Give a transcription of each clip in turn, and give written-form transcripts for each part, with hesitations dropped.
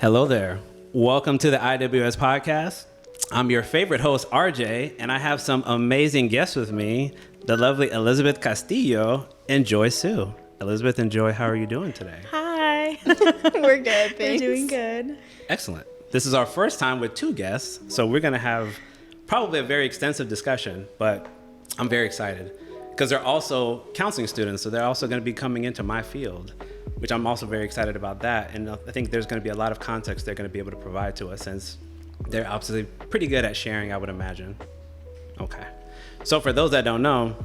Hello there. Welcome to the IWS Podcast. I'm your favorite host, RJ, and I have some amazing guests with me, the lovely Elizabeth Castillo and Joy Sue. Elizabeth and Joy, how are you doing today? Hi. We're good, thanks. We're doing good. Excellent. This is our first time with two guests, so we're going to have probably a very extensive discussion, but I'm very excited because they're also counseling students, so they're also going to be coming into my field, which I'm also very excited about that. And I think there's going to be a lot of context they're going to be able to provide to us since they're obviously pretty good at sharing, I would imagine. Okay. So for those that don't know,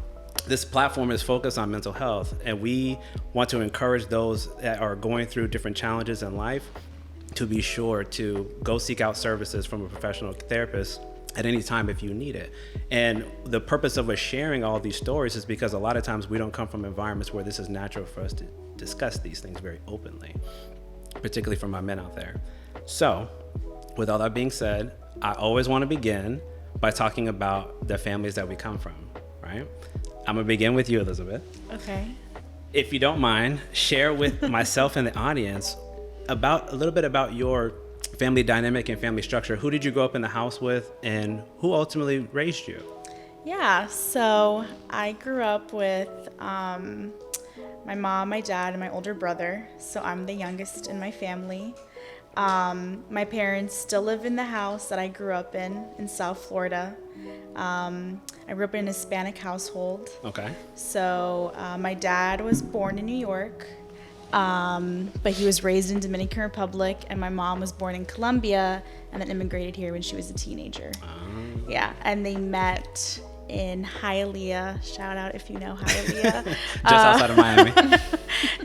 this platform is focused on mental health, and we want to encourage those that are going through different challenges in life to be sure to go seek out services from a professional therapist at any time if you need it. And the purpose of us sharing all these stories is because a lot of times we don't come from environments where this is natural for us to discuss these things very openly, particularly for my men out there. So with all that being said, I always want to begin by talking about the families that we come from, right? I'm gonna begin with you, Elizabeth. Okay. If you don't mind, share with myself and the audience about a little bit about your family dynamic and family structure. Who did you grow up in the house with, and who ultimately raised you? Yeah, so I grew up with my mom, my dad, and my older brother. So I'm the youngest in my family. My parents still live in the house that I grew up in South Florida. I grew up in a Hispanic household. Okay. So my dad was born in New York, but he was raised in Dominican Republic, and my mom was born in Colombia and then immigrated here when she was a teenager. Yeah, and they met in Hialeah. Shout out if you know Hialeah. Just outside of Miami.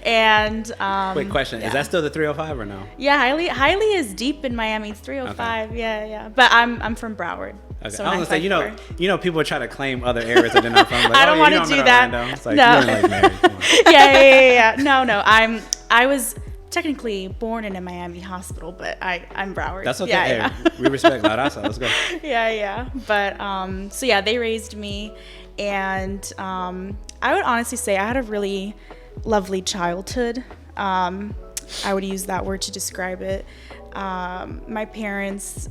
And wait, question. Yeah. Is that still the 305 or no? Yeah, Hialeah is deep in Miami. It's 305. Okay. Yeah. But I'm from Broward. Okay. So I was gonna say, you know, people try to claim other areas that they're not from. Like, I don't want to do that. It's like, no. You're like married. Come on. Yeah. No. I was technically born in a Miami hospital, but I'm Broward. That's okay. Yeah. Hey, we respect La Raza. Let's go. Yeah. But so yeah, they raised me, and I would honestly say I had a really lovely childhood. I would use that word to describe it. My parents,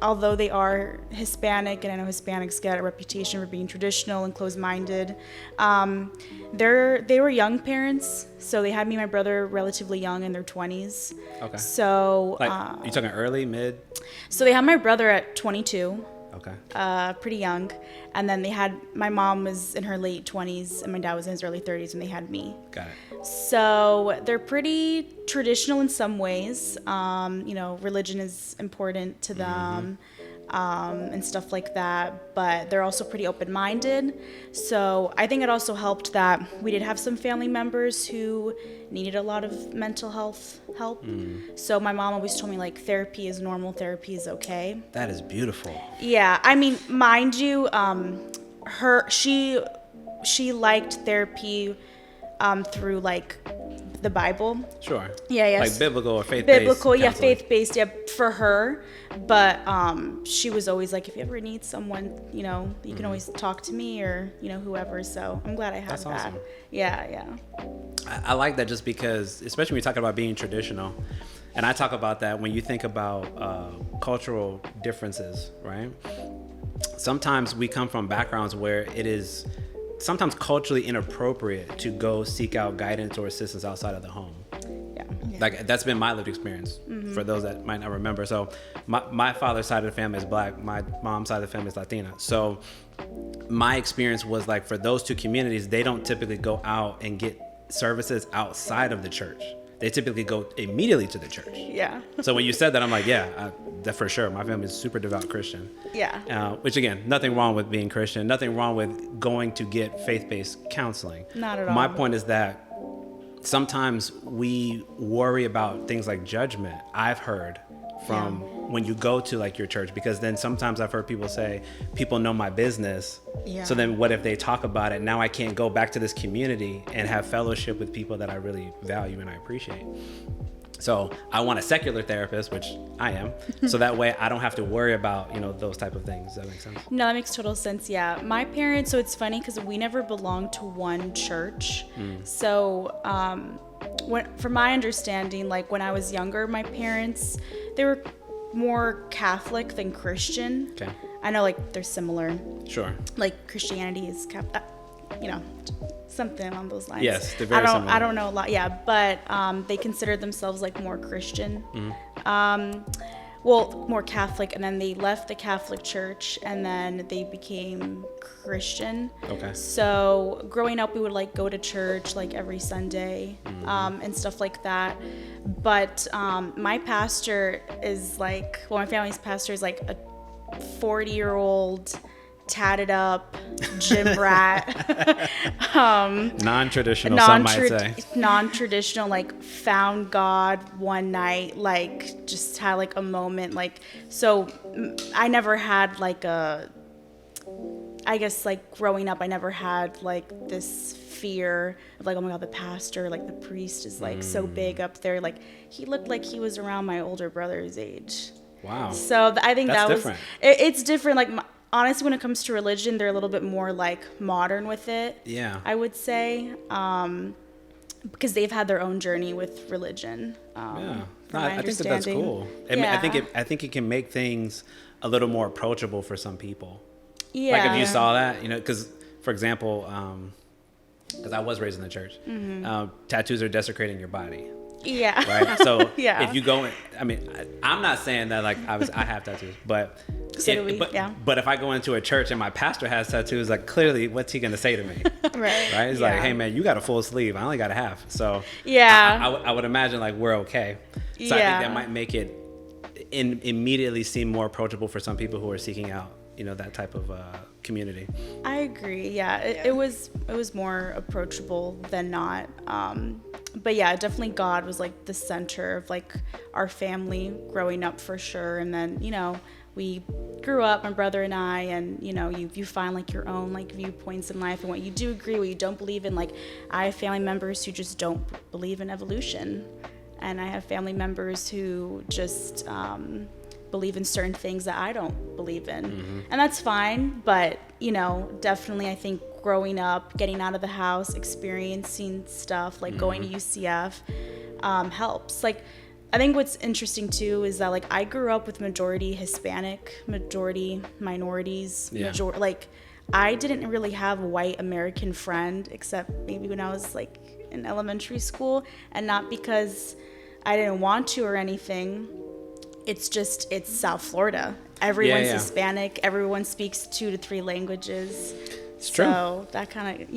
although they are Hispanic, and I know Hispanics get a reputation for being traditional and closed-minded, they were young parents, so they had me and my brother relatively young in their 20s. Okay. So you talking early, mid? So they had my brother at 22. Okay. Pretty young. And then my mom was in her late 20s and my dad was in his early 30s when they had me. Got it. So they're pretty traditional in some ways. Religion is important to them, and stuff like that, but they're also pretty open-minded. So I think it also helped that we did have some family members who needed a lot of mental health help. So my mom always told me, like, therapy is normal, therapy is okay. That is beautiful. Yeah, I mean, mind you, she liked therapy through, like, the Bible. Sure. Yeah. Like biblical or faith-based. Biblical, yeah, counseling. faith-based, yeah, for her. But she was always like, if you ever need someone, you can always talk to me or, whoever. So I'm glad I had That's that. awesome. Yeah. I like that just because, especially when you talk about being traditional, and I talk about that when you think about cultural differences, right? Sometimes we come from backgrounds where it is sometimes culturally inappropriate to go seek out guidance or assistance outside of the home. Yeah. Like, that's been my lived experience for those that might not remember. So my father's side of the family is Black. My mom's side of the family is Latina. So my experience was, like, for those two communities, they don't typically go out and get services outside of the church. They typically go immediately to the church. Yeah. So when you said that, I'm like, that for sure. My family is super devout Christian. Yeah. Which, again, nothing wrong with being Christian. Nothing wrong with going to get faith-based counseling. Not at all. My point is that sometimes we worry about things like judgment. I've heard from when you go to, like, your church, because then sometimes I've heard people say, people know my business. Yeah. So then what if they talk about it? Now I can't go back to this community and have fellowship with people that I really value and I appreciate. So I want a secular therapist, which I am. So that way I don't have to worry about, those type of things. Does that make sense? No, that makes total sense. Yeah. My parents, so it's funny because we never belonged to one church. So, from my understanding, like when I was younger, my parents, they were more Catholic than Christian. Okay. I know like they're similar. Sure. Like Christianity is, something along those lines. Yes, they're very similar. I don't know a lot. Yeah, but they considered themselves like more Christian. More Catholic, and then they left the Catholic Church, and then they became Christian. Okay. So growing up, we would like go to church like every Sunday, and stuff like that. But my pastor is like, my family's pastor is like a 40-year-old tatted up gym rat. Non-traditional, some might say. Non-traditional, like found God one night, like just had like a moment, like, so I never had like I guess like growing up, I never had like this fear of like, oh my God, the pastor, like the priest is like so big up there. Like he looked like he was around my older brother's age. Wow. So I think That's that different. It's different. Like honestly, when it comes to religion, they're a little bit more like modern with it. Yeah. I would say, because they've had their own journey with religion. Yeah. No, I think that's cool. Yeah. I think it can make things a little more approachable for some people. Yeah. Like if you saw that, because for example, because I was raised in the church, tattoos are desecrating your body. Yeah. Right. So Yeah. if you go in, I'm not saying that like I have tattoos, but but if I go into a church and my pastor has tattoos, like clearly, what's he gonna say to me? Right. Right. He's like, hey man, you got a full sleeve. I only got a half. So yeah, I would imagine like we're okay. So I think that might make it immediately seem more approachable for some people who are seeking out that type of community. I agree. Yeah, it was more approachable than not. But yeah, definitely God was like the center of like our family growing up for sure. And then we grew up, my brother and I, and you find like your own like viewpoints in life and what you do agree, what you don't believe in. Like I have family members who just don't believe in evolution, and I have family members who just believe in certain things that I don't believe in. And that's fine, but definitely I think growing up, getting out of the house, experiencing stuff like going to UCF helps. Like I think what's interesting too is that like I grew up with majority Hispanic, majority minorities, like I didn't really have a white American friend except maybe when I was like in elementary school, and not because I didn't want to or anything. It's South Florida. Everyone's Hispanic. Everyone speaks 2 to 3 languages. It's true. So that kind of,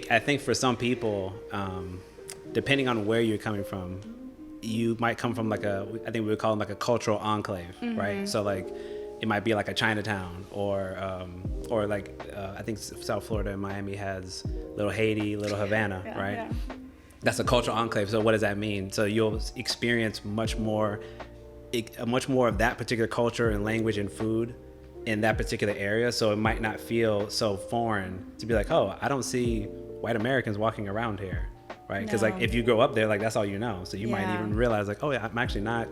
I think for some people, depending on where you're coming from, you might come from like I think we would call them like a cultural enclave, right? So like it might be like a Chinatown or like I think South Florida and Miami has Little Haiti, Little Havana, right? Yeah. That's a cultural enclave. So what does that mean? So you'll experience much more of that particular culture and language and food in that particular area. So it might not feel so foreign to be like, oh, I don't see white Americans walking around here, right? Because like if you grow up there, like that's all you know. So you might even realize like, oh yeah, I'm actually not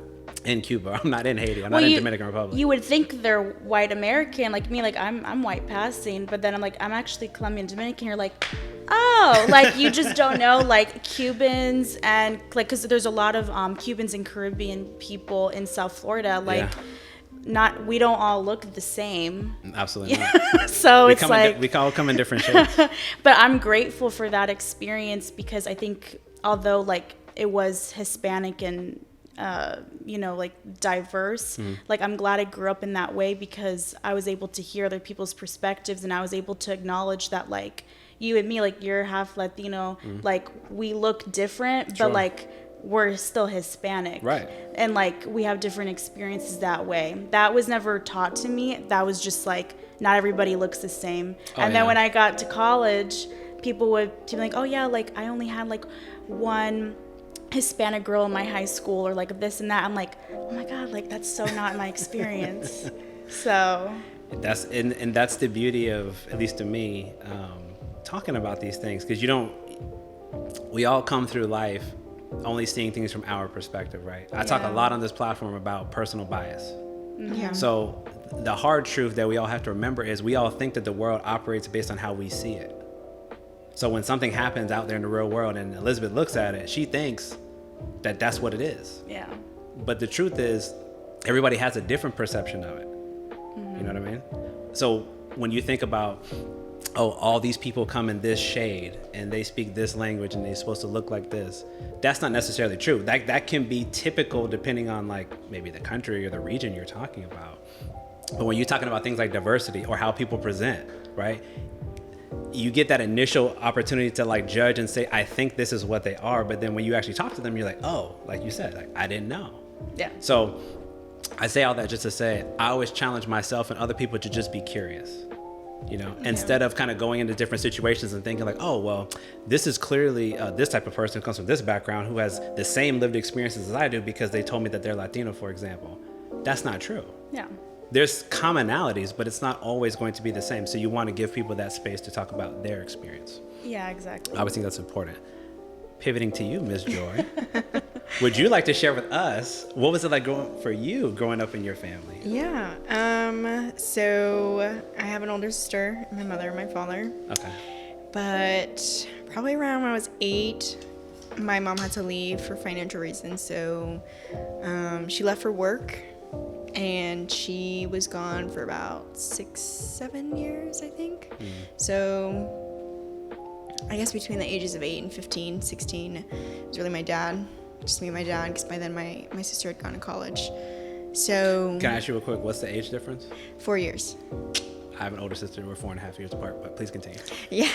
in Cuba. I'm not in Haiti. I'm not in Dominican Republic. You would think they're white American, like me. Like I'm white passing, but then I'm like I'm actually Colombian Dominican. You're like, oh, like you just don't know like Cubans and like because there's a lot of Cubans and Caribbean people in South Florida. Like we don't all look the same. Absolutely not. So we all come in different shapes. But I'm grateful for that experience because I think although like it was Hispanic and like diverse. Like I'm glad I grew up in that way because I was able to hear other people's perspectives and I was able to acknowledge that like you and me, like you're half Latino, like we look different, but like we're still Hispanic. Right. And like we have different experiences that way. That was never taught to me. That was just like not everybody looks the same. And then when I got to college, people would be like, oh yeah, like I only had like one Hispanic girl in my high school or like this and that. I'm like, oh my God, like that's so not my experience. So that's the beauty of, at least to me, talking about these things, because we all come through life only seeing things from our perspective, right? I talk a lot on this platform about personal bias. Yeah. So the hard truth that we all have to remember is we all think that the world operates based on how we see it. So when something happens out there in the real world and Elizabeth looks at it, she thinks that that's what it is. Yeah. But the truth is, everybody has a different perception of it. You know what I mean? So when you think about, oh, all these people come in this shade and they speak this language and they're supposed to look like this, that's not necessarily true. That can be typical depending on like maybe the country or the region you're talking about. But when you're talking about things like diversity or how people present, right? You get that initial opportunity to like judge and say, I think this is what they are. But then when you actually talk to them, you're like, oh, like you said, like I didn't know. Yeah. So I say all that just to say, I always challenge myself and other people to just be curious, you know, instead of kind of going into different situations and thinking like, oh, well, this is clearly this type of person who comes from this background who has the same lived experiences as I do because they told me that they're Latino, for example. That's not true. Yeah. There's commonalities, but it's not always going to be the same. So you want to give people that space to talk about their experience. Yeah, exactly. I would think that's important. Pivoting to you, Ms. Joy. Would you like to share with us, what was it like for you growing up in your family? Yeah. So I have an older sister, my mother and my father. Okay. But probably around when I was 8, my mom had to leave for financial reasons. So she left for work. And she was gone for about 6-7 years, I think. So I guess between the ages of 8 and 15, 16, it was really my dad, just me and my dad, because by then my sister had gone to college. So Can I ask you real quick, what's the age difference? 4 years. I have an older sister, we're 4.5 years apart, but please continue. Yeah.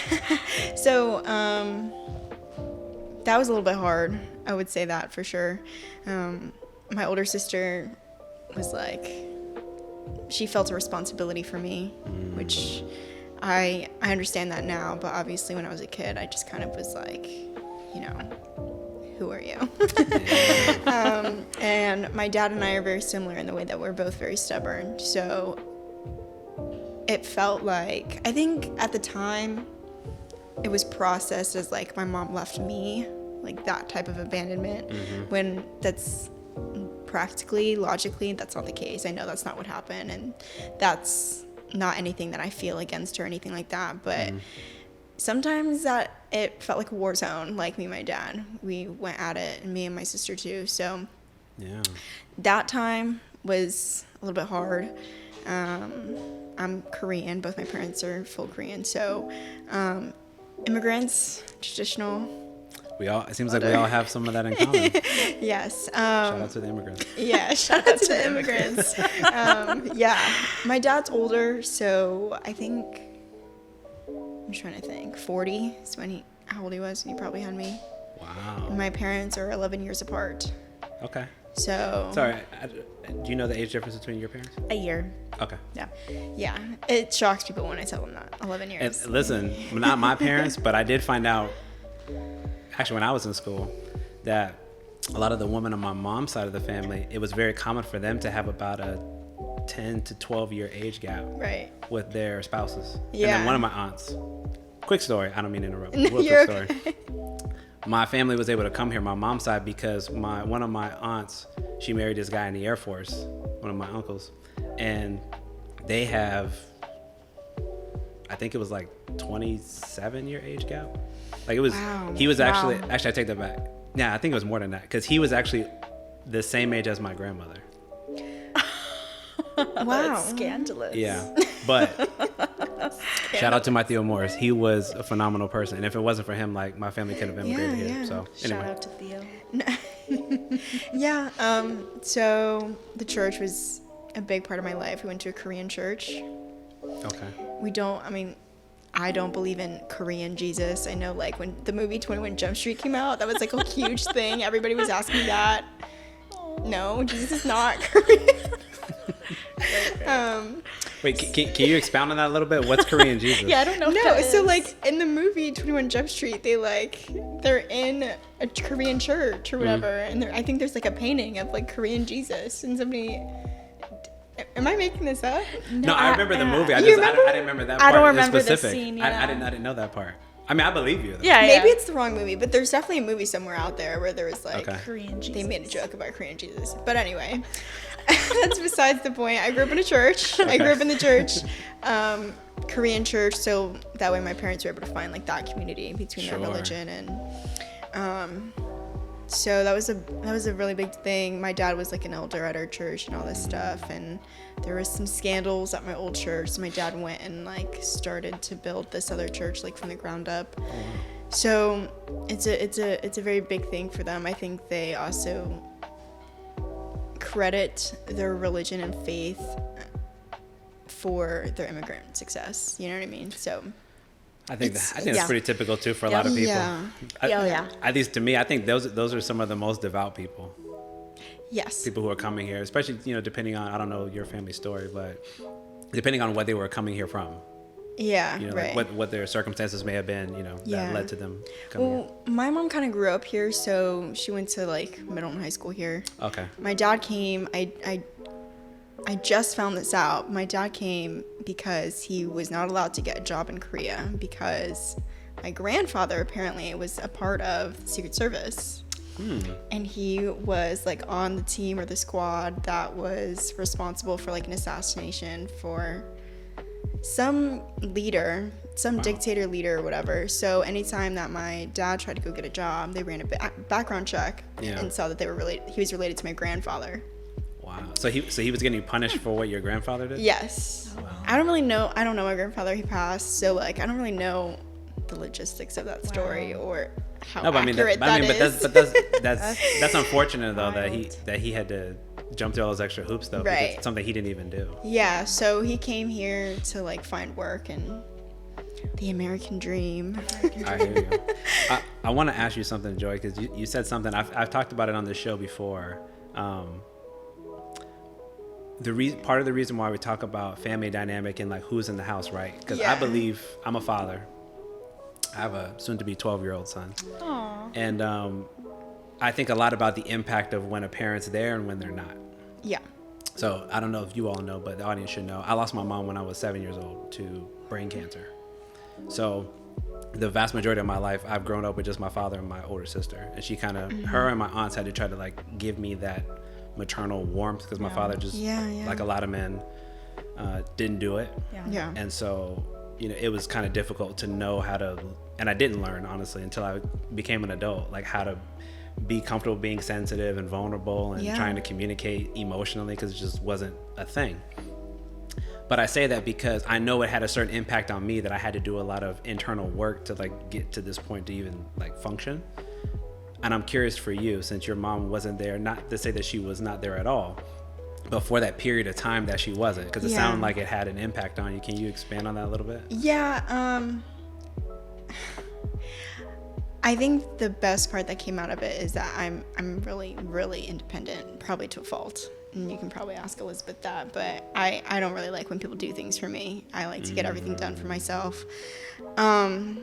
So that was a little bit hard. I would say that for sure. My older sister was like, she felt a responsibility for me, which I understand that now, but obviously when I was a kid, I just kind of was like, you know, who are you? And my dad and I are very similar in the way that we're both very stubborn. So it felt like, I think at the time, it was processed as like my mom left me, like that type of abandonment, when that's practically, logically, that's not the case. I know that's not what happened, and that's not anything that I feel against her or anything like that, but sometimes that it felt like a war zone, like me and my dad. We went at it, and me and my sister too, so that time was a little bit hard. I'm Korean, both my parents are full Korean, so immigrants, traditional. It seems like we all have some of that in common. Yes. Shout out to the immigrants. Yeah, shout out to the immigrants. Yeah, my dad's older, so I think, I'm trying to think, 40 is how old he was when he probably had me. Wow. And my parents are 11 years apart. Okay. So. Sorry, do you know the age difference between your parents? A year. Okay. Yeah. Yeah, it shocks people when I tell them that, 11 years. And listen, not my parents, but I did find out, actually when I was in school, that a lot of the women on my mom's side of the family, it was very common for them to have about a 10 to 12 year age gap with their spouses. Yeah. And then one of my aunts, quick story, I don't mean to interrupt, real quick You're story. Okay. My family was able to come here, my mom's side, because one of my aunts, she married this guy in the Air Force, one of my uncles, and they have, I think it was like 27 year age gap. Like it was, he was actually I take that back. Yeah, I think it was more than that, because he was actually the same age as my grandmother. Wow. That's scandalous. Yeah, but shout out to my Theo Morris. He was a phenomenal person, and if it wasn't for him, like my family could have immigrated here. So anyway. Shout out to Theo. Yeah. So the church was a big part of my life. We went to a Korean church. Okay. I don't believe in Korean Jesus. I know, like, when the movie 21 Jump Street came out, that was like a huge thing. Everybody was asking me that. No, Jesus is not Korean. Wait, can you expound on that a little bit? What's Korean Jesus? Yeah, I don't know. No, so like in the movie 21 Jump Street, they're in a Korean church or whatever, and I think there's like a painting of like Korean Jesus, and somebody. Am I making this up? No, I remember the movie. I didn't remember that part. I don't remember specific. the scene. I didn't know that part. I mean, I believe you. Though. Yeah, Maybe it's the wrong movie, but there's definitely a movie somewhere out there where there was like Okay. Korean Jesus. they made a joke about Korean Jesus. But anyway, that's besides the point. I grew up in a church. I grew up in the church, Korean church, so that way my parents were able to find like that community between their Sure. religion and so that was a really big thing. My dad was like an elder at our church and all this stuff, and there was some scandals at my old church. So my dad went and like started to build this other church like from the ground up. So it's a very big thing for them. I think they also credit their religion and faith for their immigrant success. You know what I mean? So I think It's- that's yeah. pretty typical too for a lot of people. Yeah. Yeah. At least to me, I think those are some of the most devout people. Yes. People who are coming here, especially depending on, I don't know your family story, but depending on what they were coming here from. Yeah. Like Right. what their circumstances may have been, Yeah. that led to them coming here. Well, my mom kind of grew up here, so she went to like middle and high school here. Okay. My dad came. I just found this out. My dad came because he was not allowed to get a job in Korea because my grandfather apparently was a part of the Secret Service. And he was like on the team or the squad that was responsible for like an assassination for some leader, some dictator leader or whatever. So anytime that my dad tried to go get a job, they ran a background check Yeah. and saw that they were related. He was related to my grandfather. Wow. So he was getting punished for what your grandfather did? Yes. I don't really know. I don't know my grandfather. He passed. So like I don't really know the logistics of that story or how No, but I mean, accurate that is. that's unfortunate though that he had to jump through all those extra hoops though, because Right. it's something he didn't even do. Yeah. So he came here to like find work and the American dream. I hear you. I want to ask you something, Joy, because you said something. I've talked about it on the show before. Part of the reason why we talk about family dynamic and like who's in the house, right? Because I Yeah. believe I'm a father. I have a soon-to-be 12-year-old son. Aw. And I think a lot about the impact of when a parent's there and when they're not. Yeah. So I don't know if you all know, but the audience should know. I lost my mom when I was 7 years old to brain cancer. So the vast majority of my life, I've grown up with just my father and my older sister. And she kind of, her and my aunts had to try to like give me that maternal warmth because my father just, like a lot of men, didn't do it. Yeah. And so, it was kind of difficult to know how to, and I didn't learn honestly until I became an adult, like how to be comfortable being sensitive and vulnerable and Yeah. trying to communicate emotionally because it just wasn't a thing. But I say that because I know it had a certain impact on me that I had to do a lot of internal work to like get to this point to even like function. And I'm curious for you, since your mom wasn't there, not to say that she was not there at all, but for that period of time that she wasn't, because it Yeah. sounded like it had an impact on you. Can you expand on that a little bit? Yeah. I think the best part that came out of it is that I'm really, really independent, probably to a fault. And you can probably ask Elizabeth that, but I don't really like when people do things for me. I like to get everything done for myself. Not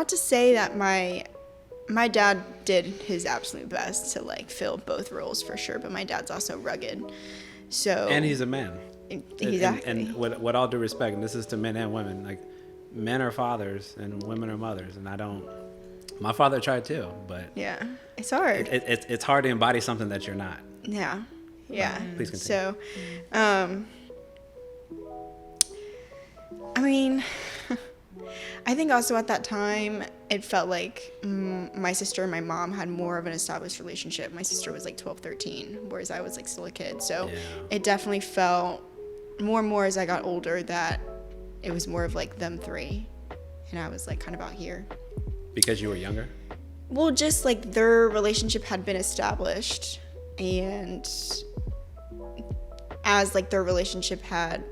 to say that my dad did his absolute best to like fill both roles for sure, but my dad's also rugged. So And he's a man. Exactly. And with all due respect, and this is to men and women, like men are fathers and women are mothers, and my father tried too, but yeah, it's hard. it's hard to embody something that you're not. Yeah. Please continue. So, I mean, I think also at that time, it felt like my sister and my mom had more of an established relationship. My sister was like 12, 13, whereas I was like still a kid. So Yeah. it definitely felt more and more as I got older that it was more of like them three. And I was like kind of out here. Because you were younger? Well, just like their relationship had been established, and as like their relationship had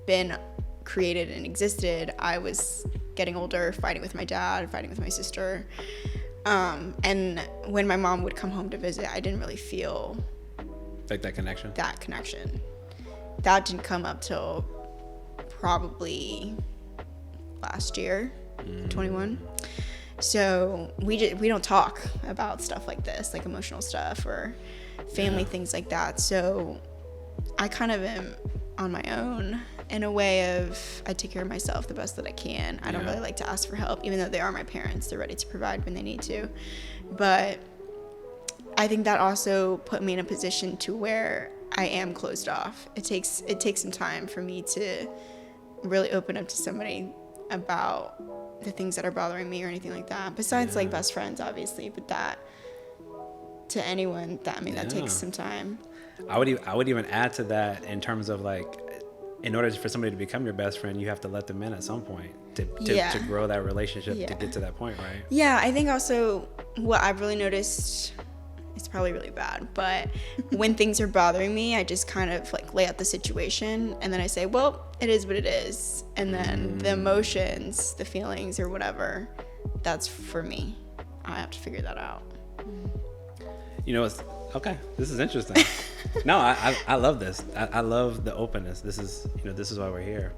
been created and existed, I was getting older, fighting with my dad, fighting with my sister. And when my mom would come home to visit, I didn't really feel Like that connection? that connection. That didn't come up till probably last year, 21. So we don't talk about stuff like this, like emotional stuff or family things like that. So I kind of am on my own in a way of I take care of myself the best that I can. I don't really like to ask for help, even though they are my parents. They're ready to provide when they need to. But I think that also put me in a position to where I am closed off. It takes some time for me to really open up to somebody about the things that are bothering me or anything like that. Besides like best friends, obviously, but that to anyone, that takes some time. I would even add to that in terms of like, in order for somebody to become your best friend, you have to let them in at some point to grow that relationship to get to that point, right? Yeah, I think also what I've really noticed, it's probably really bad, but when things are bothering me, I just kind of like lay out the situation and then I say, well, it is what it is. And then the emotions, the feelings or whatever, that's for me. I have to figure that out. You know, it's okay. This is interesting. No, I love this. I love the openness. This is why we're here.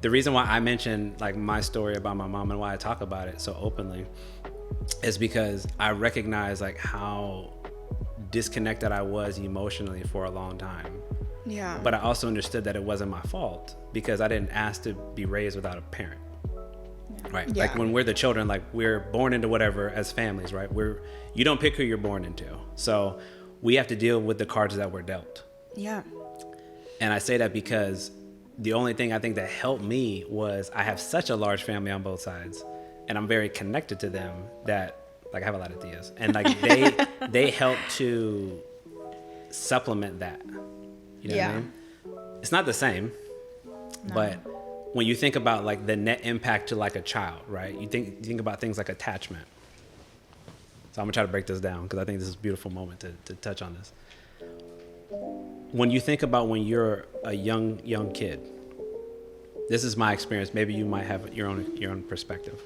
The reason why I mentioned like my story about my mom and why I talk about it so openly is because I recognize like how disconnected I was emotionally for a long time. Yeah. But I also understood that it wasn't my fault because I didn't ask to be raised without a parent. Right. Yeah. Like when we're the children, like we're born into whatever as families, right? You don't pick who you're born into. So we have to deal with the cards that we're dealt. Yeah. And I say that because the only thing I think that helped me was I have such a large family on both sides and I'm very connected to them that like I have a lot of tias and like they help to supplement that. You know what I mean? It's not the same, but when you think about like the net impact to like a child, right? You think about things like attachment. So I'm gonna try to break this down because I think this is a beautiful moment to touch on this. When you think about when you're a young kid, this is my experience. Maybe you might have your own perspective.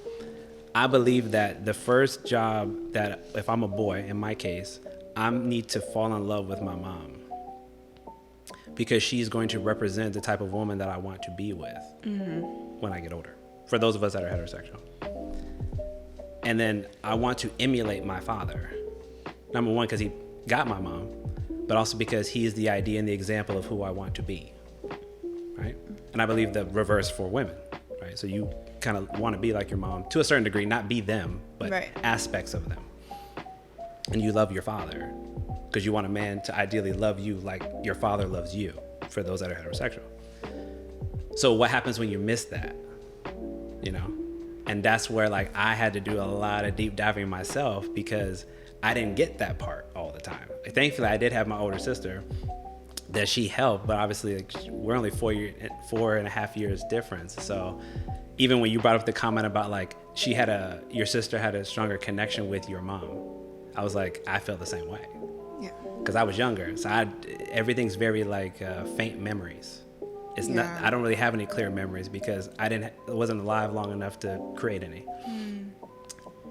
I believe that the first job that if I'm a boy, in my case, I need to fall in love with my mom because she's going to represent the type of woman that I want to be with when I get older. For those of us that are heterosexual. And then I want to emulate my father. Number one, because he got my mom, but also because he is the idea and the example of who I want to be, right? And I believe the reverse for women, right? So you kind of want to be like your mom to a certain degree, not be them, but aspects of them. And you love your father because you want a man to ideally love you like your father loves you, for those that are heterosexual. So what happens when you miss that, you know? And that's where like I had to do a lot of deep diving myself because I didn't get that part all the time. Thankfully, I did have my older sister that she helped, but obviously like, we're only 4.5 years difference. So even when you brought up the comment about like your sister had a stronger connection with your mom, I was like, I felt the same way. Yeah. Because I was younger, so everything's very like faint memories. It's not. I don't really have any clear memories because I wasn't alive long enough to create any.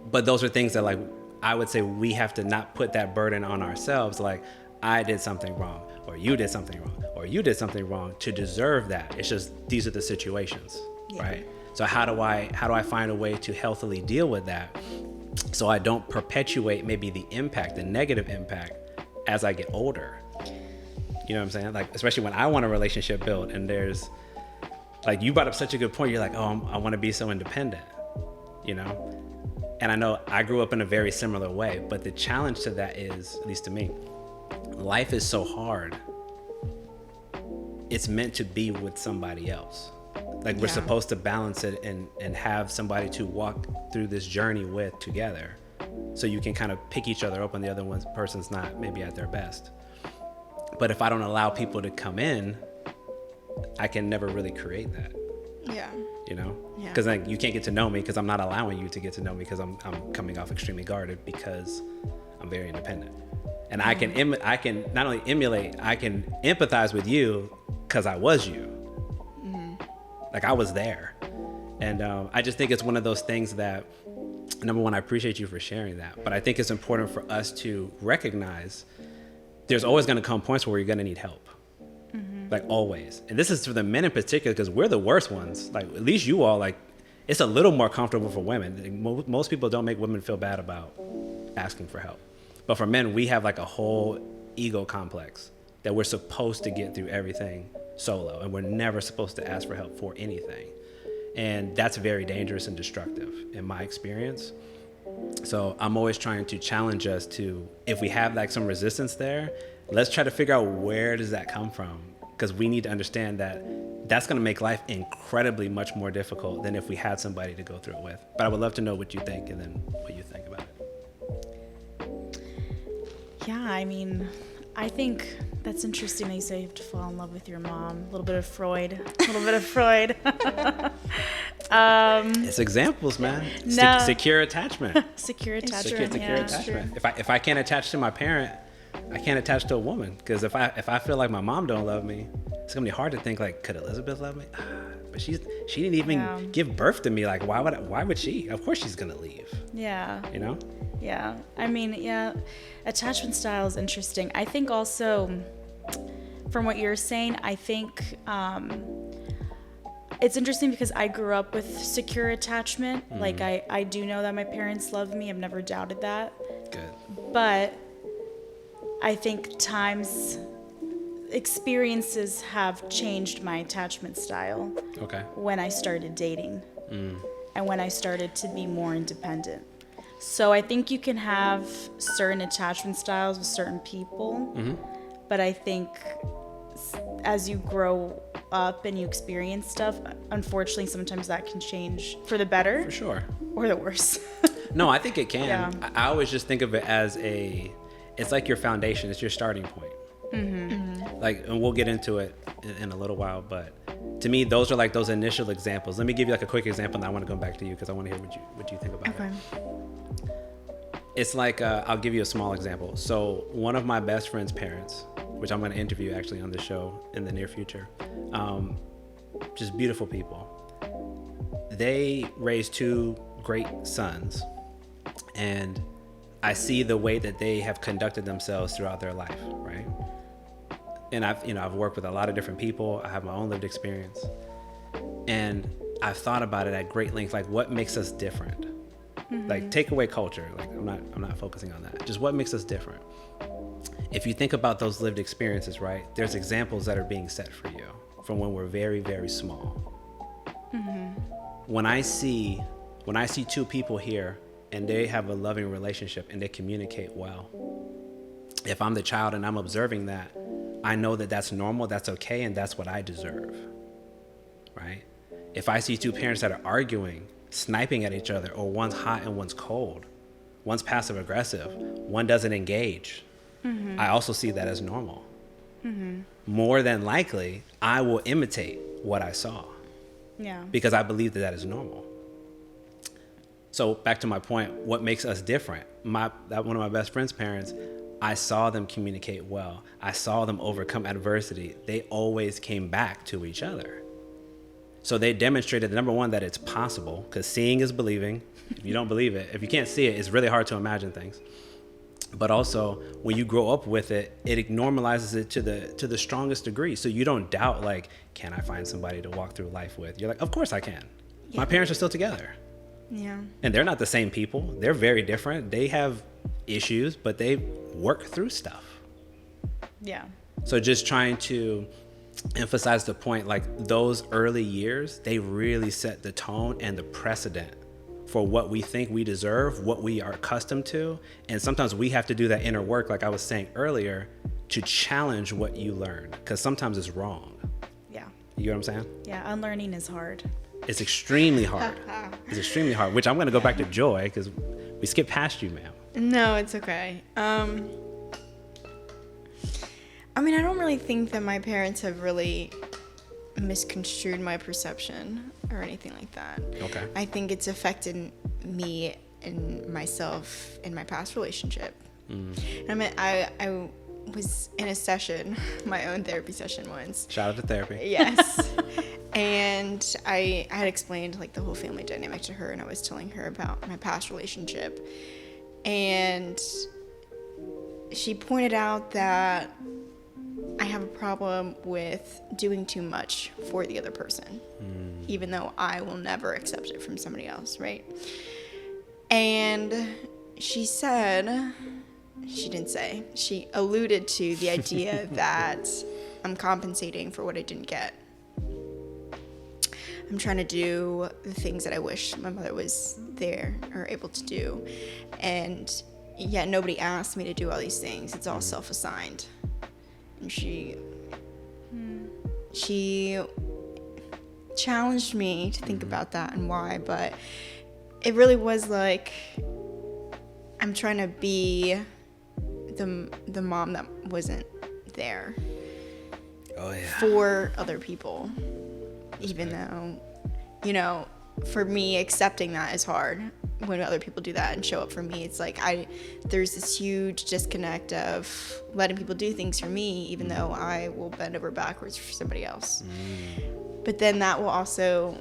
But those are things that like I would say we have to not put that burden on ourselves. Like I did something wrong, or you did something wrong, or you did something wrong to deserve that. It's just these are the situations, right? So how do I find a way to healthily deal with that, so I don't perpetuate maybe the negative impact, as I get older. You know what I'm saying? Like, especially when I want a relationship built and there's, like, you brought up such a good point. You're like, oh, I want to be so independent, you know? And I know I grew up in a very similar way, but the challenge to that is, at least to me, life is so hard. It's meant to be with somebody else. Like we're supposed to balance it and have somebody to walk through this journey with together. So you can kind of pick each other up when the other person's not maybe at their best. But if I don't allow people to come in, I can never really create that. Yeah. You know? Because like you can't get to know me because I'm not allowing you to get to know me because I'm coming off extremely guarded because I'm very independent. And I can not only emulate, I can empathize with you because I was you. Like I was there. And I just think it's one of those things that, number one, I appreciate you for sharing that. But I think it's important for us to recognize there's always going to come points where you're going to need help. Like always. And this is for the men in particular because we're the worst ones. Like at least you all, like it's a little more comfortable for women. Most people don't make women feel bad about asking for help. But for men, we have like a whole ego complex that we're supposed to get through everything solo, and we're never supposed to ask for help for anything. And that's very dangerous and destructive in my experience. So I'm always trying to challenge us to, if we have like some resistance there, let's try to figure out where does that come from? Because we need to understand that that's going to make life incredibly much more difficult than if we had somebody to go through it with. But I would love to know what you think and then what you think about it. Yeah, I mean, I think that's interesting that you say you have to fall in love with your mom. A little bit of Freud. It's examples, man. No. Secure attachment. Secure attachment. Secure attachment. If I can't attach to my parent, I can't attach to a woman. Because if I feel like my mom don't love me, it's gonna be hard to think like, could Elizabeth love me? But she didn't even give birth to me. Like, why would she? Of course she's gonna leave. Yeah. You know? Yeah. I mean, yeah, attachment style is interesting. I think also, from what you're saying, I think it's interesting because I grew up with secure attachment. Mm-hmm. Like, I do know that my parents love me. I've never doubted that. Good. But I think experiences have changed my attachment style. Okay. When I started dating. And when I started to be more independent. So I think you can have certain attachment styles with certain people, but I think as you grow up and you experience stuff, unfortunately, sometimes that can change for the better. For sure. Or the worse. No, I think it can. Yeah. I always just think of it as it's like your foundation. It's your starting point. Like, and we'll get into it in a little while, but to me, those are like those initial examples. Let me give you like a quick example, and I want to go back to you because I want to hear what you think about it. It's like, I'll give you a small example. So one of my best friend's parents, which I'm going to interview actually on the show in the near future, just beautiful people. They raised two great sons, and I see the way that they have conducted themselves throughout their life, right? And I've worked with a lot of different people. I have my own lived experience, and I've thought about it at great length. Like, what makes us different? Like, take away culture. Like, I'm not focusing on that. Just what makes us different. If you think about those lived experiences, right? There's examples that are being set for you from when we're very, very small. When I see two people here and they have a loving relationship and they communicate well, if I'm the child and I'm observing that, I know that that's normal, that's okay, and that's what I deserve, right? If I see two parents that are arguing, sniping at each other, or one's hot and one's cold, one's passive aggressive, one doesn't engage, I also see that as normal. More than likely, I will imitate what I saw. Yeah. Because I believe that is normal. So back to my point, what makes us different? One of my best friend's parents, I saw them communicate well. I saw them overcome adversity. They always came back to each other. So they demonstrated, number one, that it's possible, because seeing is believing. If you don't believe it, if you can't see it, it's really hard to imagine things. But also, when you grow up with it, it normalizes it to the strongest degree. So you don't doubt, like, can I find somebody to walk through life with? You're like, of course I can. Yeah. My parents are still together. Yeah. And they're not the same people. They're very different. They have issues, but they work through stuff. Yeah. So just trying to emphasize the point, like, those early years, they really set the tone and the precedent for what we think we deserve, what we are accustomed to. And sometimes we have to do that inner work, like I was saying earlier, to challenge what you learned, because sometimes it's wrong. Yeah. You know what I'm saying? Yeah, unlearning is hard. It's extremely hard. It's extremely hard, which I'm going to go back to Joy, because we skipped past you, ma'am. No, it's okay. I mean, I don't really think that my parents have really misconstrued my perception or anything like that. Okay. I think it's affected me and myself in my past relationship. I mean, I was in a session, my own therapy session once. Shout out to therapy. Yes. And I had explained like the whole family dynamic to her, and I was telling her about my past relationship. And she pointed out that I have a problem with doing too much for the other person, even though I will never accept it from somebody else, right? And she said, she didn't say, she alluded to the idea that I'm compensating for what I didn't get. I'm trying to do the things that I wish my mother was there or able to do. And yet nobody asked me to do all these things. It's all self-assigned. And she challenged me to think about that and why, but it really was like I'm trying to be the mom that wasn't there for other people, even though, you know, for me accepting that is hard when other people do that and show up for me. It's like there's this huge disconnect of letting people do things for me, even though I will bend over backwards for somebody else. But then that will also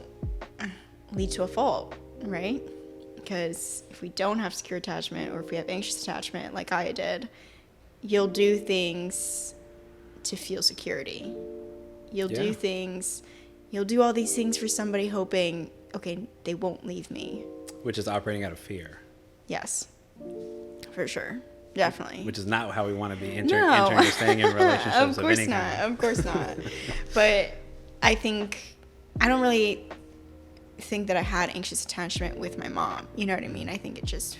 lead to a fault, right? Because if we don't have secure attachment, or if we have anxious attachment like I did, you'll do things to feel security. You'll do all these things for somebody hoping, okay, they won't leave me. Which is operating out of fear. Yes, for sure. Definitely. Which is not how we want to be entering or staying in relationships of any kind. Of course not. But I don't really think that I had anxious attachment with my mom. You know what I mean? I think it just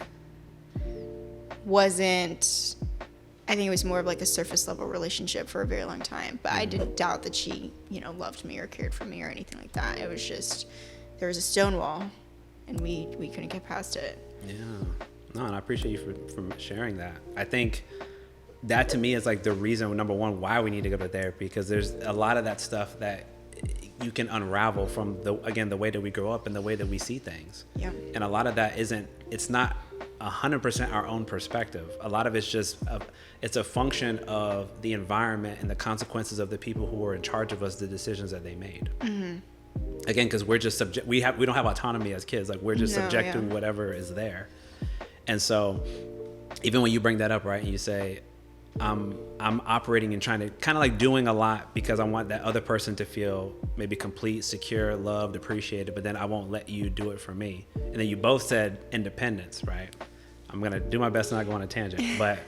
wasn't, I think it was more of like a surface level relationship for a very long time. But I didn't doubt that she, you know, loved me or cared for me or anything like that. It was just, there was a stone wall and we couldn't get past it. Yeah. No, and I appreciate you for sharing that. I think that to me is like the reason, number one, why we need to go to therapy, because there's a lot of that stuff that you can unravel from the way that we grow up and the way that we see things. Yeah. And a lot of that it's not 100% our own perspective. A lot of it's just it's a function of the environment and the consequences of the people who were in charge of us, the decisions that they made. Mm-hmm. Again, because we're just we don't have autonomy as kids. Like we're just subject to whatever is there. And so even when you bring that up, right, and you say, I'm operating and trying to kind of like doing a lot because I want that other person to feel maybe complete, secure, loved, appreciated, but then I won't let you do it for me. And then you both said independence, right? I'm going to do my best not to go on a tangent. But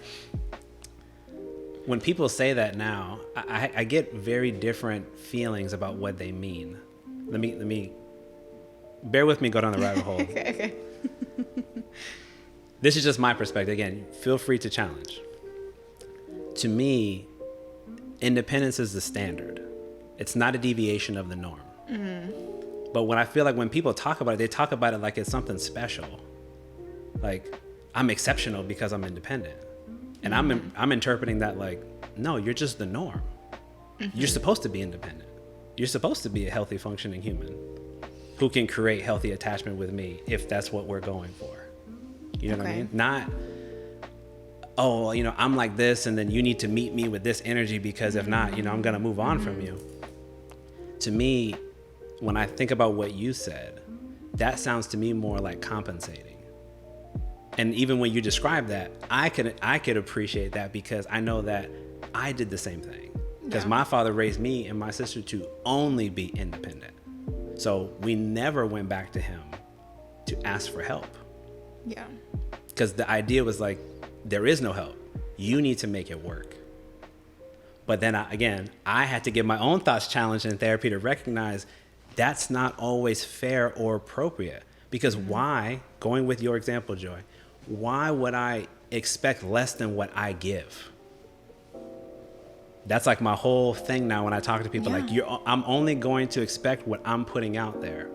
when people say that now, I get very different feelings about what they mean. Let me bear with me, go down the rabbit hole. Okay. This is just my perspective. Again, feel free to challenge. To me, independence is the standard. It's not a deviation of the norm. Mm-hmm. But when I feel like when people talk about it, they talk about it like it's something special. Like, I'm exceptional because I'm independent. And I'm interpreting that like, no, you're just the norm. Mm-hmm. You're supposed to be independent. You're supposed to be a healthy, functioning human who can create healthy attachment with me if that's what we're going for. You know what I mean? Not, oh, you know, I'm like this and then you need to meet me with this energy because if not, you know, I'm going to move on from you. To me, when I think about what you said, that sounds to me more like compensating. And even when you describe that, I could appreciate that because I know that I did the same thing. Because my father raised me and my sister to only be independent. So we never went back to him to ask for help. Yeah. Because the idea was like, there is no help. You need to make it work. But then I had to give my own thoughts challenged in therapy to recognize that's not always fair or appropriate. Because why, going with your example, Joy, why would I expect less than what I give? That's like my whole thing now when I talk to people, like I'm only going to expect what I'm putting out there.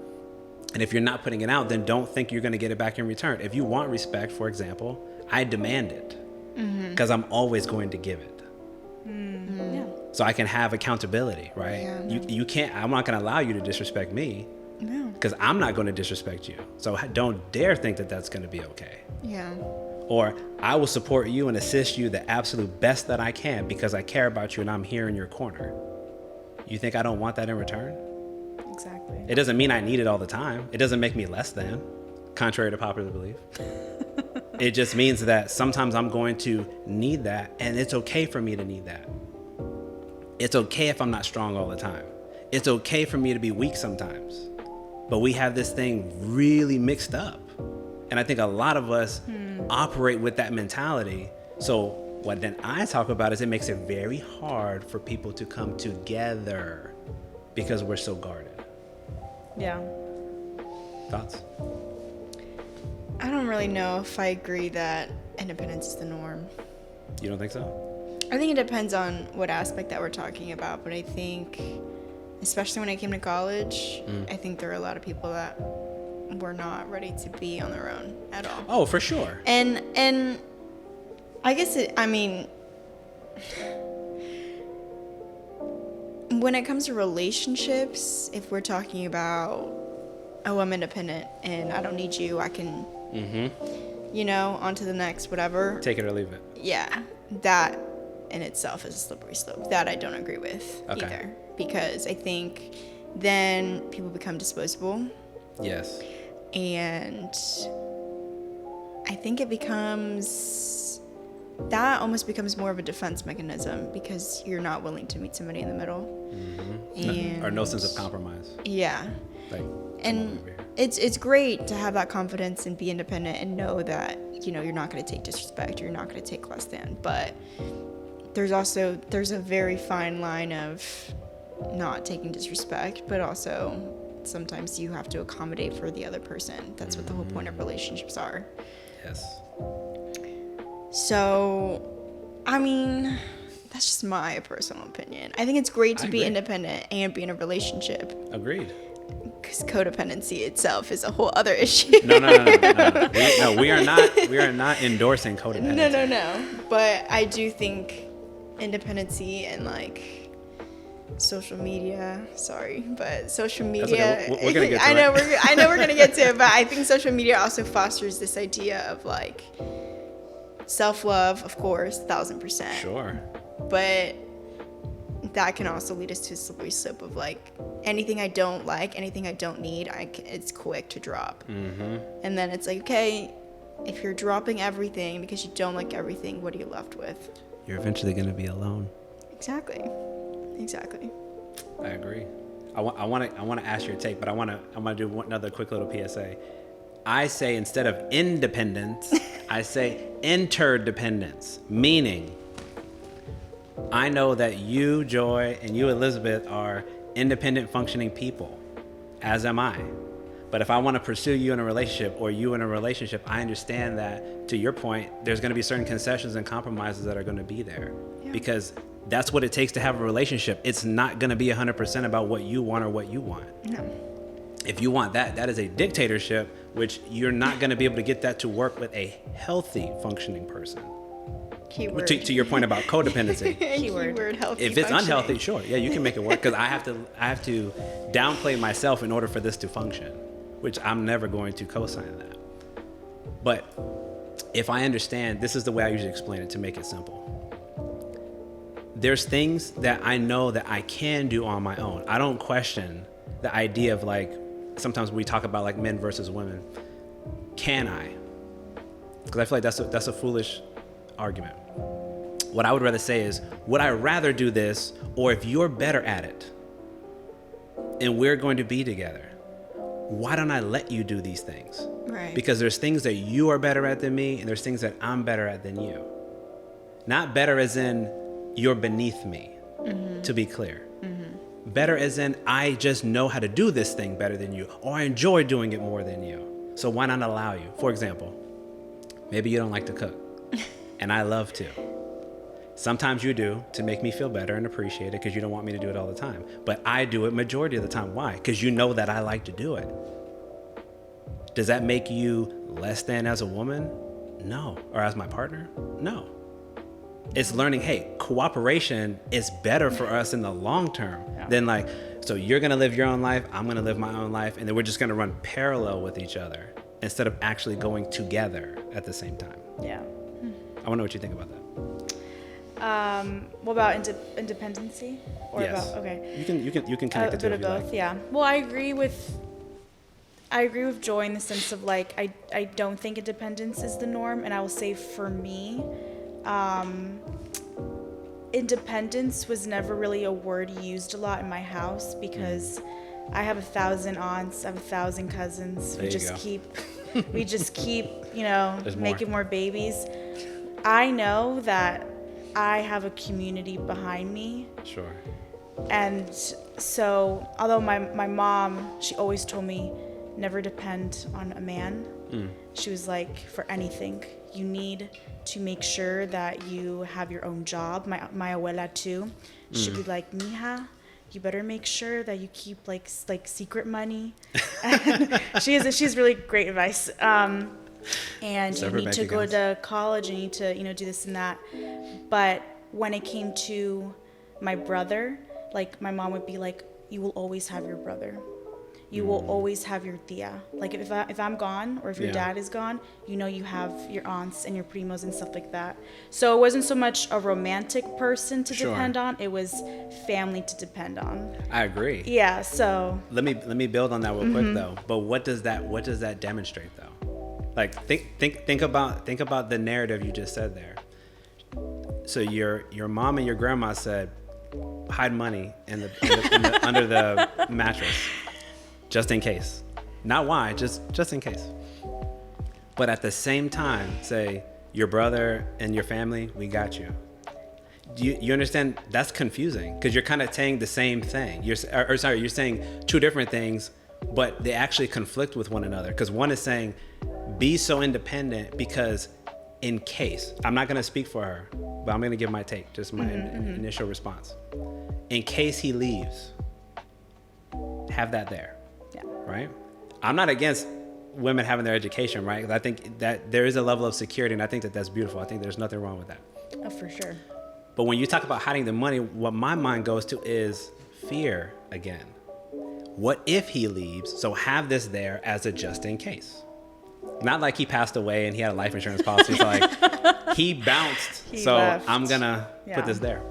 And if you're not putting it out, then don't think you're going to get it back in return. If you want respect, for example, I demand it because I'm always going to give it. Mm-hmm. Yeah. So I can have accountability, right? Yeah, no. You can't, I'm not going to allow you to disrespect me because I'm not going to disrespect you. So don't dare think that that's going to be okay. Yeah. Or I will support you and assist you the absolute best that I can because I care about you and I'm here in your corner. You think I don't want that in return? Exactly. It doesn't mean I need it all the time. It doesn't make me less than, contrary to popular belief. It just means that sometimes I'm going to need that, and it's okay for me to need that. It's okay if I'm not strong all the time. It's okay for me to be weak sometimes. But we have this thing really mixed up. And I think a lot of us operate with that mentality. So What then I talk about is it makes it very hard for people to come together because we're so guarded. Yeah. Thoughts? I don't really know if I agree that independence is the norm. You don't think so? I think it depends on what aspect that we're talking about, but I think, especially when I came to college, I think there are a lot of people that were not ready to be on their own at all. Oh, for sure. And I guess when it comes to relationships, if we're talking about, oh, I'm independent and I don't need you, I can, on to the next, whatever. Take it or leave it. Yeah, that in itself is a slippery slope. That I don't agree with either. Because I think then people become disposable. Yes. And I think that almost becomes more of a defense mechanism because you're not willing to meet somebody in the middle. And or no sense of compromise. Yeah. Like, and it's great to have that confidence and be independent and know that, you're not going to take disrespect, you're not going to take less than. But there's a very fine line of not taking disrespect, but also sometimes you have to accommodate for the other person. That's what the whole point of relationships are. Yes. So, that's just my personal opinion. I think it's great to be independent and be in a relationship. Agreed. Because codependency itself is a whole other issue. No. We are not endorsing codependency. No. But I do think independency and social media. Sorry, but social media. Okay. We're gonna get to it. I know we're gonna get to it, but I think social media also fosters this idea of self-love, of course, 1,000%. Sure. But that can also lead us to a slippery slope of anything I don't like, anything I don't need, it's quick to drop. And then it's okay, if you're dropping everything because you don't like everything, what are you left with? You're eventually going to be alone. Exactly. I agree. I want to ask your take, but I want to do another quick little PSA. I say instead of independence, I say interdependence, meaning I know that you, Joy, and you, Elizabeth, are independent functioning people, as am I. But if I want to pursue you in a relationship or you in a relationship, I understand that, to your point, there's going to be certain concessions and compromises that are going to be there. Yeah. Because that's what it takes to have a relationship. It's not going to be 100% about what you want or what you want. No. If you want that is a dictatorship, which you're not going to be able to get that to work with a healthy functioning person. Keyword. To your point about codependency. Keyword healthy. If it's unhealthy, sure, yeah, you can make it work because I have to downplay myself in order for this to function, which I'm never going to co-sign that. But if I understand, this is the way I usually explain it to make it simple. There's things that I know that I can do on my own. I don't question the idea of sometimes we talk about men versus women. Can I? Because I feel like that's a foolish argument. What I would rather say is, would I rather do this, or if you're better at it and we're going to be together, why don't I let you do these things? Right. Because there's things that you are better at than me, and there's things that I'm better at than you. Not better as in you're beneath me, to be clear. Better as in I just know how to do this thing better than you, or I enjoy doing it more than you. So why not allow you? For example, maybe you don't like to cook, and I love to. Sometimes you do to make me feel better and appreciate it because you don't want me to do it all the time. But I do it majority of the time. Why? Because you know that I like to do it. Does that make you less than as a woman? No. Or as my partner? No. It's learning, hey, cooperation is better for us in the long term than so you're going to live your own life, I'm going to live my own life, and then we're just going to run parallel with each other instead of actually going together at the same time. Yeah. I want to know what you think about that. What about independency? Or yes. about, okay. You can connect the two if you both, like. Yeah. Well, I agree with Joy in the sense of I don't think independence is the norm, and I will say for me, independence was never really a word used a lot in my house because I have 1,000 aunts, I have 1,000 cousins. We just keep, making more babies. I know that I have a community behind me. Sure. And so, although my mom, she always told me, never depend on a man. She was like, for anything, you need to make sure that you have your own job. My abuela too, she'd be like, mija, you better make sure that you keep like secret money. And she's really great advice. And you need to go to college, and you need to, do this and that. But when it came to my brother, like my mom would be like, you will always have your brother. You will always have your tia. Like if I'm gone, or if your dad is gone, you have your aunts and your primos and stuff like that. So it wasn't so much a romantic person to depend on; it was family to depend on. I agree. Yeah. So let me build on that real quick though. But what does that demonstrate though? Like think about the narrative you just said there. So your mom and your grandma said, hide money under the mattress. Just in case. Not why, just in case. But at the same time, say, your brother and your family, we got you. You understand? That's confusing, because you're kind of saying the same thing. You're saying two different things, but they actually conflict with one another. Because one is saying, be so independent because in case, I'm not going to speak for her, but I'm going to give my take, just my initial response. In case he leaves, have that there. yeah. Right? I'm not against women having their education, right? I think that there is a level of security, and I think that that's beautiful. I think there's nothing wrong with that. Oh, for sure. But when you talk about hiding the money, what my mind goes to is fear again. What if he leaves? So have this there as a just in case. Not like he passed away and he had a life insurance policy. So like he bounced, he left. I'm gonna put this there.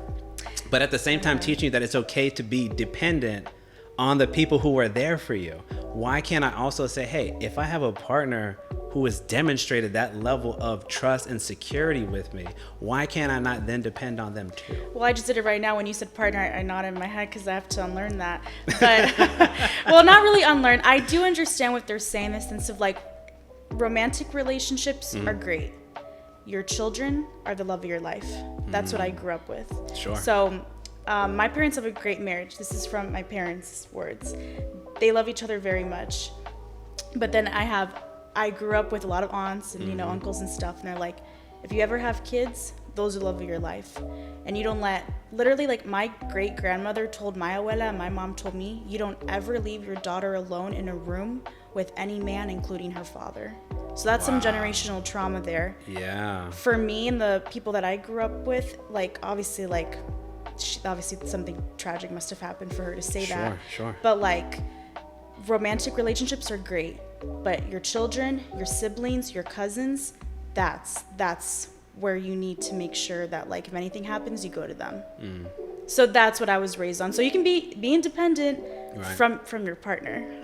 But at the same time, teaching you that it's okay to be dependent on the people who are there for you. Why can't I also say, hey, if I have a partner who has demonstrated that level of trust and security with me, why can't I not then depend on them too? Well, I just did it right now. When you said partner, I nodded in my head because I have to unlearn that. But, well, not really unlearn. I do understand what they're saying in the sense of like, romantic relationships are great. Your children are the love of your life. That's what I grew up with. Sure. So my parents have a great marriage. This is from my parents' words. They love each other very much. But then I grew up with a lot of aunts and, uncles and stuff. And they're like, if you ever have kids, those are the love of your life. And you don't literally like my great grandmother told my abuela and my mom told me, you don't ever leave your daughter alone in a room with any man, including her father. So that's some generational trauma there. Yeah. For me and the people that I grew up with, obviously something tragic must have happened for her to say that. Sure. But romantic relationships are great, but your children, your siblings, your cousins, that's where you need to make sure that if anything happens, you go to them. So that's what I was raised on. So you can be independent from your partner.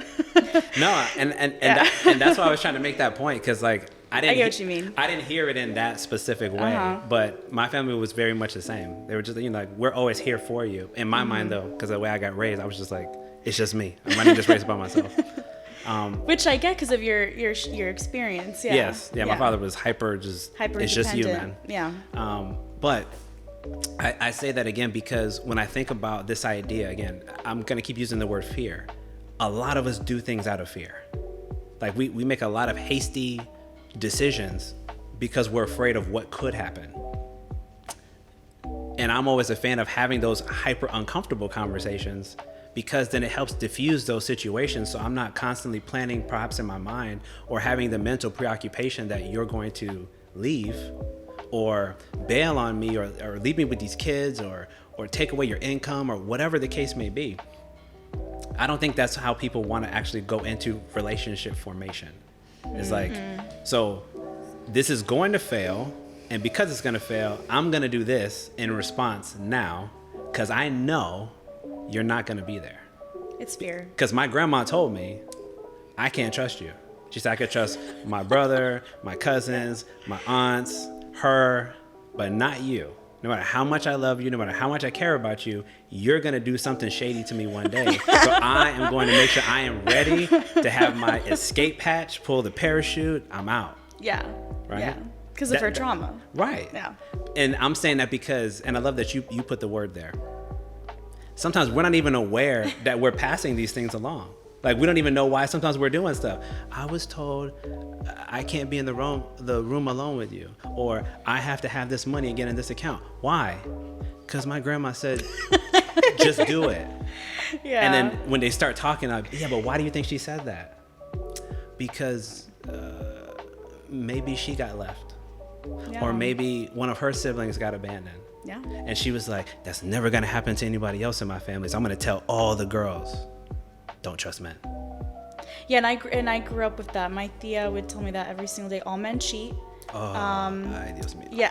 No, and that's why I was trying to make that point, because I get what you mean. I didn't hear it in that specific way, but my family was very much the same. They were just we're always here for you. In my mind though, because the way I got raised, I was just like, it's just me. I'm not just raised by myself. Which I get because of your experience. Yeah. Yes. Yeah. My father was hyper. It's just you, man. Yeah. But I say that again because when I think about this idea, again, I'm gonna keep using the word fear. A lot of us do things out of fear. We make a lot of hasty decisions because we're afraid of what could happen. And I'm always a fan of having those hyper uncomfortable conversations, because then it helps diffuse those situations. So I'm not constantly planning perhaps in my mind or having the mental preoccupation that you're going to leave or bail on me or leave me with these kids or take away your income or whatever the case may be. I don't think that's how people want to actually go into relationship formation. It's so this is going to fail. And because it's going to fail, I'm going to do this in response now because I know you're not going to be there. It's fear. Because my grandma told me, I can't trust you. She said I could trust my brother, my cousins, my aunts, her, but not you. No matter how much I love you, no matter how much I care about you, you're going to do something shady to me one day. So I am going to make sure I am ready to have my escape hatch, pull the parachute, I'm out. Yeah. Right? Yeah. Because of her trauma. Right. Yeah. And I'm saying that because, and I love that you put the word there. Sometimes we're not even aware that we're passing these things along. Like, we don't even know why sometimes we're doing stuff. I was told I can't be in the room alone with you. Or I have to have this money again in this account. Why? Because my grandma said, just do it. Yeah. And then when they start talking, yeah, but why do you think she said that? Because maybe she got left. Yeah. Or maybe one of her siblings got abandoned. Yeah. And she was like, that's never going to happen to anybody else in my family. So I'm going to tell all the girls, don't trust men. Yeah, and I grew up with that. My tia would tell me that every single day. All men cheat. Ay, Dios mío. Yeah.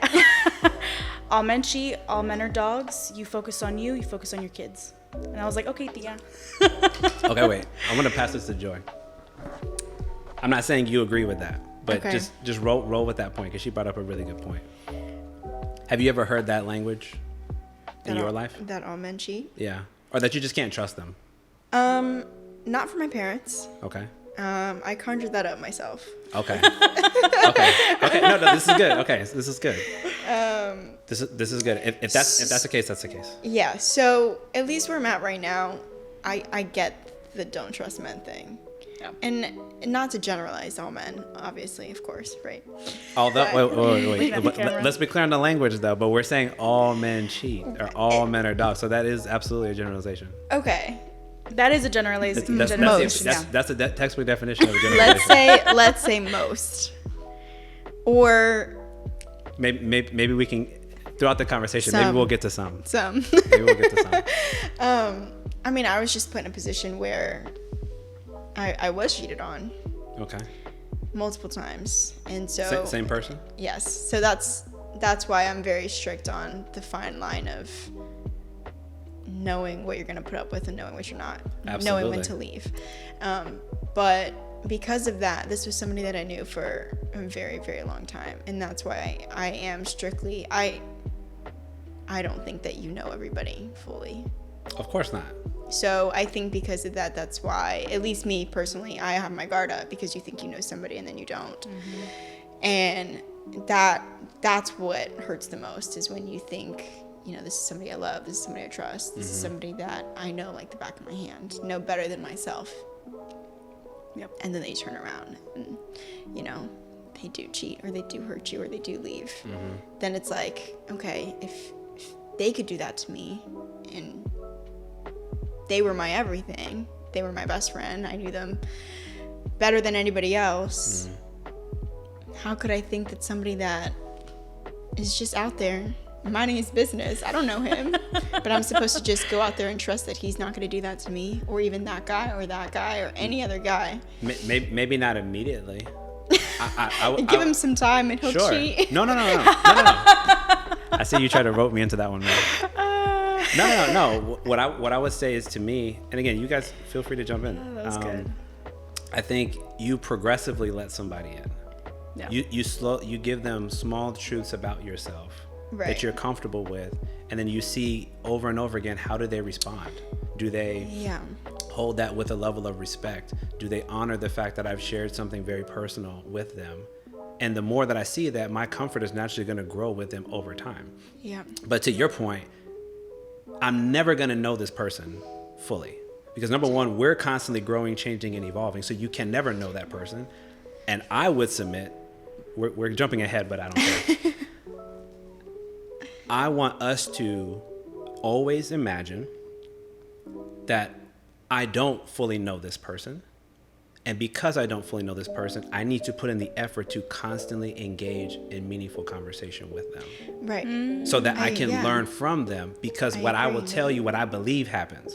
All men cheat. All men are dogs. You focus on you. You focus on your kids. And I was like, okay, tia. Okay, wait. I'm going to pass this to Joy. I'm not saying you agree with that, but Okay. just roll with that point, because she brought up a really good point. Have you ever heard that language in your life? That all men cheat? Yeah. Or that you just can't trust them? Not from my parents. Okay. I conjured that up myself. Okay. Okay. No, this is good. Okay, this is good. This is good. If that's the case, that's the case. Yeah, so at least where I'm at right now, I get the don't trust men thing. Yeah. And not to generalize all men, obviously, of course, right? Although, wait. Look at the camera. Let's be clear on the language, though. But we're saying all men cheat, or all men are dogs. So that is absolutely a generalization. Okay. That is a generalization. That's a textbook definition of a generalization. Let's say most. Or Maybe we can, throughout the conversation, Some. maybe we'll get to some. Maybe we'll get to some. I mean, I was just put in a position where I was cheated on Okay. multiple times. And so Same person? yes. So that's why I'm very strict on the fine line of knowing what you're going to put up with and knowing what you're not. Absolutely. Knowing when to leave. But because of that, this was somebody that I knew for a very, very long time. And that's why I am strictly, I don't think that you know everybody fully. Of course not. So I think because of that, that's why, at least me personally, I have my guard up, because you think you know somebody and then you don't. Mm-hmm. And that's what hurts the most, is when you think, you know, this is somebody I love, this is somebody I trust, this is somebody that I know like the back of my hand, know better than myself. Yep. And then they turn around and, you know, they do cheat, or they do hurt you, or they do leave. Mm-hmm. Then it's like, okay, if they could do that to me, and they were my everything, they were my best friend, I knew them better than anybody else, how could I think that somebody that is just out there minding his business, I don't know him, but I'm supposed to just go out there and trust that he's not going to do that to me, or even that guy or any other guy? Maybe not immediately. Give him some time and he'll Sure. cheat. No. I see you try to rope me into that one, man. No. What I would say is, to me, and again, you guys feel free to jump in. Oh, that was good. I think you progressively let somebody in. Yeah. You give them small truths about yourself Right. that you're comfortable with, and then you see over and over again, how do they respond? Do they Yeah. hold that with a level of respect? Do they honor the fact that I've shared something very personal with them? And the more that I see that, my comfort is naturally going to grow with them over time. Yeah. But to your point, I'm never going to know this person fully, because number one, we're constantly growing, changing, and evolving. So you can never know that person. And I would submit, we're jumping ahead, but I don't care. I want us to always imagine that I don't fully know this person. And because I don't fully know this person, I need to put in the effort to constantly engage in meaningful conversation with them. Right. So that I can yeah. learn from them, because I what I agree. will tell you, what I believe happens.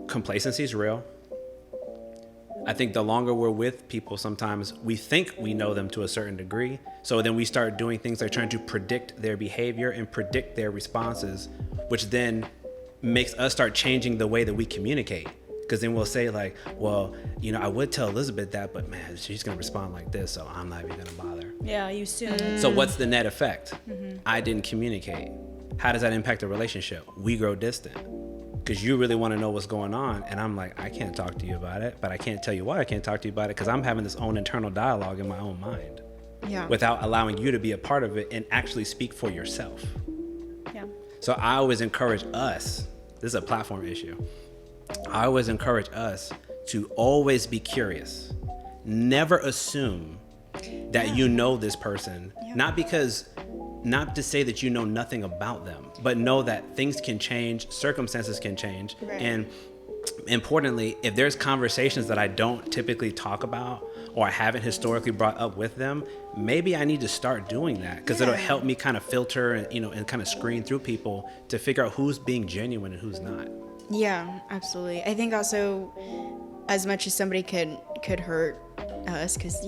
Complacency is real. I think the longer we're with people, sometimes we think we know them to a certain degree. So then we start doing things like trying to predict their behavior and predict their responses, which then makes us start changing the way that we communicate. Because then we'll say like, well, you know, I would tell Elizabeth that, but man, she's going to respond like this, so I'm not even going to bother. Yeah, you assume. So what's the net effect? I didn't communicate. How does that impact the relationship? We grow distant. Because you really want to know what's going on, and I'm like, I can't talk to you about it, but I can't tell you why I can't talk to you about it, because I'm having this own internal dialogue in my own mind. without allowing you to be a part of it and actually speak for yourself. Yeah. So I always encourage us, this is a platform issue, I always encourage us to always be curious. Never assume that you know this person, not to say that you know nothing about them, but know that things can change, circumstances can change. Right. And importantly, if there's conversations that I don't typically talk about or I haven't historically brought up with them, maybe I need to start doing that, because it'll help me kind of filter and, and kind of screen through people to figure out who's being genuine and who's not. Yeah, absolutely. I think also, as much as somebody could hurt us, because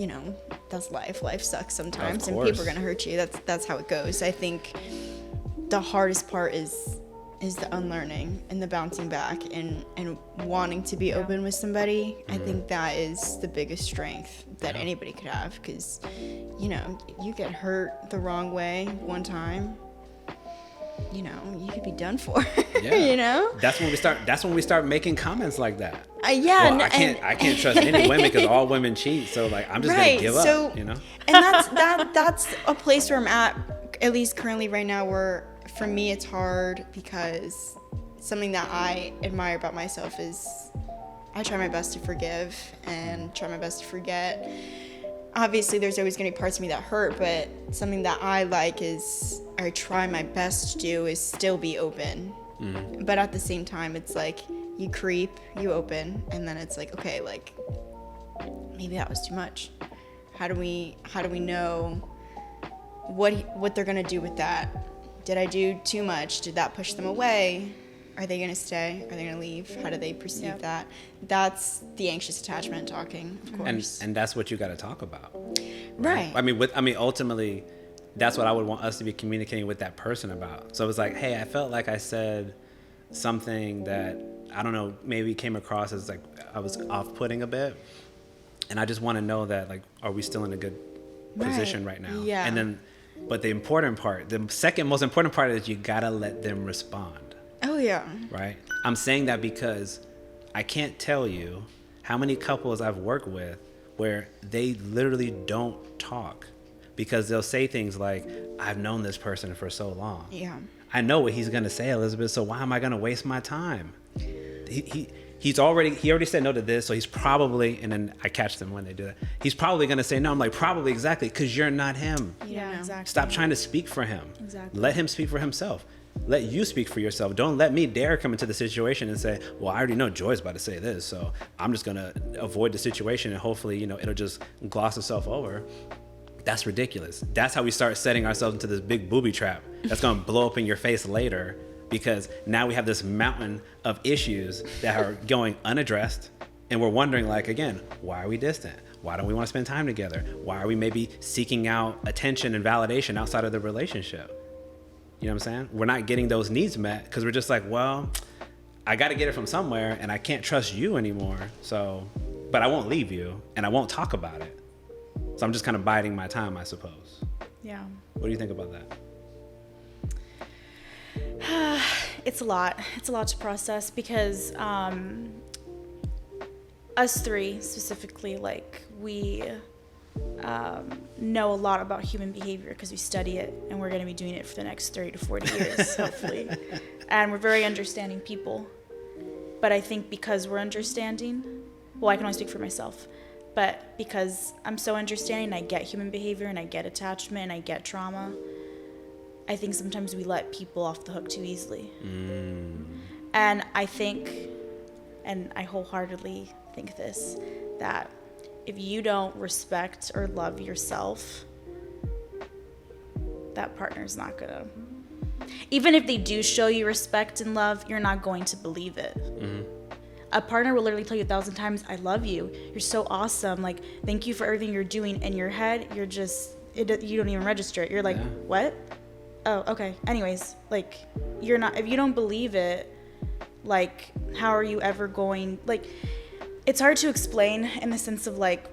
that's life sucks sometimes, and people are gonna hurt you. That's how it goes. I think the hardest part is the unlearning and the bouncing back and wanting to be open with somebody. I think that is the biggest strength that anybody could have, because you get hurt the wrong way one time, you could be done for. That's when we start making comments like that. Well, I can't trust any women because all women cheat, so like I'm just gonna give up. And that's a place where I'm at least currently right now, where for me it's hard, because something that I admire about myself is I try my best to forgive and try my best to forget. Obviously there's always going to be parts of me that hurt, but something that I like is, or try my best to do, is still be open. But at the same time, it's like you creep, you open, and then it's like, okay, like maybe that was too much. How do we know what they're going to do with that? Did I do too much? Did that push them away? Are they going to stay? Are they going to leave? How do they perceive that? That's the anxious attachment talking, of course. And that's what you got to talk about. Right. I mean, ultimately, that's what I would want us to be communicating with that person about. So it's like, hey, I felt like I said something that, I don't know, maybe came across as like I was off-putting a bit. And I just want to know that, like, are we still in a good position right now? Yeah. And then, but the important part, the second most important part is you got to let them respond. Oh, yeah. Right? I'm saying that because I can't tell you how many couples I've worked with where they literally don't talk because they'll say things like, I've known this person for so long. Yeah. I know what he's going to say, Elizabeth, so why am I going to waste my time? He already said no to this, so he's probably, and then I catch them when they do that, he's probably going to say no. I'm like, probably, exactly, because you're not him. Yeah, exactly. Stop trying to speak for him. Exactly. Let him speak for himself. Let you speak for yourself. Don't let me dare come into the situation and say, well, I already know Joy's about to say this, so I'm just going to avoid the situation and hopefully, it'll just gloss itself over. That's ridiculous. That's how we start setting ourselves into this big booby trap that's going to blow up in your face later, because now we have this mountain of issues that are going unaddressed, and we're wondering, like, again, why are we distant? Why don't we want to spend time together? Why are we maybe seeking out attention and validation outside of the relationship? You know what I'm saying? We're not getting those needs met because we're just like, well, I got to get it from somewhere and I can't trust you anymore. So, but I won't leave you and I won't talk about it. So I'm just kind of biding my time, I suppose. Yeah. What do you think about that? It's a lot. It's a lot to process because us three specifically, like, we know a lot about human behavior because we study it, and we're going to be doing it for the next 30 to 40 years, hopefully. And we're very understanding people. But I think because we're understanding, well, I can only speak for myself, but because I'm so understanding, I get human behavior and I get attachment and I get trauma, I think sometimes we let people off the hook too easily. And I think, and I wholeheartedly think this, that if you don't respect or love yourself, that partner's not gonna. Even if they do show you respect and love, you're not going to believe it. A partner will literally tell you 1,000 times, I love you. You're so awesome. Like, thank you for everything you're doing. In your head, you're just, you don't even register it. You're like, what? Oh, okay. Anyways, like, you're not, if you don't believe it, like, how are you ever going, like, it's hard to explain in the sense of, like,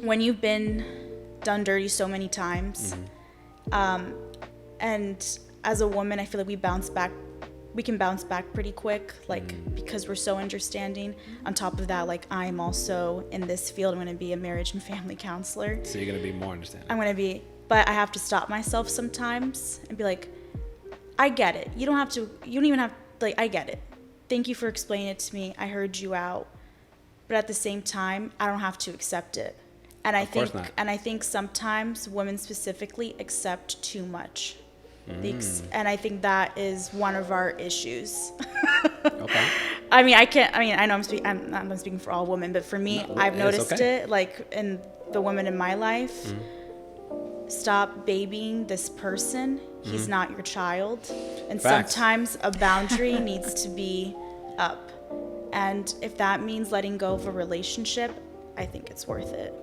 when you've been done dirty so many times, and as a woman, I feel like we bounce back we can bounce back pretty quick, like, because we're so understanding. On top of that, like, I'm also in this field. I'm going to be a marriage and family counselor. So you're going to be more understanding. I'm going to be, but I have to stop myself sometimes and be like, I get it. You don't even have, like, I get it. Thank you for explaining it to me. I heard you out. But at the same time, I don't have to accept it. And I think sometimes women specifically accept too much. And I think that is one of our issues. Okay. I know I'm not speaking for all women, but for me, I've noticed it, like, in the women in my life. Stop babying this person. He's not your child. And Facts. Sometimes a boundary needs to be up. And if that means letting go of a relationship, I think it's worth it.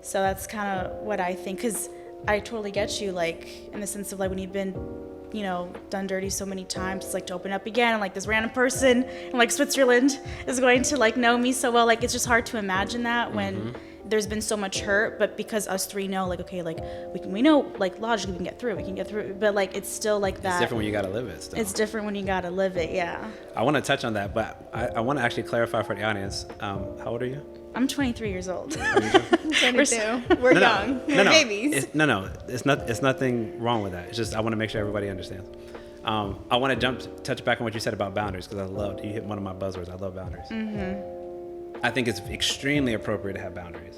So that's kind of what I think, because I totally get you, like, in the sense of, like, when you've been, you know, done dirty so many times, it's like to open up again, and, like, this random person in, like, Switzerland is going to, like, know me so well. Like, it's just hard to imagine that when there's been so much hurt, but because us three know, like, okay, like, we know, like, logically we can get through it, but, like, it's still like that. It's different when you got to live it still. It's different when you got to live it, yeah. I want to touch on that, but I want to actually clarify for the audience. How old are you? I'm 23 years old. 22. We're young. We're babies. It's nothing wrong with that. It's just I want to make sure everybody understands. I want to touch back on what you said about boundaries, because you hit one of my buzzwords. I love boundaries. I think it's extremely appropriate to have boundaries,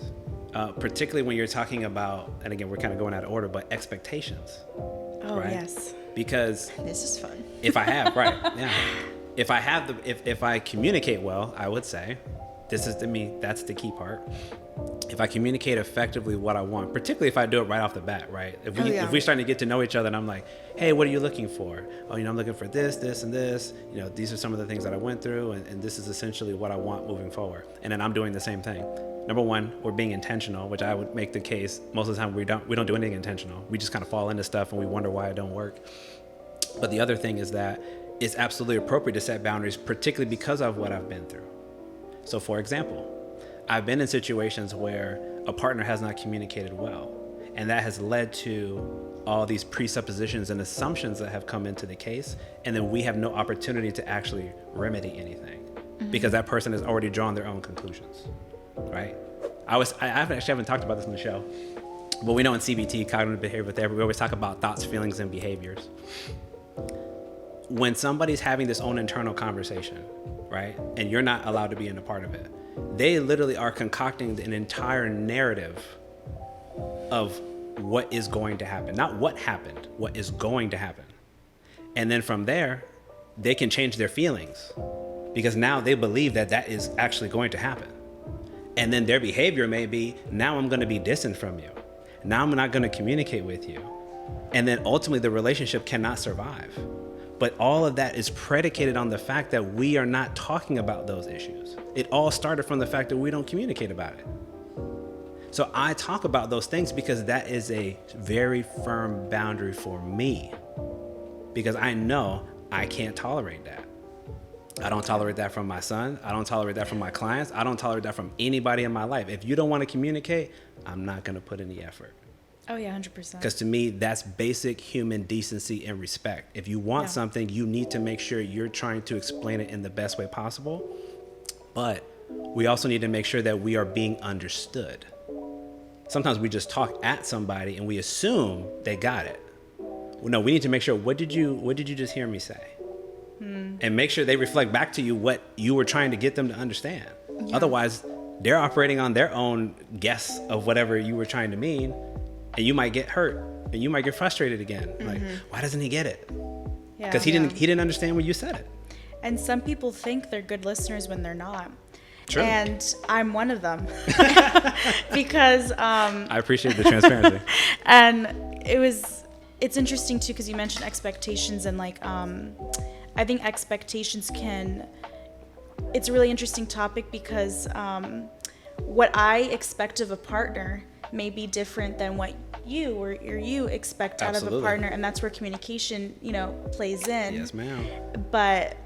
particularly when you're talking about, and again, we're kind of going out of order, but expectations. Oh, right? Yes. Because this is fun. If I communicate well, I would say, this is, to me, that's the key part. If I communicate effectively what I want, particularly if I do it right off the bat, right? If we're starting to get to know each other and I'm like, hey, what are you looking for? Oh, I'm looking for this, this, and this. These are some of the things that I went through, and this is essentially what I want moving forward. And then I'm doing the same thing. Number one, we're being intentional, which I would make the case most of the time we don't do anything intentional. We just kind of fall into stuff and we wonder why it don't work. But the other thing is that it's absolutely appropriate to set boundaries, particularly because of what I've been through. So, for example, I've been in situations where a partner has not communicated well, and that has led to all these presuppositions and assumptions that have come into the case, and then we have no opportunity to actually remedy anything because that person has already drawn their own conclusions, right? I haven't talked about this in the show, but we know in CBT, cognitive behavioral therapy, we always talk about thoughts, feelings, and behaviors. When somebody's having this own internal conversation, right, and you're not allowed to be in a part of it, they literally are concocting an entire narrative of what is going to happen. Not what happened, what is going to happen. And then from there, they can change their feelings because now they believe that is actually going to happen. And then their behavior may be, now I'm going to be distant from you. Now I'm not going to communicate with you. And then ultimately the relationship cannot survive. But all of that is predicated on the fact that we are not talking about those issues. It all started from the fact that we don't communicate about it. So I talk about those things because that is a very firm boundary for me. Because I know I can't tolerate that. I don't tolerate that from my son. I don't tolerate that from my clients. I don't tolerate that from anybody in my life. If you don't want to communicate, I'm not going to put any effort. Oh, yeah, 100%. Because to me, that's basic human decency and respect. If you want something, you need to make sure you're trying to explain it in the best way possible. But we also need to make sure that we are being understood. Sometimes we just talk at somebody and we assume they got it. Well, no, we need to make sure, what did you just hear me say? And make sure they reflect back to you what you were trying to get them to understand. Yeah. Otherwise, they're operating on their own guess of whatever you were trying to mean. And you might get hurt and you might get frustrated again. Like, why doesn't he get it? Because he didn't understand when you said it. And some people think they're good listeners when they're not. True. And I'm one of them. Because I appreciate the transparency. And it's interesting too, because you mentioned expectations, and like I think expectations it's a really interesting topic because what I expect of a partner may be different than what you expect out of a partner, and that's where communication, plays in. Yes, ma'am. But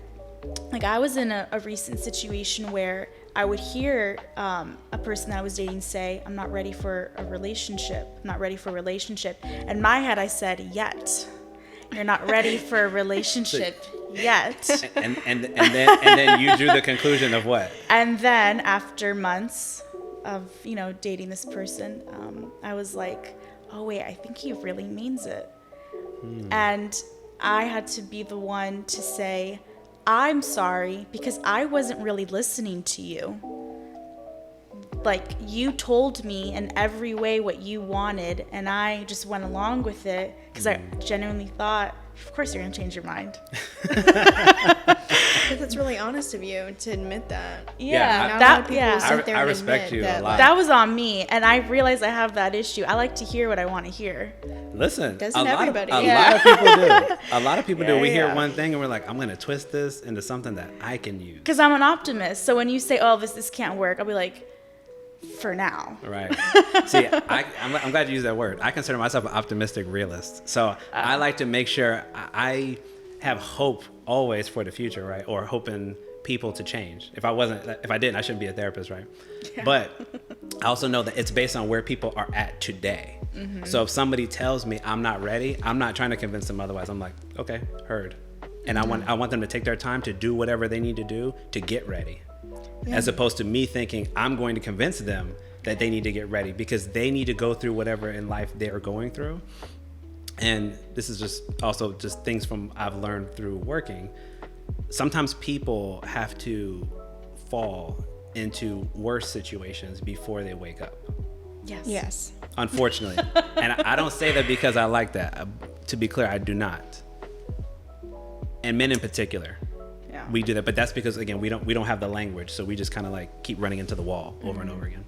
like I was in a recent situation where I would hear a person that I was dating say, "I'm not ready for a relationship. I'm not ready for a relationship." In my head, I said, "Yet, you're not ready for a relationship yet. And then you drew the conclusion of what? And then after months of, dating this person, I was like, oh wait, I think he really means it. And I had to be the one to say, I'm sorry, because I wasn't really listening to you. Like, you told me in every way what you wanted, and I just went along with it because I genuinely thought, of course you're going to change your mind. But that's really honest of you to admit that. I respect you a lot. That was on me, and I realized I have that issue. I like to hear what I want to hear. Listen, doesn't everybody? A lot of people do. A lot of people do. We hear one thing and we're like, I'm going to twist this into something that I can use. Because I'm an optimist. So when you say, oh, this can't work, I'll be like, for now. Right. See, I'm glad you used that word. I consider myself an optimistic realist. So I like to make sure I have hope always for the future, right? Or hoping people to change. If I didn't, I shouldn't be a therapist, right? Yeah. But I also know that it's based on where people are at today. Mm-hmm. So if somebody tells me I'm not ready, I'm not trying to convince them otherwise. I'm like, okay, heard. And I want them to take their time to do whatever they need to do to get ready. Yeah. As opposed to me thinking I'm going to convince them that they need to get ready because they need to go through whatever in life they're going through. And this is just things from I've learned through working. Sometimes people have to fall into worse situations before they wake up. Yes. Unfortunately. And I don't say that because I like that. To be clear, I do not. And men in particular. Yeah. We do that, but that's because again we don't have the language, so we just kind of like keep running into the wall over and over again.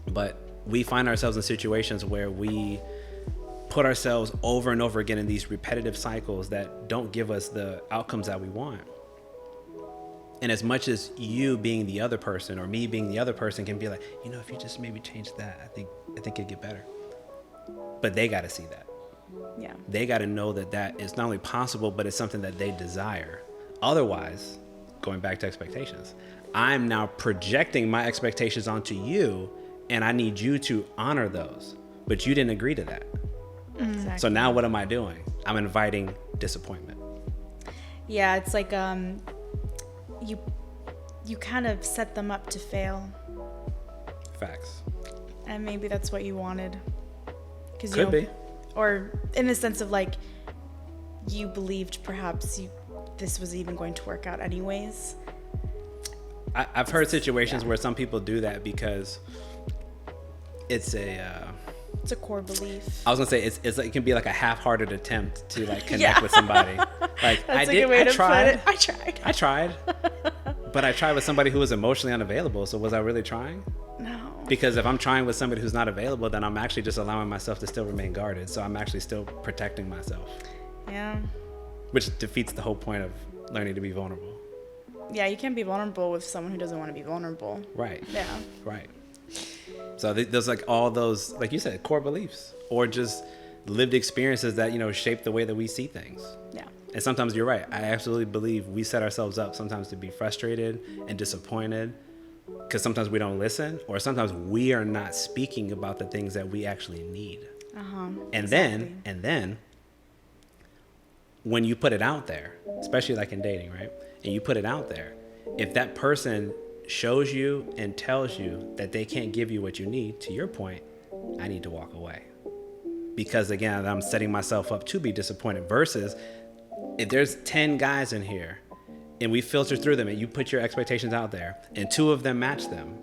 But we find ourselves in situations where we put ourselves over and over again in these repetitive cycles that don't give us the outcomes that we want. And as much as you being the other person or me being the other person can be like, if you just maybe change that, I think it'd get better. But they got to see that. Yeah. They got to know that is not only possible, but it's something that they desire. Otherwise, going back to expectations, I'm now projecting my expectations onto you, and I need you to honor those. But you didn't agree to that. Exactly. So now what am I doing? I'm inviting disappointment. Yeah, it's like you kind of set them up to fail. Facts. And maybe that's what you wanted. Could be. Or in the sense of like, you believed perhaps this was even going to work out anyways. I've heard situations where some people do that because it's a core belief. I was gonna say it's like, it can be like a half-hearted attempt to like connect with somebody. Like I tried, but I tried with somebody who was emotionally unavailable. So was I really trying? No. Because if I'm trying with somebody who's not available, then I'm actually just allowing myself to still remain guarded. So I'm actually still protecting myself. Yeah. Which defeats the whole point of learning to be vulnerable. Yeah, you can't be vulnerable with someone who doesn't want to be vulnerable. Right. Yeah. Right. So there's like all those, like you said, core beliefs or just lived experiences that, shape the way that we see things. Yeah. And sometimes you're right. I absolutely believe we set ourselves up sometimes to be frustrated and disappointed because sometimes we don't listen or sometimes we are not speaking about the things that we actually need. And then when you put it out there, especially like in dating, right? And you put it out there, if that person shows you and tells you that they can't give you what you need, to your point, I need to walk away. Because again, I'm setting myself up to be disappointed versus if there's 10 guys in here and we filter through them and you put your expectations out there and 2 of them match them,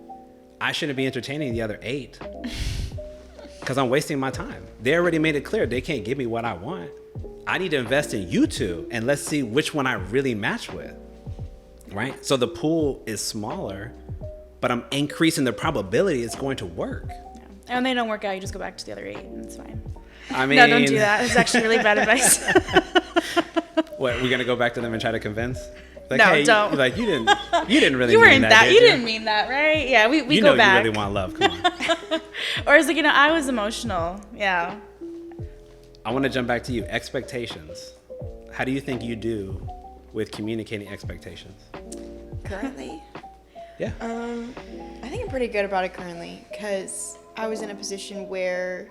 I shouldn't be entertaining the other 8 because I'm wasting my time. They already made it clear they can't give me what I want. I need to invest in you 2 and let's see which one I really match with. Right? So the pool is smaller, but I'm increasing the probability it's going to work. Yeah. And when they don't work out, you just go back to the other 8 and it's fine. I mean, no, don't do that. It's actually really bad advice. What, we're going to go back to them and try to convince? Like, no, hey, don't. Like, you didn't really you mean that, you didn't mean that, right? Yeah, we go back. You really want love. Come on. Or it's like, I was emotional. Yeah. I want to jump back to you. Expectations. How do you think you do with communicating expectations? Currently? Yeah. I think I'm pretty good about it currently because I was in a position where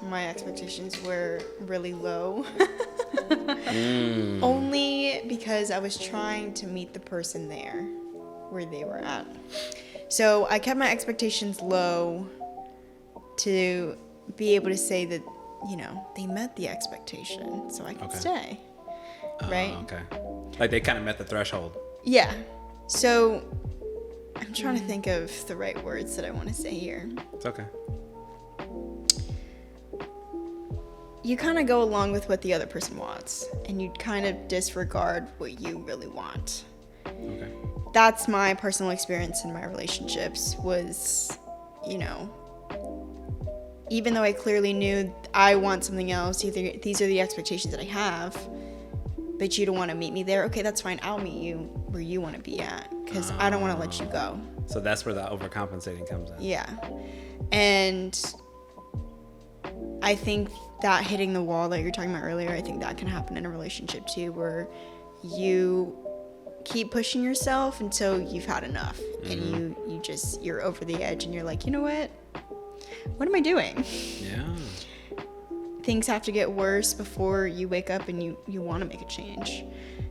my expectations were really low. Only because I was trying to meet the person there where they were at. So I kept my expectations low to be able to say that, you know, they met the expectation, so I could stay. Right? Okay. Like they kind of met the threshold. Yeah. So I'm trying to think of the right words that I want to say here. It's okay. You kind of go along with what the other person wants, and you kind of disregard what you really want. Okay. That's my personal experience in my relationships was, you know, even though I clearly knew I want something else, these are the expectations that I have, but you don't want to meet me there. Okay, that's fine. I'll meet you where you want to be at, because I don't want to let you go. So that's where the overcompensating comes in. Yeah. And I think that hitting the wall that you're talking about earlier, I think that can happen in a relationship too, where you keep pushing yourself until you've had enough, and you're over the edge, and you're like, you know what am I doing? Yeah. Things have to get worse before you wake up and you want to make a change.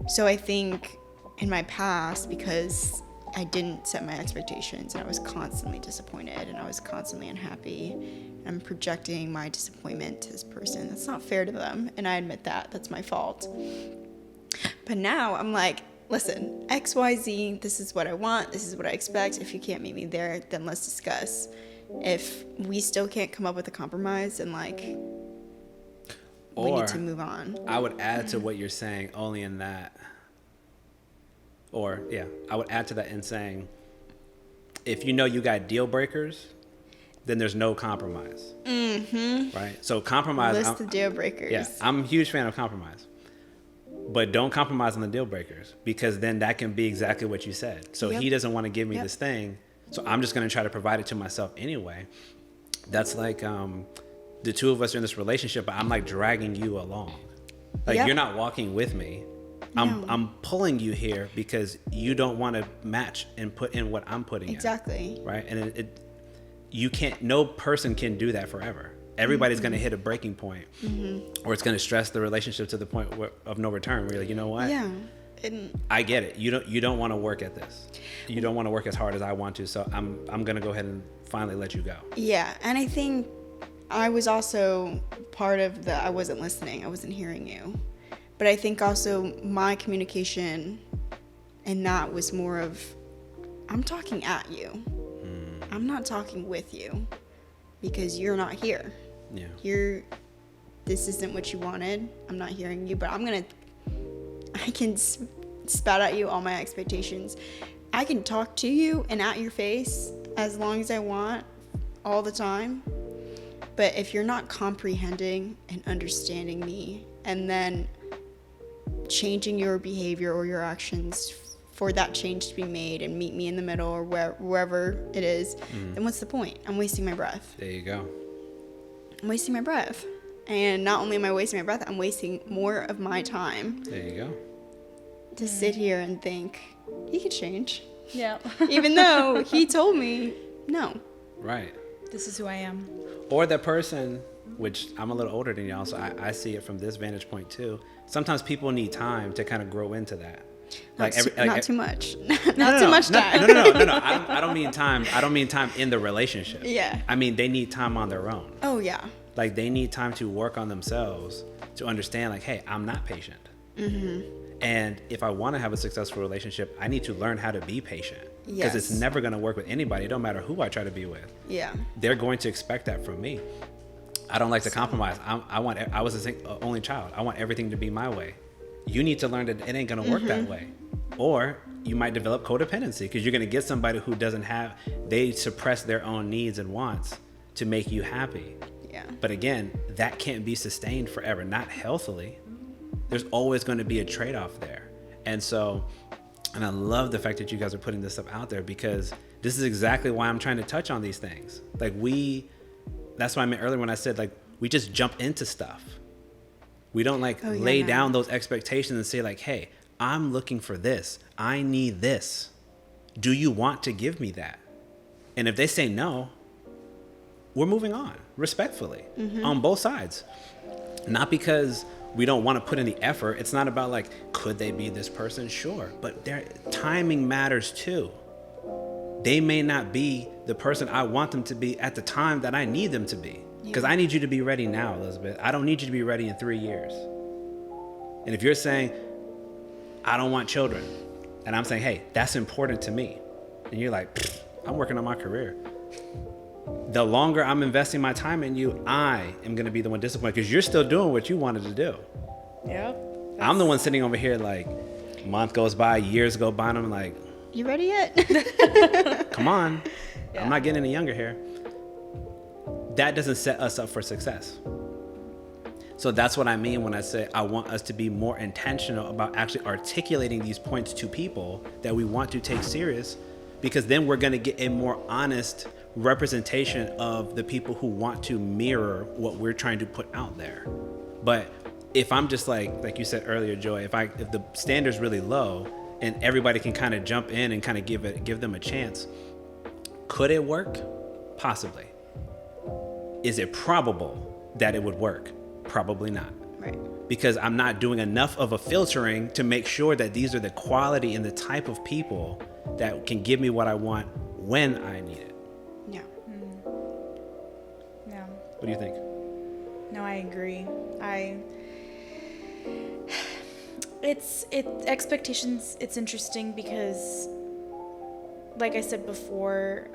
So I think in my past, because I didn't set my expectations and I was constantly disappointed and I was constantly unhappy, I'm projecting my disappointment to this person. That's not fair to them, and I admit that. That's my fault. But now I'm like, listen, XYZ, this is what I want, this is what I expect. If you can't meet me there, then let's discuss. If we still can't come up with a compromise, then like we need to move on. I would add to what you're saying only in that, I would add to that in saying, if you know you got deal breakers, then there's no compromise. Right? So compromise. List the deal breakers. Yeah, I'm a huge fan of compromise. But don't compromise on the deal breakers, because then that can be exactly what you said. So he doesn't want to give me this thing, so I'm just going to try to provide it to myself anyway. That's like the two of us are in this relationship, but I'm like dragging you along. Like you're not walking with me. I'm pulling you here because you don't want to match and put in what I'm putting in. Exactly. Right? And you can't, no person can do that forever. Everybody's going to hit a breaking point, or it's going to stress the relationship to the point of no return, where you're like, you know what? Yeah. I get it. You don't want to work at this. You don't want to work as hard as I want to. So I'm going to go ahead and finally let you go. Yeah. And I think I was also part of I wasn't listening. I wasn't hearing you. But I think also my communication and that was more of, I'm talking at you. I'm not talking with you, because you're not here. Yeah. This isn't what you wanted. I'm not hearing you, but I can spat at you all my expectations. I can talk to you and at your face as long as I want, all the time. But if you're not comprehending and understanding me, and then changing your behavior or your actions for that change to be made and meet me in the middle or wherever it is, then what's the point? I'm wasting my breath. There you go. I'm wasting my breath. And not only am I wasting my breath, I'm wasting more of my time. There you go. To sit here and think, he could change. Yeah. Even though he told me no. Right. This is who I am. Or that person, which I'm a little older than y'all, so I see it from this vantage point too. Sometimes people need time to kind of grow into that. Not too much. Not too much time. No. I don't mean time. I don't mean time in the relationship. Yeah. I mean, they need time on their own. Oh, yeah. Like, they need time to work on themselves to understand, like, hey, I'm not patient. And if I want to have a successful relationship, I need to learn how to be patient. Because it's never going to work with anybody. It don't matter who I try to be with. Yeah. They're going to expect that from me. I don't like to compromise. I was an only child. I want everything to be my way. You need to learn that it ain't going to work that way. Or you might develop codependency, because you're going to get somebody who they suppress their own needs and wants to make you happy. Yeah. But again, that can't be sustained forever, not healthily. There's always going to be a trade-off there. And I love the fact that you guys are putting this stuff out there, because this is exactly why I'm trying to touch on these things. Like that's what I meant earlier when I said, like, we just jump into stuff. We don't lay down those expectations and say, like, hey, I'm looking for this. I need this. Do you want to give me that? And if they say no, we're moving on respectfully on both sides. Not because we don't want to put in the effort. It's not about like, could they be this person? Sure. But their timing matters too. They may not be the person I want them to be at the time that I need them to be. Because I need you to be ready now, Elizabeth. I don't need you to be ready in 3 years. And if you're saying, I don't want children, and I'm saying, hey, that's important to me, and you're like, I'm working on my career. The longer I'm investing my time in you, I am going to be the one disappointed because you're still doing what you wanted to do. Yep. I'm the one sitting over here like, a month goes by, years go by, and I'm like, You ready yet? come on. Yeah. I'm not getting any younger here. That doesn't set us up for success. So that's what I mean when I say I want us to be more intentional about actually articulating these points to people that we want to take serious, because then we're going to get a more honest representation of the people who want to mirror what we're trying to put out there. But if I'm just like you said earlier, Joy, if the standard's really low and everybody can kind of jump in and kind of give them a chance, could it work? Possibly. Is it probable that it would work? Probably not. Right. Because I'm not doing enough of a filtering to make sure that these are the quality and the type of people that can give me what I want when I need it. Yeah. No. What do you think? No, I agree. It's expectations. It's interesting because, like I said before,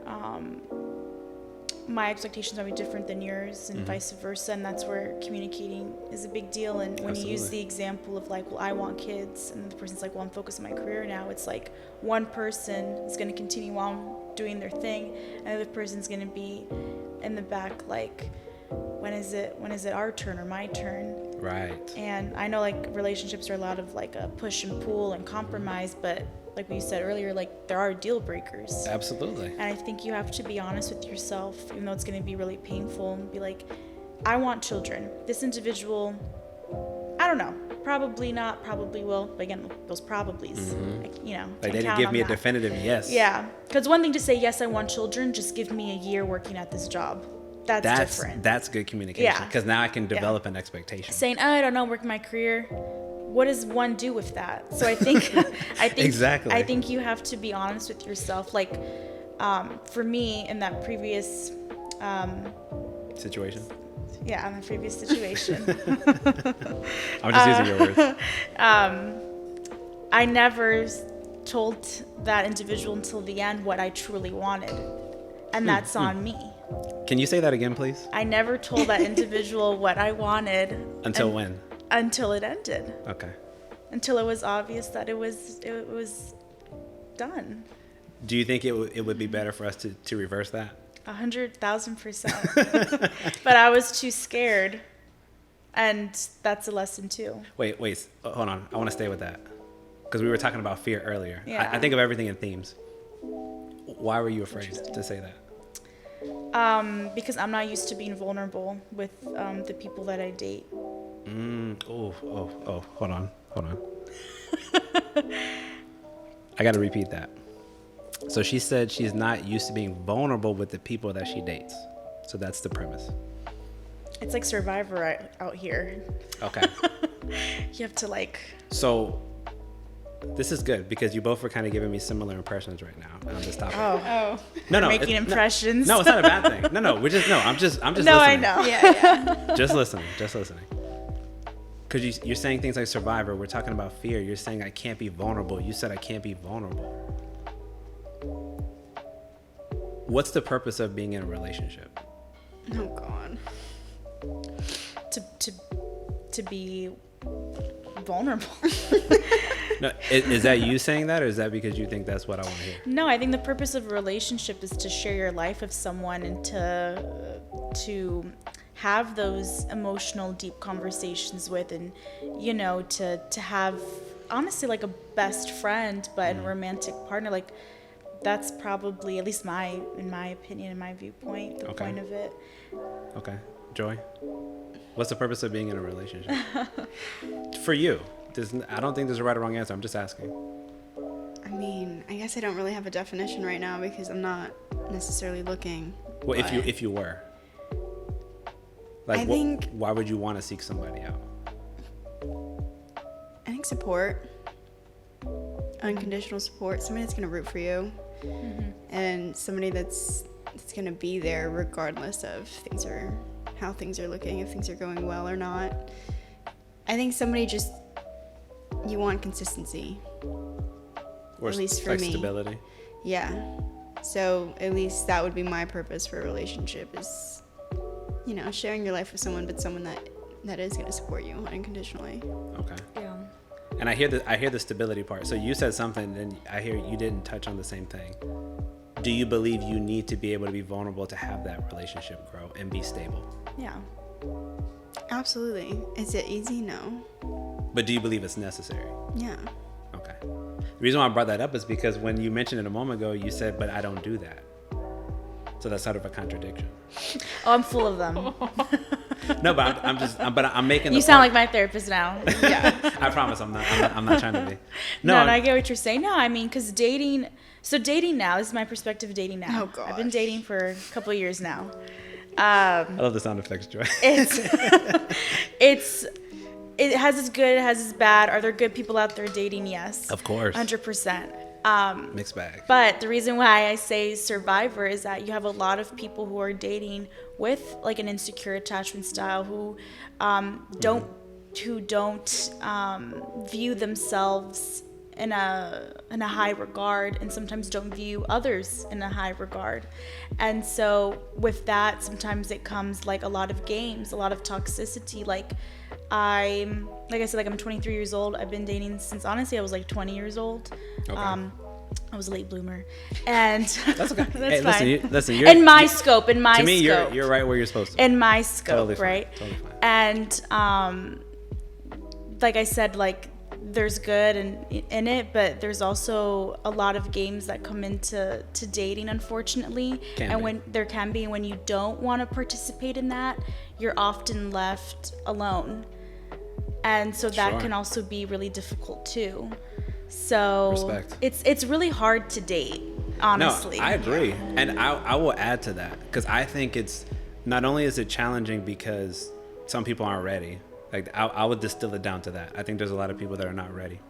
my expectations might be different than yours and vice versa, and that's where communicating is a big deal. And when you use the example of like, well, I want kids, and the person's like, well, I'm focused on my career now, it's like one person is going to continue on doing their thing, and the other person's going to be in the back like, when is it our turn or my turn? Right. And I know like relationships are a lot of like a push and pull and compromise, but like we said earlier, like there are deal breakers. Absolutely. And I think you have to be honest with yourself, even though it's going to be really painful, and be like, I want children. This individual, I don't know, probably not, probably will. But again, those probablys, like, you know. Like they didn't give me a definitive yes. Yeah. Because one thing to say, yes, I want children, just give me a year working at this job. That's different. That's good communication. Yeah. Because now I can develop an expectation. Saying, oh, I don't know, work my career. What does one do with that? So I think Exactly. I think you have to be honest with yourself. Like, for me in that previous Situation. Yeah, in the previous situation. I'm just using your words. I never told that individual until the end what I truly wanted. And that's on me. Can you say that again, please? I never told that individual what I wanted. Until when? Until it ended. Okay. Until it was obvious that it was done. Do you think it would be better for us to reverse that? 100,000%. But I was too scared. And that's a lesson too. Wait, hold on. I want to stay with that. Because we were talking about fear earlier. Yeah. I think of everything in themes. Why were you afraid to say that? Because I'm not used to being vulnerable with the people that I date. Oh, hold on. I got to repeat that. So she said she's not used to being vulnerable with the people that she dates. So that's the premise. It's like Survivor out here. Okay. You have to like... So this is good because you both were kind of giving me similar impressions right now on this topic. Oh. No. Making impressions. No, it's not a bad thing. No. I'm just No, listening. I know. Yeah. Just listening. Because you're saying things like Survivor. We're talking about fear. You're saying I can't be vulnerable. You said I can't be vulnerable. What's the purpose of being in a relationship? Oh God. To be vulnerable. No, is that you saying that, or is that because you think that's what I want to hear? No, I think the purpose of a relationship is to share your life with someone and to have those emotional, deep conversations with, and to have honestly like a best friend, but a romantic partner. Like that's probably, at least in my opinion, in my viewpoint, the point of it. Okay, Joy. What's the purpose of being in a relationship? For you. I don't think there's a right or wrong answer. I'm just asking. I mean, I guess I don't really have a definition right now because I'm not necessarily looking. Well, if you were. Like, I think... why would you want to seek somebody out? think support, unconditional support, somebody that's going to root for you, and somebody that's going to be there regardless of how things are looking, if things are going well or not. I think somebody just, you want consistency. Or at least for like me. Stability. Yeah. So at least that would be my purpose for a relationship is, sharing your life with someone, but someone that is going to support you unconditionally. Okay. Yeah. And I hear the stability part. So you said something, and I hear you didn't touch on the same thing. Do you believe you need to be able to be vulnerable to have that relationship grow and be stable? Yeah. Absolutely. Is it easy? No. But do you believe it's necessary? Yeah. Okay. The reason why I brought that up is because when you mentioned it a moment ago, you said, but I don't do that. So that's sort of a contradiction. Oh, I'm full of them. No, but I'm making. You sound like my therapist now. Yeah. I promise I'm not trying to be. No, I get what you're saying. No, I mean, because dating now, this is my perspective of dating now. Oh, gosh. I've been dating for a couple of years now. I love the sound effects, Joy. It has its good, it has its bad. Are there good people out there dating? Yes. Of course. 100%. Mixed bag. But the reason why I say survivor is that you have a lot of people who are dating with like an insecure attachment style who don't view themselves in a high regard, and sometimes don't view others in a high regard. And so with that, sometimes it comes like a lot of games, a lot of toxicity. Like I'm 23 years old. I've been dating since honestly I was like 20 years old. Okay. I was a late bloomer, and That's okay. that's hey, fine. Listen, In my scope. To me, you're right where you're supposed to be. In my scope, Totally fine. right? Totally fine. And like I said, like there's good in it, but there's also a lot of games that come into dating, unfortunately. When you don't want to participate in that, you're often left alone, and so that Sure. can also be really difficult too. So Respect. It's really hard to date, honestly. No, I agree. And I will add to that, because I think it's not only is it challenging because some people aren't ready. Like I would distill it down to that. I think there's a lot of people that are not ready.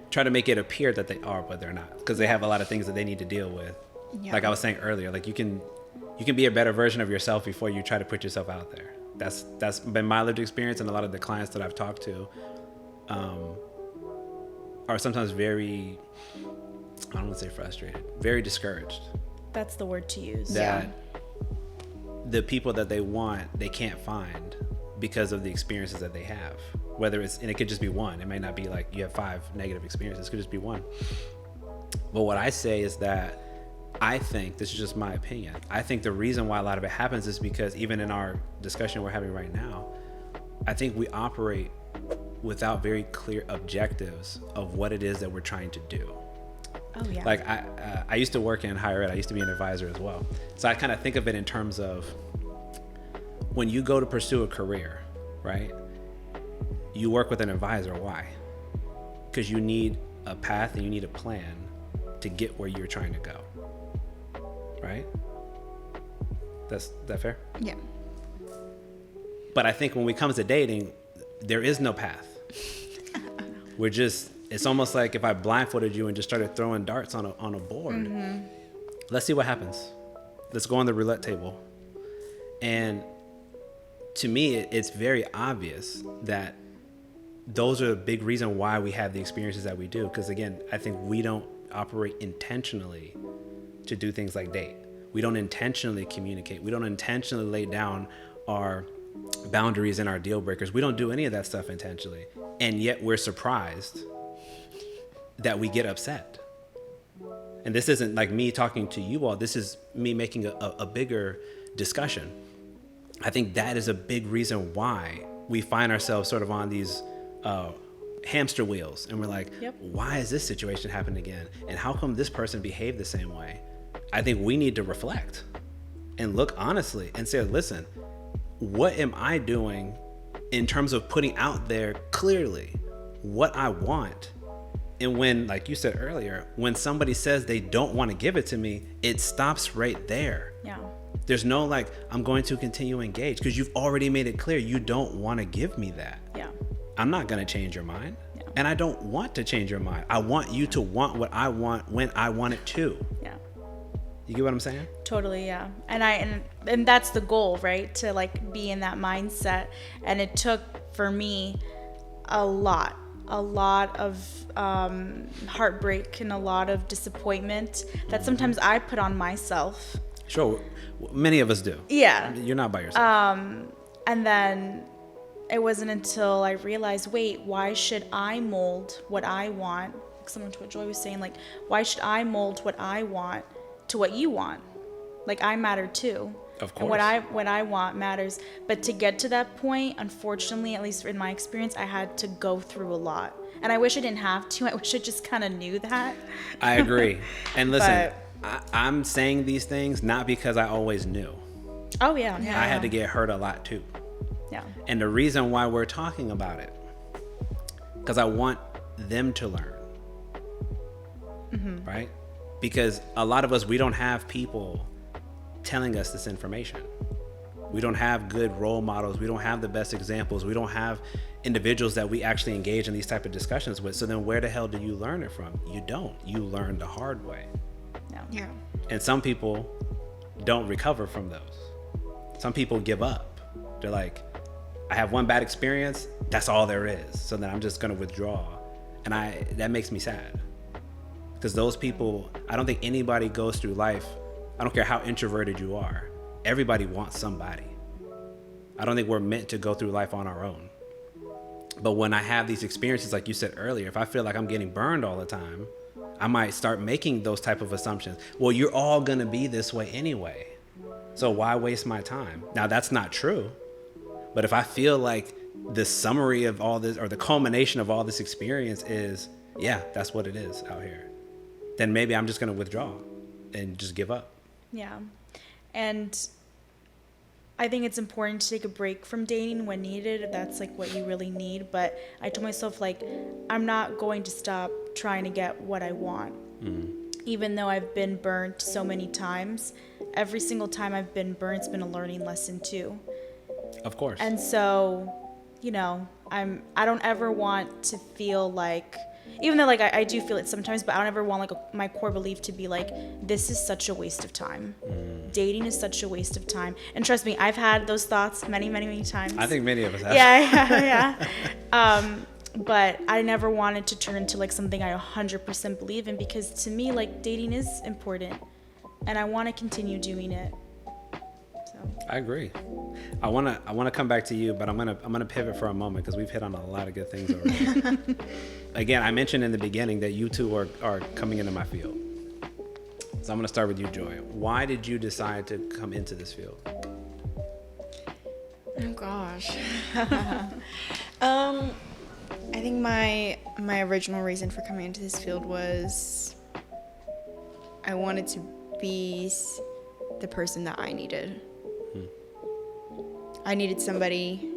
Try to make it appear that they are, but they're not, because they have a lot of things that they need to deal with. Yeah. Like I was saying earlier, like you can be a better version of yourself before you try to put yourself out there. That's been my lived experience, and a lot of the clients that I've talked to are sometimes very, I don't want to say frustrated, very discouraged. That's the word to use. That the people that they want, they can't find because of the experiences that they have. And it could just be one. It may not be like you have 5 negative experiences. It could just be one. But what I say is that I think, this is just my opinion, I think the reason why a lot of it happens is because even in our discussion we're having right now, I think we operate without very clear objectives of what it is that we're trying to do. Oh yeah. Like I used to work in higher ed. I used to be an advisor as well. So I kind of think of it in terms of when you go to pursue a career, right? You work with an advisor. Why? Because you need a path and you need a plan to get where you're trying to go. Right? That fair? Yeah. But I think when it comes to dating, there is no path. It's almost like if I blindfolded you and just started throwing darts on a board. Mm-hmm. Let's see what happens. Let's go on the roulette table. And to me, it's very obvious that those are a big reason why we have the experiences that we do. Because again, I think we don't operate intentionally to do things like date. We don't intentionally communicate. We don't intentionally lay down our boundaries and our deal breakers. We don't do any of that stuff intentionally. And yet we're surprised that we get upset. And this isn't like me talking to you all. This is me making a bigger discussion. I think that is a big reason why we find ourselves sort of on these hamster wheels. And we're like, yep. Why is this situation happening again? And how come this person behaved the same way? I think we need to reflect and look honestly and say, listen, what am I doing in terms of putting out there clearly what I want? And when, like you said earlier, when somebody says they don't want to give it to me, it stops right there. Yeah. There's no I'm going to continue to engage, because you've already made it clear you don't want to give me that. Yeah. I'm not going to change your mind. Yeah. And I don't want to change your mind. I want you to want what I want when I want it too. Yeah. You get what I'm saying? Totally, yeah. And that's the goal, right? To like be in that mindset. And it took for me a lot of heartbreak and a lot of disappointment that sometimes I put on myself. Sure. Many of us do. Yeah. You're not by yourself. And then it wasn't until I realized, wait, why should I mold what I want? Similar to what Joy was saying, like, why should I mold what I want to what you want? Like, I matter too. Of course. And what I want matters. But to get to that point, unfortunately, at least in my experience, I had to go through a lot. And I wish I didn't have to. I wish I just kind of knew that. I agree. And listen, I'm saying these things not because I always knew. Oh, yeah. I had to get hurt a lot too. Yeah. And the reason why we're talking about it, because I want them to learn. Mm-hmm. Right? Because a lot of us, we don't have people telling us this information. We don't have good role models. We don't have the best examples. We don't have individuals that we actually engage in these type of discussions with. So then where the hell do you learn it from? You don't. You learn the hard way. Yeah. And some people don't recover from those. Some people give up. They're like, I have one bad experience. That's all there is. So then I'm just going to withdraw. And that makes me sad. Because those people, I don't think anybody goes through life. I don't care how introverted you are. Everybody wants somebody. I don't think we're meant to go through life on our own. But when I have these experiences, like you said earlier, if I feel like I'm getting burned all the time, I might start making those type of assumptions. Well, you're all going to be this way anyway. So why waste my time? Now, that's not true. But if I feel like the summary of all this, or the culmination of all this experience is, yeah, that's what it is out here, then maybe I'm just going to withdraw and just give up. Yeah. And I think it's important to take a break from dating when needed, if that's like what you really need. But I told myself, like, I'm not going to stop trying to get what I want. Mm-hmm. Even though I've been burnt so many times, every single time I've been burnt, it's been a learning lesson too. Of course. And so, you know, I don't ever want to feel like, even though like I do feel it sometimes, but I don't ever want like my core belief to be like, this is such a waste of time. Dating is such a waste of time. And trust me, I've had those thoughts many, many, many times. I think many of us have. Yeah. But I never wanted to turn into like something I 100% believe in, because to me, like, dating is important and I want to continue doing it. So I agree. I want to come back to you, but I'm going to pivot for a moment because we've hit on a lot of good things already. Again, I mentioned in the beginning that you two are coming into my field. So I'm going to start with you, Joy. Why did you decide to come into this field? Oh gosh. I think my original reason for coming into this field was I wanted to be the person that I needed. I needed somebody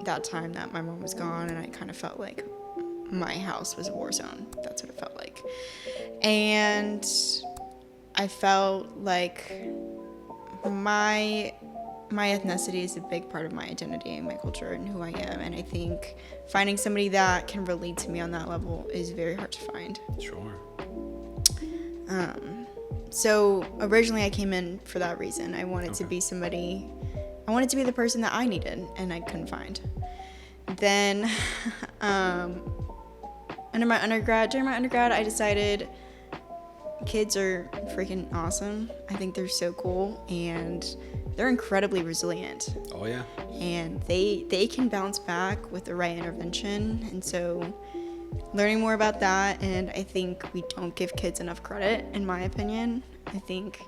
that time that my mom was gone, and I kind of felt like my house was a war zone. That's what it felt like. And I felt like my ethnicity is a big part of my identity and my culture and who I am. And I think finding somebody that can relate to me on that level is very hard to find. Sure. So originally I came in for that reason. I wanted to be somebody, I wanted to be the person that I needed and I couldn't find. Then during my undergrad, I decided kids are freaking awesome. I think they're so cool and they're incredibly resilient. Oh yeah. And they can bounce back with the right intervention. And so learning more about that, and I think we don't give kids enough credit, in my opinion. I think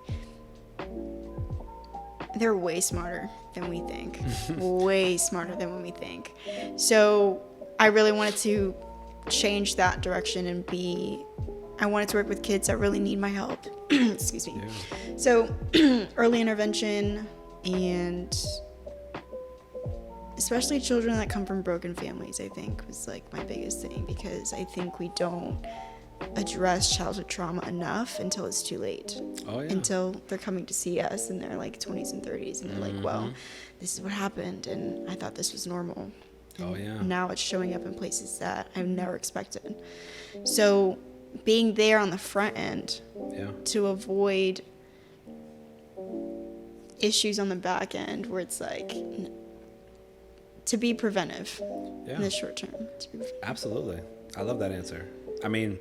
they're way smarter than we think. Way smarter than when we think. So I really wanted to change that direction and I wanted to work with kids that really need my help. Excuse me. Yeah. So early intervention, and especially children that come from broken families, I think was like my biggest thing, because I think we don't address childhood trauma enough until it's too late. Oh, yeah. Until they're coming to see us and they're like 20s and 30s and they're like, well, this is what happened and I thought this was normal. Oh, yeah. Now it's showing up in places that I've never expected. So being there on the front end to avoid issues on the back end where it's like to be preventive in the short term. Absolutely. I love that answer. I mean,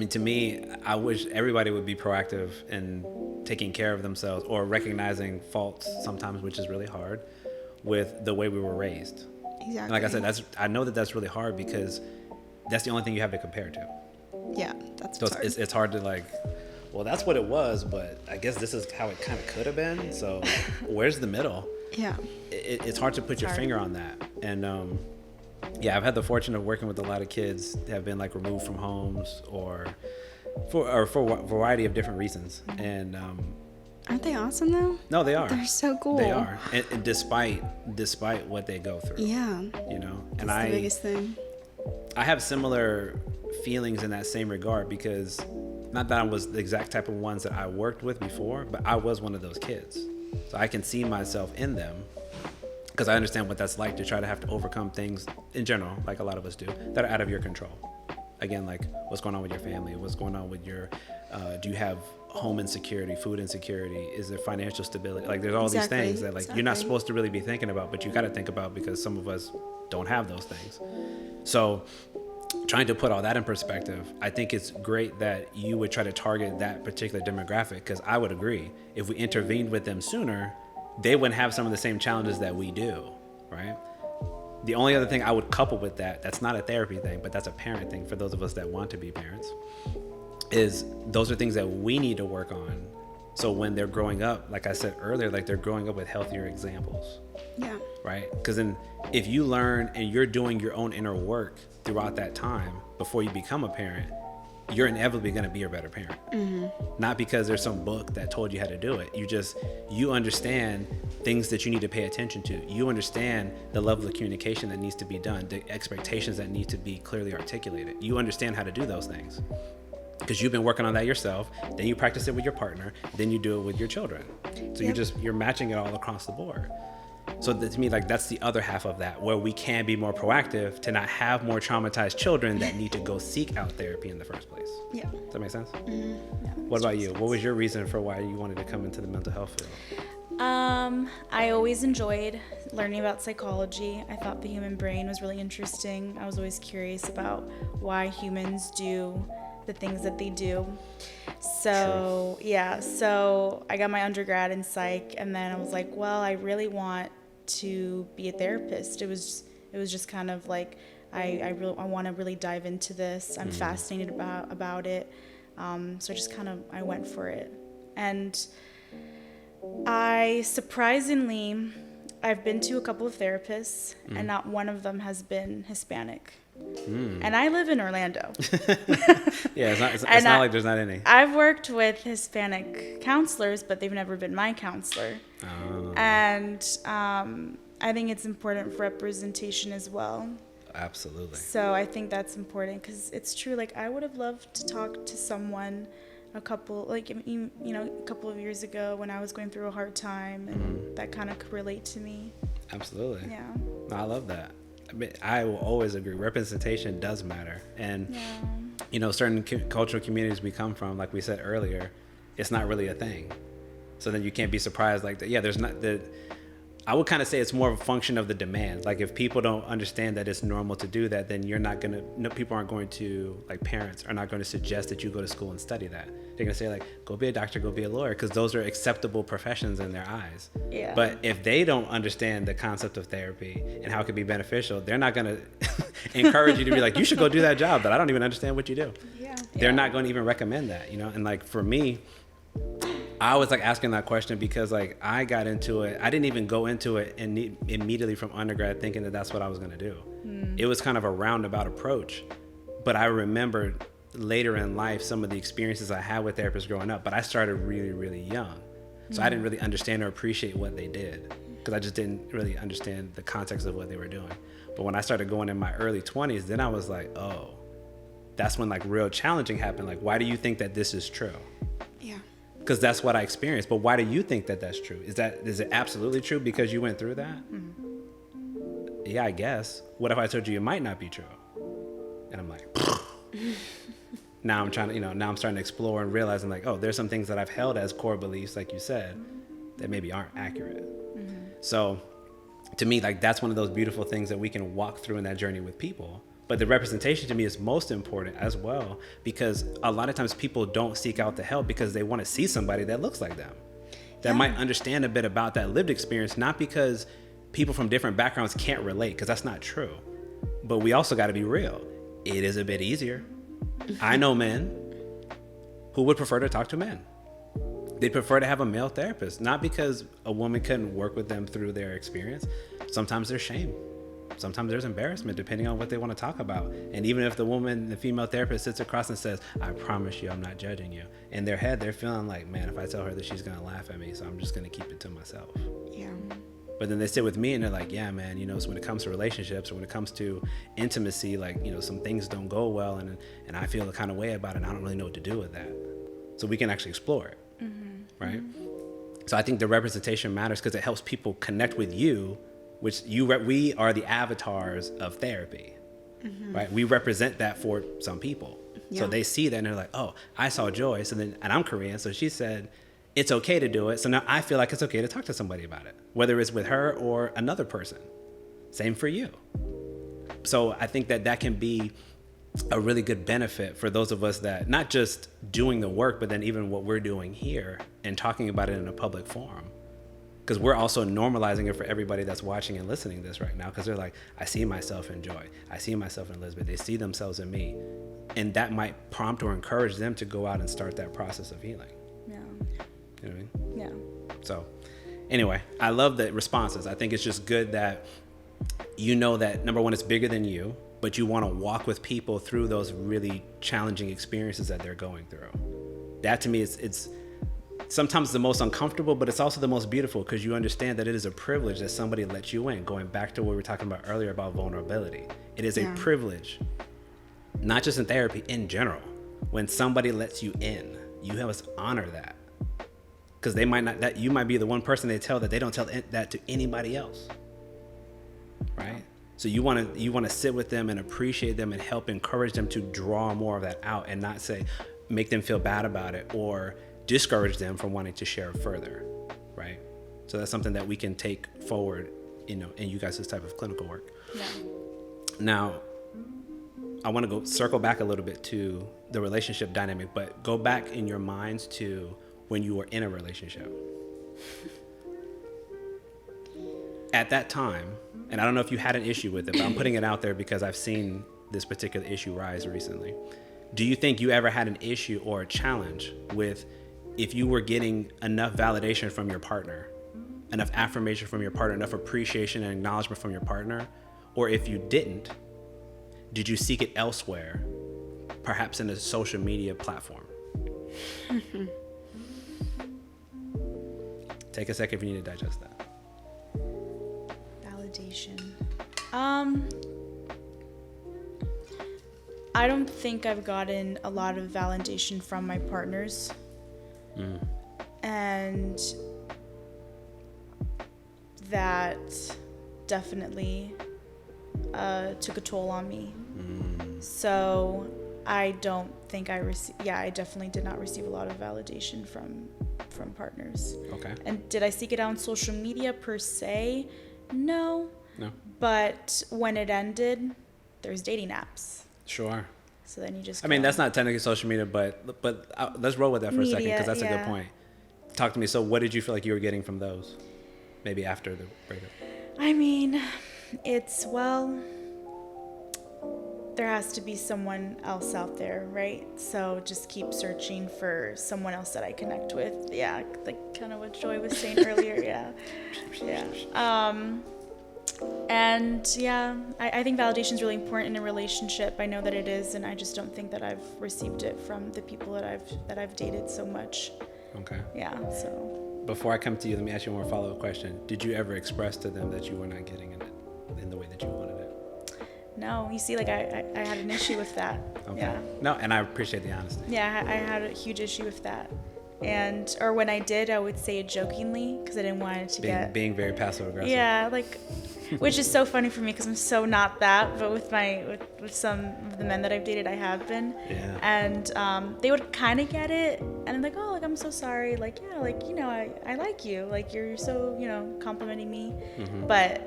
to me, I wish everybody would be proactive in taking care of themselves or recognizing faults sometimes, which is really hard with the way we were raised. Exactly. And like I said, I know that that's really hard because that's the only thing you have to compare to. Yeah, that's so hard. It's hard to like, well, that's what it was, but I guess this is how it kind of could have been. So where's the middle? Yeah. It's hard to put your finger on that. And I've had the fortune of working with a lot of kids that have been like removed from homes or for a variety of different reasons. And aren't they awesome though? No, they are. They're so cool. They are. And despite what they go through. Yeah. You know, and that's the biggest thing. I have similar feelings in that same regard because not that I was the exact type of ones that I worked with before, but I was one of those kids. So I can see myself in them because I understand what that's like to try to have to overcome things in general, like a lot of us do, that are out of your control. Again, like what's going on with your family, what's going on with your, do you have home insecurity, food insecurity, is there financial stability? Like there's all these things that like you're not supposed to really be thinking about, but you got to think about because some of us don't have those things. So trying to put all that in perspective, I think it's great that you would try to target that particular demographic because I would agree if we intervened with them sooner, they wouldn't have some of the same challenges that we do, right? The only other thing I would couple with that's not a therapy thing, but that's a parent thing for those of us that want to be parents, is those are things that we need to work on. So when they're growing up, like I said earlier, like they're growing up with healthier examples. Yeah. Right? Because then if you learn and you're doing your own inner work throughout that time before you become a parent, you're inevitably going to be a better parent. Mm-hmm. Not because there's some book that told you how to do it. You understand things that you need to pay attention to. You understand the level of communication that needs to be done, the expectations that need to be clearly articulated. You understand how to do those things because you've been working on that yourself. Then you practice it with your partner. Then you do it with your children. So you're matching it all across the board. So to me, like that's the other half of that, where we can be more proactive to not have more traumatized children that need to go seek out therapy in the first place. Yeah. Does that make sense? Mm-hmm. Yeah, what about you? What was your reason for why you wanted to come into the mental health field? I always enjoyed learning about psychology. I thought the human brain was really interesting. I was always curious about why humans do the things that they do. So so I got my undergrad in psych, and then I was like, well, I really want to be a therapist. It was just kind of like I want to really dive into this. I'm fascinated about it. So I went for it. And I've been to a couple of therapists, and not one of them has been Hispanic. And I live in Orlando. Yeah, it's not like there's not any. I've worked with Hispanic counselors, but they've never been my counselor. Oh. And I think it's important for representation as well. Absolutely. So I think that's important because it's true. Like I would have loved to talk to someone a couple of years ago when I was going through a hard time, and that kind of could relate to me. Absolutely. Yeah. No, I love that. I will always agree. Representation does matter. And, certain cultural communities we come from, like we said earlier, it's not really a thing. So then you can't be surprised like that. Yeah, there's not I would kind of say it's more of a function of the demand. Like if people don't understand that it's normal to do that, then people aren't going to, like parents are not going to suggest that you go to school and study that. They're going to say like, go be a doctor, go be a lawyer, because those are acceptable professions in their eyes. Yeah. But if they don't understand the concept of therapy and how it can be beneficial, they're not going to encourage you to be like, you should go do that job, but I don't even understand what you do. Yeah. They're not going to even recommend that, And like for me, I was like asking that question because like I got into it. I didn't even go into it immediately from undergrad thinking that that's what I was going to do. It was kind of a roundabout approach, but I remembered later in life some of the experiences I had with therapists growing up, but I started really, really young. So I didn't really understand or appreciate what they did because I just didn't really understand the context of what they were doing. But when I started going in my early 20s, then I was like, oh, that's when like real challenging happened. Like, why do you think that this is true? Yeah. Because that's what I experienced. But why do you think that that's true? Is it absolutely true because you went through that? Mm-hmm. yeah, I guess. What if I told you it might not be true? And I'm like, now I'm trying to, now I'm starting to explore and realizing like, oh, there's some things that I've held as core beliefs, like you said, that maybe aren't accurate. So to me, like, that's one of those beautiful things that we can walk through in that journey with people. But the representation to me is most important as well, because a lot of times people don't seek out the help because they want to see somebody that looks like them, that might understand a bit about that lived experience, not because people from different backgrounds can't relate, because that's not true. But we also got to be real. It is a bit easier. I know men who would prefer to talk to men. They prefer to have a male therapist, not because a woman couldn't work with them through their experience. Sometimes there's shame. Sometimes there's embarrassment, depending on what they want to talk about. And even if the female therapist sits across and says, I promise you, I'm not judging you. In their head, they're feeling like, man, if I tell her that, she's going to laugh at me, so I'm just going to keep it to myself. Yeah. But then they sit with me and they're like, yeah, man, so when it comes to relationships or when it comes to intimacy, like, some things don't go well and I feel the kind of way about it and I don't really know what to do with that. So we can actually explore it, right? So I think the representation matters because it helps people connect with you, which we are the avatars of therapy, right? We represent that for some people. Yeah. So they see that and they're like, oh, I saw Joy. And I'm Korean. So she said, it's okay to do it. So now I feel like it's okay to talk to somebody about it, whether it's with her or another person. Same for you. So I think that can be a really good benefit for those of us that not just doing the work, but then even what we're doing here and talking about it in a public forum. Because we're also normalizing it for everybody that's watching and listening to this right now. Because they're like, I see myself in Joy. I see myself in Elizabeth. They see themselves in me. And that might prompt or encourage them to go out and start that process of healing. Yeah. You know what I mean? Yeah. So anyway, I love the responses. I think it's just good that that, number one, it's bigger than you, but you want to walk with people through those really challenging experiences that they're going through. That to me, it's sometimes the most uncomfortable, but it's also the most beautiful because you understand that it is a privilege that somebody lets you in. Going back to what we were talking about earlier about vulnerability. It is a privilege, not just in therapy, in general. When somebody lets you in, you must honor that. Because you might be the one person they tell that they don't tell that to anybody else, right? So you want to sit with them and appreciate them and help encourage them to draw more of that out and not make them feel bad about it or discourage them from wanting to share further, right? So that's something that we can take forward, in you guys' type of clinical work. Yeah. Now, I want to circle back a little bit to the relationship dynamic, but go back in your minds to when you were in a relationship. At that time, and I don't know if you had an issue with it, but I'm putting it out there because I've seen this particular issue rise recently. Do you think you ever had an issue or a challenge with if you were getting enough validation from your partner, enough affirmation from your partner, enough appreciation and acknowledgement from your partner? Or if you didn't, did you seek it elsewhere, perhaps in a social media platform? Take a second if you need to digest that. Validation. I don't think I've gotten a lot of validation from my partners. And that definitely took a toll on me. So I don't think I definitely did not receive a lot of validation from partners. Okay. And did I seek it out on social media per se? No. But when it ended, there's dating apps. Sure. So then you just that's not technically social media, but let's roll with that for a second because that's a good point. Talk to me. So what did you feel like you were getting from those? Maybe after the breakup. There has to be someone else out there, right? So just keep searching for someone else that I connect with. Yeah, like kind of what Joy was saying earlier. Yeah. I think validation is really important in a relationship. I know that it is, and I just don't think that I've received it from the people that I've dated so much. Okay. Yeah. So. Before I come to you, let me ask you one follow-up question. Did you ever express to them that you were not getting it in the way that you wanted it? No, you see, like I had an issue with that. Okay. Yeah. No, and I appreciate the honesty. Yeah, I had a huge issue with that. Or when I did, I would say it jokingly because I didn't want it to being very passive aggressive. Yeah, like which is so funny for me because I'm so not that, but with some of the men that I've dated, I have been. Yeah. And they would kind of get it, and I'm like, oh, like, I'm so sorry, like, yeah, like, you know, I like you, like, you're so, you know, complimenting me. Mm-hmm. But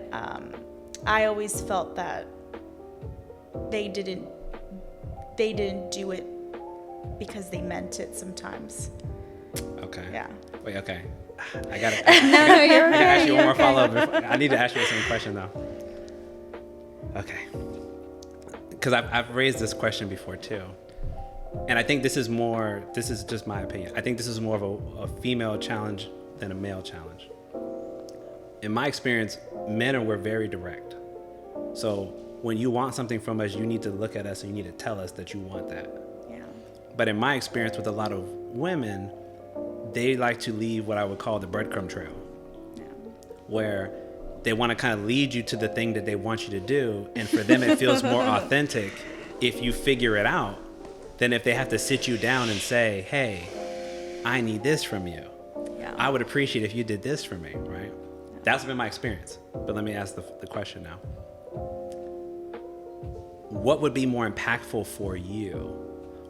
I always felt that they didn't do it because they meant it sometimes. Okay. Yeah. Wait, okay. I gotta you're ask you one more right. follow-up. I need to ask you the same question though. Okay. Because I've raised this question before too. And I think this is just my opinion. I think this is more of a female challenge than a male challenge. In my experience, we're very direct. So when you want something from us, you need to look at us and you need to tell us that you want that. Yeah. But in my experience with a lot of women, they like to leave what I would call the breadcrumb trail, where they want to kind of lead you to the thing that they want you to do. And for them, it feels more authentic if you figure it out than if they have to sit you down and say, hey, I need this from you. Yeah. I would appreciate if you did this for me, right? That's been my experience. But let me ask the question now. What would be more impactful for you?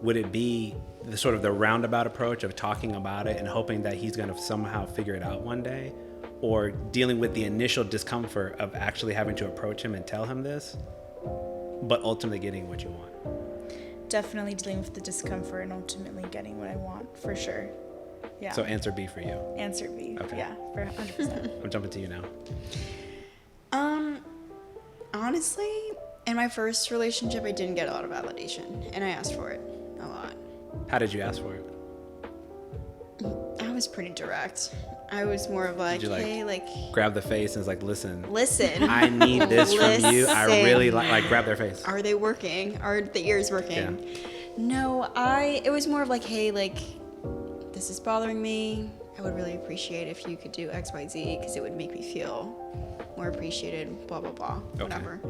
Would it be the sort of the roundabout approach of talking about it and hoping that he's going to somehow figure it out one day, or dealing with the initial discomfort of actually having to approach him and tell him this, but ultimately getting what you want? Definitely dealing with the discomfort and ultimately getting what I want, for sure. Yeah. So answer B for you. Answer B. Okay. Yeah, for 100%. I'm jumping to you now. Honestly, in my first relationship, I didn't get a lot of validation, and I asked for it a lot. How did you ask for it? I was pretty direct. I was more of like, Did you, hey, like, grab the face and it's like, listen, I need this from you. I Listen. really like grab their face. Are they working? Are the ears working? Yeah. No, it was more of like, hey, like, this is bothering me. I would really appreciate if you could do X, Y, Z, because it would make me feel more appreciated, blah, blah, blah, whatever.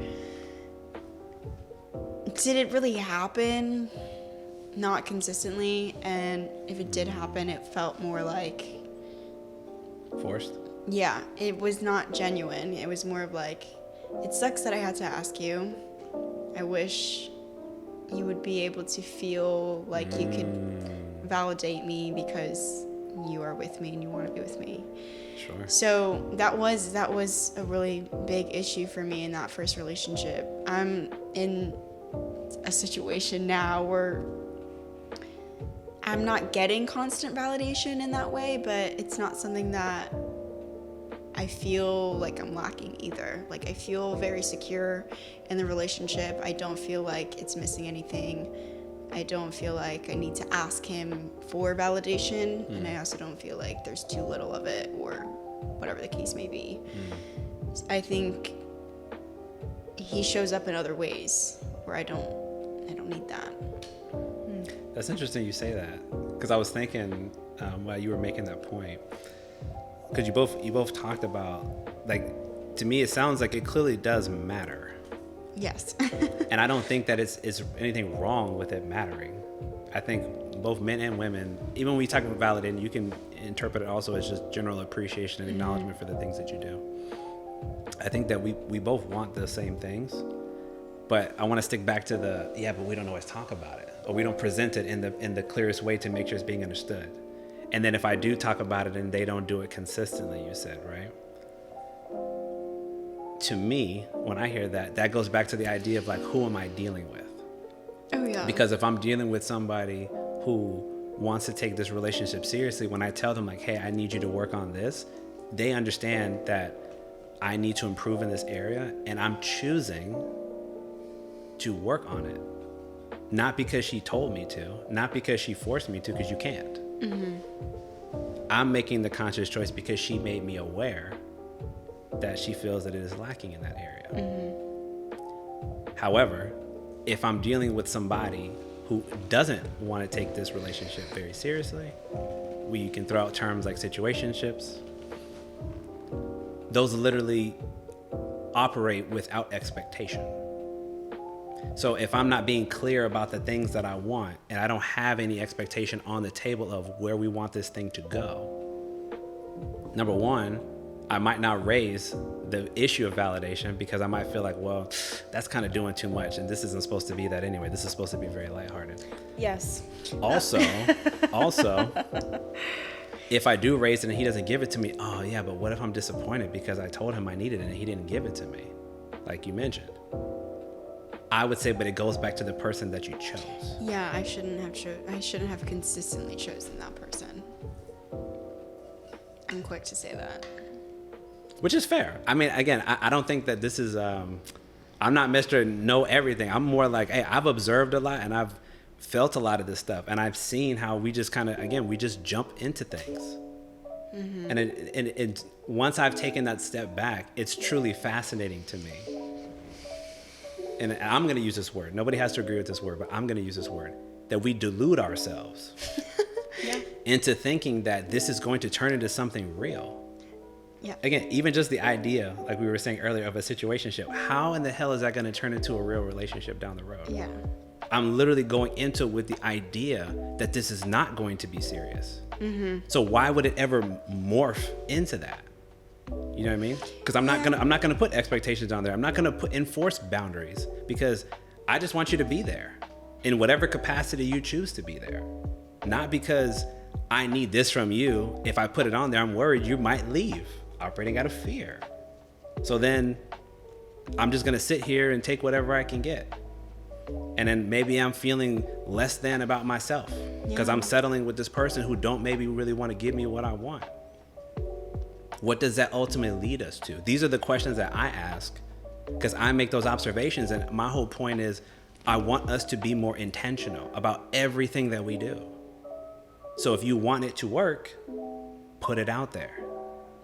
Did it really happen? Not consistently, and if it did happen, it felt more like, Forced? yeah, it was not genuine. It was more of like, it sucks that I had to ask you. I wish you would be able to feel like you could validate me because you are with me and you want to be with me. Sure. So that was a really big issue for me in that first relationship. I'm in a situation now where I'm not getting constant validation in that way, but it's not something that I feel like I'm lacking either. Like, I feel very secure in the relationship. I don't feel like it's missing anything. I don't feel like I need to ask him for validation, and I also don't feel like there's too little of it, or whatever the case may be. I think he shows up in other ways where I don't need that. That's interesting you say that, because I was thinking while you were making that point, because you both talked about, like, to me it sounds like it clearly does matter. Yes. And I don't think that it's anything wrong with it mattering. I think both men and women, even when we talk about validating, you can interpret it also as just general appreciation and acknowledgement for the things that you do. I think that we both want the same things, but I want to stick back to but we don't always talk about it, or we don't present it in the clearest way to make sure it's being understood. And then if I do talk about it and they don't do it consistently, you said, right? To me, when I hear that goes back to the idea of, like, who am I dealing with? Oh, yeah. Because if I'm dealing with somebody who wants to take this relationship seriously, when I tell them, like, hey, I need you to work on this, they understand that I need to improve in this area, and I'm choosing to work on it. Not because she told me to, not because she forced me to, because you can't. I'm making the conscious choice because she made me aware that she feels that it is lacking in that area. However, if I'm dealing with somebody who doesn't want to take this relationship very seriously, we can throw out terms like situationships. Those literally operate without expectation. So if I'm not being clear about the things that I want, and I don't have any expectation on the table of where we want this thing to go, number one, I might not raise the issue of validation because I might feel like, well, that's kind of doing too much, and this isn't supposed to be that anyway. This is supposed to be very lighthearted. Yes. Also, if I do raise it and he doesn't give it to me, oh yeah, but what if I'm disappointed because I told him I needed it and he didn't give it to me, like you mentioned? I would say, but it goes back to the person that you chose. Yeah, I shouldn't have consistently chosen that person. I'm quick to say that. Which is fair. I mean, again, I don't think that this is, I'm not Mr. Know Everything. I'm more like, hey, I've observed a lot and I've felt a lot of this stuff. And I've seen how we just kind of, again, we just jump into things. Mm-hmm. And it, once I've taken that step back, it's truly fascinating to me. And I'm going to use this word. Nobody has to agree with this word, but I'm going to use this word. That we delude ourselves into thinking that this is going to turn into something real. Yeah. Again, even just the idea, like we were saying earlier, of a situationship, how in the hell is that going to turn into a real relationship down the road? Yeah. I'm literally going into it with the idea that this is not going to be serious. Mm-hmm. So why would it ever morph into that? You know what I mean? Because I'm not gonna put expectations on there. I'm not gonna enforce boundaries because I just want you to be there in whatever capacity you choose to be there. Not because I need this from you. If I put it on there, I'm worried you might leave, operating out of fear. So then I'm just gonna sit here and take whatever I can get. And then maybe I'm feeling less than about myself because I'm settling with this person who don't maybe really want to give me what I want. What does that ultimately lead us to? These are the questions that I ask because I make those observations. And my whole point is I want us to be more intentional about everything that we do. So if you want it to work, put it out there.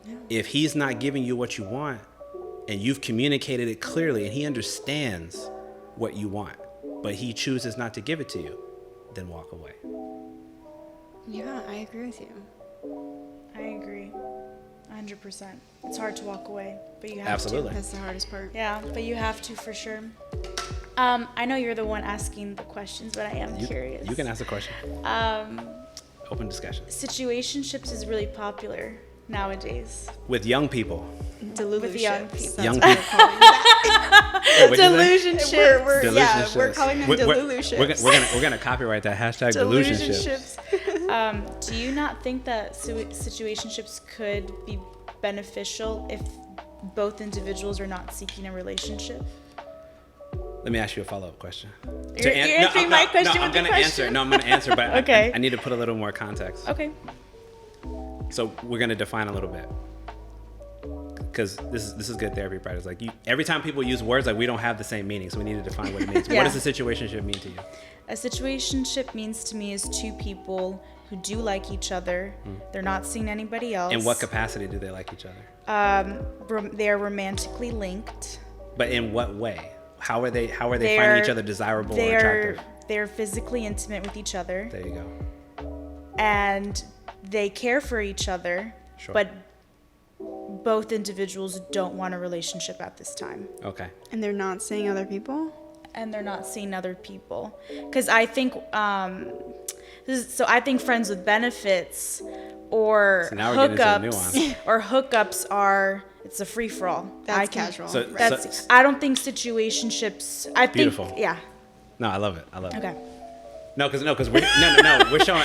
Yeah. If he's not giving you what you want and you've communicated it clearly and he understands what you want, but he chooses not to give it to you, then walk away. Yeah, I agree with you. I agree. 100%. It's hard to walk away, but you have to. Absolutely. That's the hardest part. Yeah, but you have to for sure. I know you're the one asking the questions, but I am curious. You can ask the question. Open discussion. Situationships is really popular nowadays. With young people. With young people. Young people. Delusionships. We're calling them delusionships. We're gonna copyright that hashtag delusionships. Do you not think that situationships could be beneficial if both individuals are not seeking a relationship? Let me ask you a follow-up question. You're answering my question with the question? I'm going to answer, but okay. I need to put a little more context. Okay. So we're going to define a little bit. Because this is good therapy practice. Like every time people use words, like we don't have the same meaning, so we need to define what it means. What does a situationship mean to you? A situationship means to me is two people who do like each other. They're not seeing anybody else. In what capacity do they like each other? They are romantically linked. But in what way? How are they finding each other desirable or attractive? They're physically intimate with each other. There you go. And they care for each other, but both individuals don't want a relationship at this time. Okay. And they're not seeing other people? And they're not seeing other people. Because I think, I think friends with benefits or hookups are, it's a free-for-all. That's casual. I don't think situationships, beautiful. Yeah. No, I love it. Okay. No, because we're showing.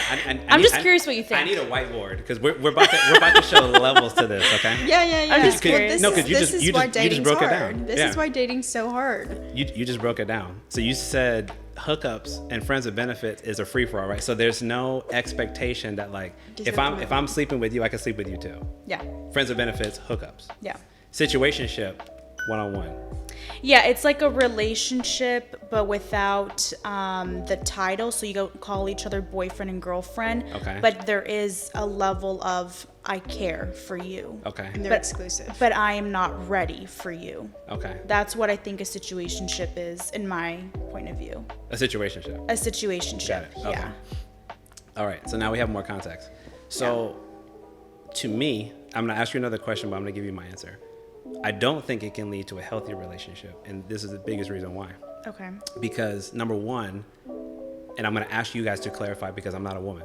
I'm just curious what you think. I need a whiteboard because we're about to show levels to this. Okay. Yeah. I'm just curious. This is why dating's hard. This is why dating's so hard. You just broke it down. So you said hookups and friends with benefits is a free for all, right? So there's no expectation that like if I'm sleeping with you, I can sleep with you too. Yeah. Friends with benefits, hookups. Yeah. Situationship, one-on-one. Yeah, it's like a relationship, but without the title. So you don't call each other boyfriend and girlfriend. Okay. But there is a level of I care for you. Okay. And they're exclusive. But I am not ready for you. Okay. That's what I think a situationship is, in my point of view. A situationship. A situationship. Got it. Okay. Yeah. All right. So now we have more context. So to me, I'm going to ask you another question, but I'm going to give you my answer. I don't think it can lead to a healthy relationship. And this is the biggest reason why. Okay. Because number one, and I'm going to ask you guys to clarify because I'm not a woman.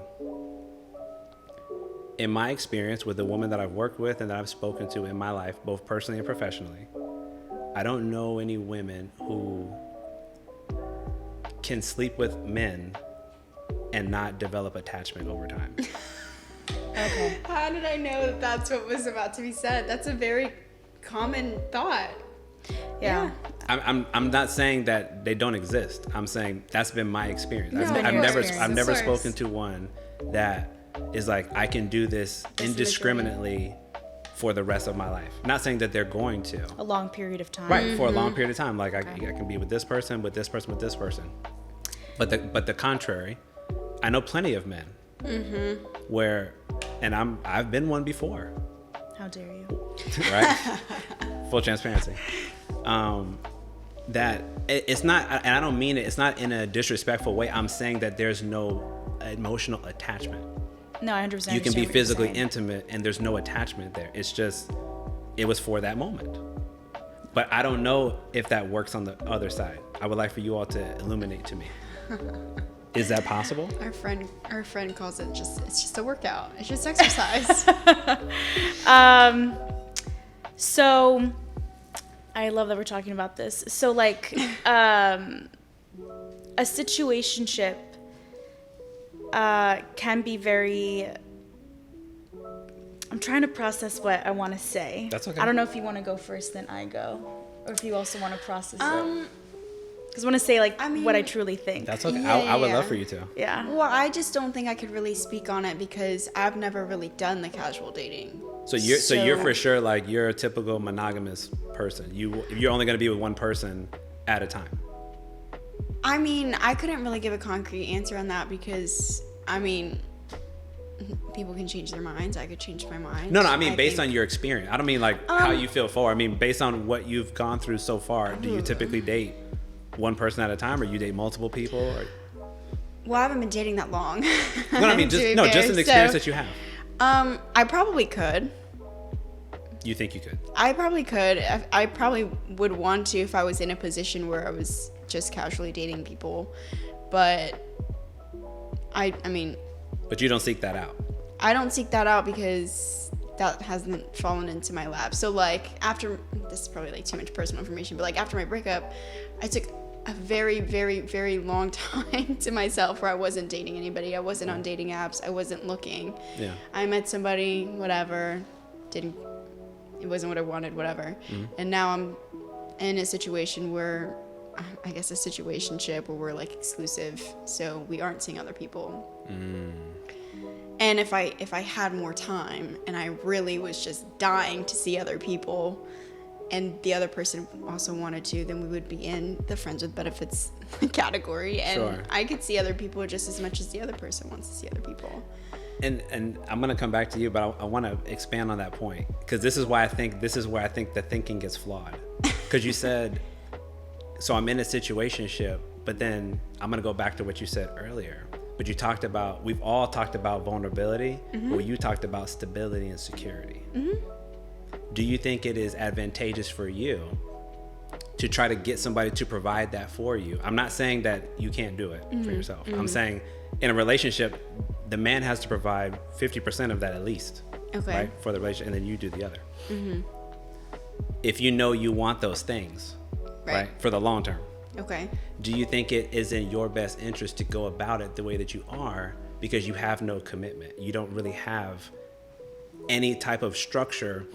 in my experience with the women that I've worked with and that I've spoken to in my life, both personally and professionally, I don't know any women who can sleep with men and not develop attachment over time. Okay. How did I know that that's what was about to be said? That's a very common thought. Yeah. I'm not saying that they don't exist. I'm saying that's been my experience. No, I've never spoken to one that is like, I can do this indiscriminately for the rest of my life. Not saying that they're going to. A long period of time. Right, for a long period of time. Like I can be with this person, with this person, with this person. But the contrary, I know plenty of men where, and I've been one before. How dare you? Right? Full transparency. That it's not, and I don't mean it, it's not in a disrespectful way. I'm saying that there's no emotional attachment. No, I understand. You can be physically intimate and there's no attachment there. It's just, it was for that moment. But I don't know if that works on the other side. I would like for you all to illuminate to me. Is that possible? Our friend calls it it's just a workout. It's just exercise. So I love that we're talking about this. So like a situationship can be very, I'm trying to process what I want to say. That's okay. I don't know if you want to go first, then I go, or if you also want to process it. Because I want to say what I truly think. That's okay. Yeah, I would love for you to. Yeah. Well, I just don't think I could really speak on it because I've never really done the casual dating. So you're for sure like, you're a typical monogamous person. You're only going to be with one person at a time. I mean, I couldn't really give a concrete answer on that because, I mean, people can change their minds. I could change my mind. No, I mean, based on your experience. I don't mean like how you feel forward. I mean, based on what you've gone through so far, do you typically date one person at a time, or you date multiple people? Or? Well, I haven't been dating that long. No, I mean, just an experience that you have. I probably could. You think you could? I probably could. I probably would want to if I was in a position where I was just casually dating people. But I mean. But you don't seek that out. I don't seek that out because that hasn't fallen into my lap. So like after, this is probably like too much personal information, but like after my breakup, I took a very, very, very long time to myself where I wasn't dating anybody. I wasn't on dating apps. I wasn't looking. Yeah. I met somebody, whatever, it wasn't what I wanted, whatever. Mm-hmm. And now I'm in a situation where, I guess a situationship where we're like exclusive. So we aren't seeing other people. Mm. And if I had more time and I really was just dying to see other people, and the other person also wanted to, then we would be in the friends with benefits category. And sure. I could see other people just as much as the other person wants to see other people. And I'm going to come back to you, but I want to expand on that point. Because this is where I think the thinking gets flawed. Because you said, so I'm in a situationship, but then I'm going to go back to what you said earlier. But you talked about, we've all talked about vulnerability, mm-hmm. but you talked about stability and security. Mm-hmm. Do you think it is advantageous for you to try to get somebody to provide that for you? I'm not saying that you can't do it mm-hmm. for yourself. Mm-hmm. I'm saying in a relationship, the man has to provide 50% of that at least, okay. right, for the relationship, and then you do the other. Mm-hmm. If you know you want those things, right, for the long term. Okay. Do you think it is in your best interest to go about it the way that you are because you have no commitment? You don't really have any type of structure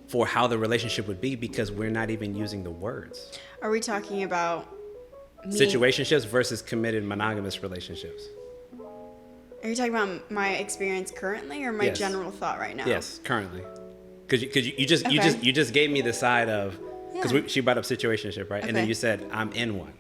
for how the relationship would be because we're not even using the words. Are we talking about situationships versus committed monogamous relationships? Are you talking about my experience currently or my yes. general thought right now? Yes, currently. Because you just gave me the side of, because she brought up situationship, right? Okay. And then you said, I'm in one.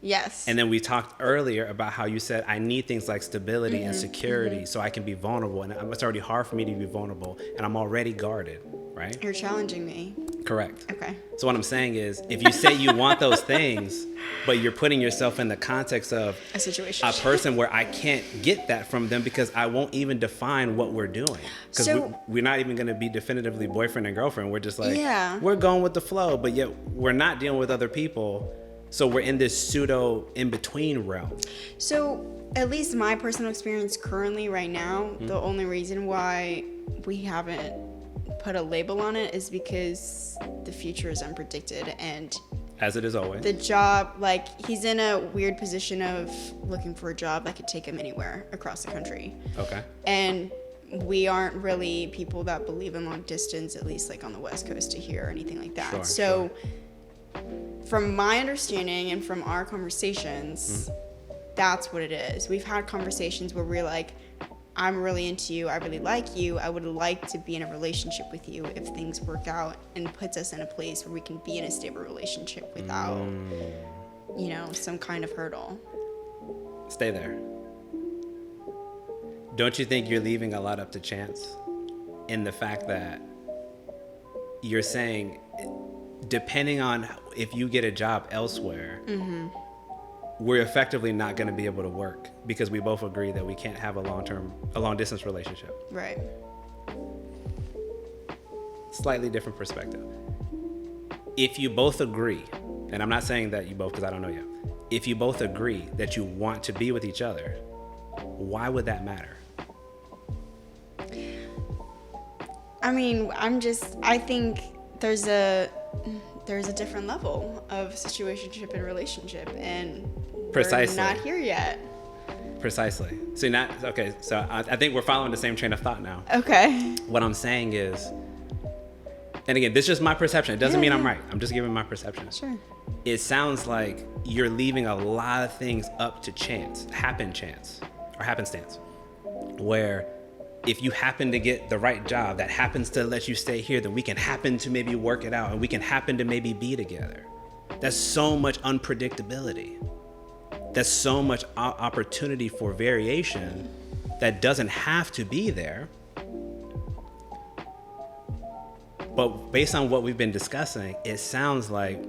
Yes. And then we talked earlier about how you said, I need things like stability mm-hmm. and security mm-hmm. so I can be vulnerable. And it's already hard for me to be vulnerable. And I'm already guarded, right? You're challenging me. Correct. Okay. So what I'm saying is, if you say you want those things, but you're putting yourself in the context of a situation, a person where I can't get that from them because I won't even define what we're doing. Because we're not even going to be definitively boyfriend and girlfriend. We're just like, we're going with the flow, but yet we're not dealing with other people. So we're in this pseudo in-between realm. So at least my personal experience currently right now, the only reason why we haven't put a label on it is because the future is unpredicted, and As it is always. the job, like, he's in a weird position of looking for a job that could take him anywhere across the country. Okay. And we aren't really people that believe in long distance, at least like on the West Coast to here or anything like that. Sure, So from my understanding and from our conversations, that's what it is. We've had conversations where we're like, I'm really into you, I really like you, I would like to be in a relationship with you if things work out and puts us in a place where we can be in a stable relationship without, you know, some kind of hurdle. Stay there. Don't you think you're leaving a lot up to chance in the fact that you're saying, depending on if you get a job elsewhere, we're effectively not going to be able to work because we both agree that we can't have a long distance relationship. Right. Slightly different perspective. If you both agree, and I'm not saying that you both, because I don't know you, if you both agree that you want to be with each other, why would that matter? I mean, I think there's a different level of situationship and relationship, and Precisely. we're not here yet. Precisely. So I think we're following the same train of thought now. Okay. What I'm saying is, and again, this is just my perception. It doesn't mean I'm right. I'm just giving my perception. Sure. It sounds like you're leaving a lot of things up to happenstance, where if you happen to get the right job that happens to let you stay here, then we can happen to maybe work it out and we can happen to maybe be together. That's so much unpredictability. That's so much opportunity for variation that doesn't have to be there. But based on what we've been discussing, it sounds like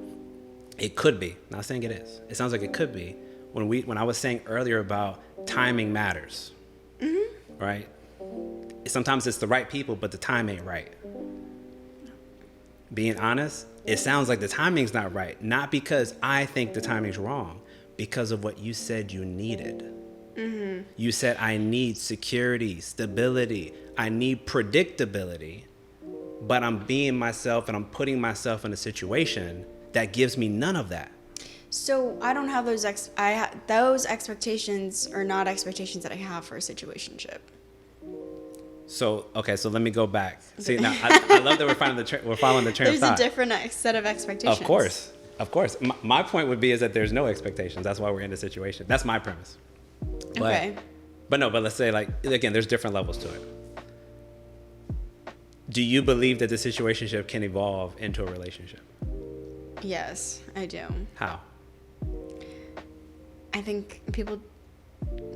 it could be. Not saying it is. It sounds like it could be. When I was saying earlier about timing matters, right? Sometimes it's the right people, but the time ain't right. Being honest, it sounds like the timing's not right. Not because I think the timing's wrong, because of what you said you needed. You said, I need security, stability. I need predictability. But I'm being myself and I'm putting myself in a situation that gives me none of that. So I don't have those those expectations are not expectations that I have for a situationship. So let me go back. See, now I love that we're following the train of thought. There's a different set of expectations. Of course. My point would be is that there's no expectations. That's why we're in this situation. That's my premise. Okay. But let's say, like, again, there's different levels to it. Do you believe that the situationship can evolve into a relationship? Yes, I do. How? I think people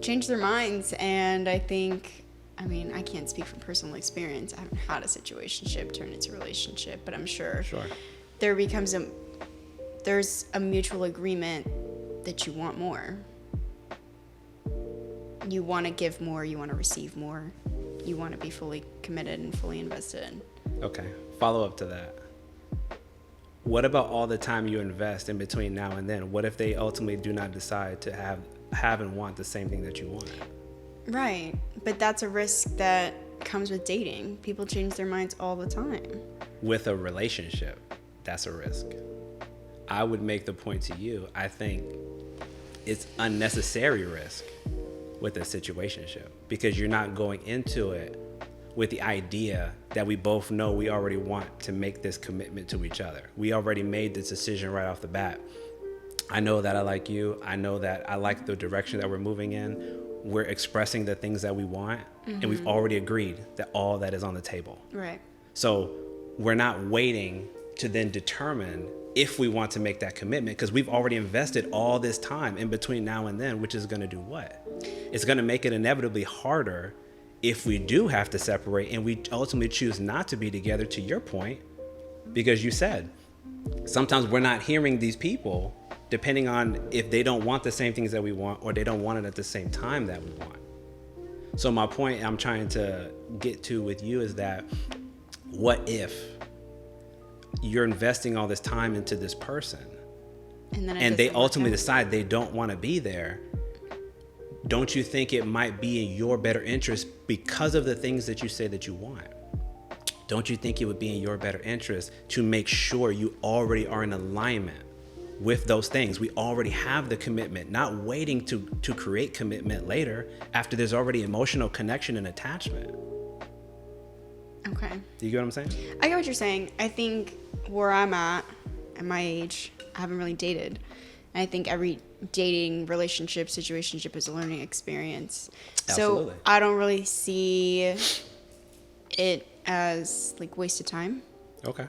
change their minds, and I can't speak from personal experience. I haven't had a situationship turn into a relationship, but I'm sure there's a mutual agreement that you want more. You want to give more, you want to receive more, you want to be fully committed and fully invested. Okay, follow up to that. What about all the time you invest in between now and then? What if they ultimately do not decide to have and want the same thing that you want? Right, but that's a risk that comes with dating. People change their minds all the time. With a relationship, that's a risk. I would make the point to you, I think it's unnecessary risk with a situationship because you're not going into it with the idea that we both know we already want to make this commitment to each other. We already made this decision right off the bat. I know that I like you. I know that I like the direction that we're moving in. We're expressing the things that we want, and we've already agreed that all that is on the table. Right. So we're not waiting to then determine if we want to make that commitment because we've already invested all this time in between now and then, which is going to do what? It's going to make it inevitably harder if we do have to separate and we ultimately choose not to be together, to your point, because you said sometimes we're not hearing these people depending on if they don't want the same things that we want or they don't want it at the same time that we want. So my point I'm trying to get to with you is that what if you're investing all this time into this person and they ultimately decide they don't want to be there, don't you think it might be in your better interest because of the things that you say that you want? Don't you think it would be in your better interest to make sure you already are in alignment with those things? We already have the commitment, not waiting to create commitment later after there's already emotional connection and attachment. Okay. Do you get what I'm saying? I get what you're saying. I think where I'm at my age, I haven't really dated. And I think every dating relationship, situationship is a learning experience. Absolutely. So I don't really see it as like wasted time. Okay.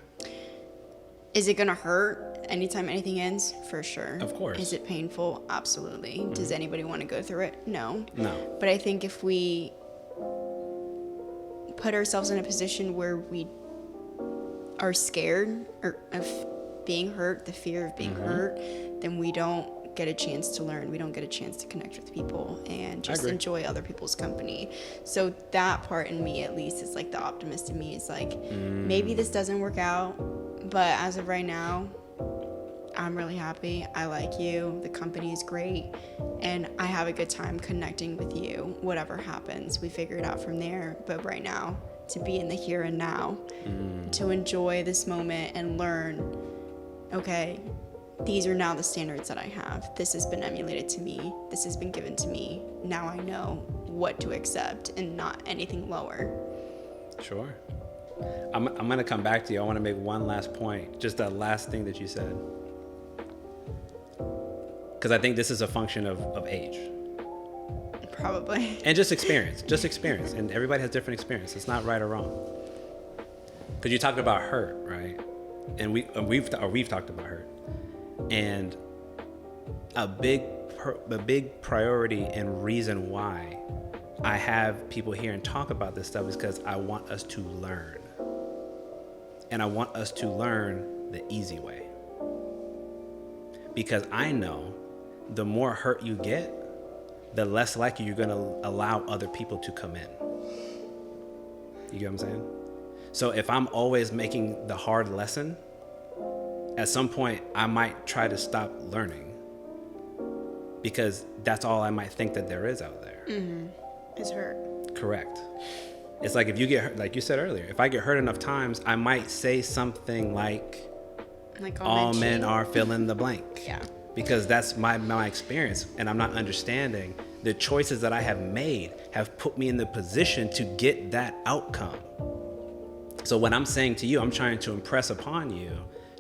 Is it going to hurt anytime anything ends? For sure. Of course. Is it painful? Absolutely. Mm-hmm. Does anybody want to go through it? No. But I think if we put ourselves in a position where we are scared of being hurt, the fear of being hurt, then we don't get a chance to learn. We don't get a chance to connect with people and just enjoy other people's company. So that part in me, at least, is like the optimist in me is like, maybe this doesn't work out, but as of right now, I'm really happy. I like you. The company is great. And I have a good time connecting with you. Whatever happens, we figure it out from there. But right now, to be in the here and now, to enjoy this moment and learn, okay, these are now the standards that I have. This has been emulated to me. This has been given to me. Now I know what to accept and not anything lower. Sure. I'm going to come back to you. I want to make one last point, just that last thing that you said. Because I think this is a function of age. Probably. And just experience. And everybody has different experience. It's not right or wrong. Because you talked about hurt, right? And we've talked about hurt. And a big priority and reason why I have people here and talk about this stuff is because I want us to learn. And I want us to learn the easy way. Because I know the more hurt you get, the less likely you're going to allow other people to come in. You get what I'm saying? So if I'm always making the hard lesson, at some point I might try to stop learning because that's all I might think that there is out there. Is hurt. Correct. It's like if you get hurt, like you said earlier, if I get hurt enough times, I might say something like all men are fill in the blank. Yeah. Because that's my experience, and I'm not understanding the choices that I have made have put me in the position to get that outcome. So what I'm saying to you, I'm trying to impress upon you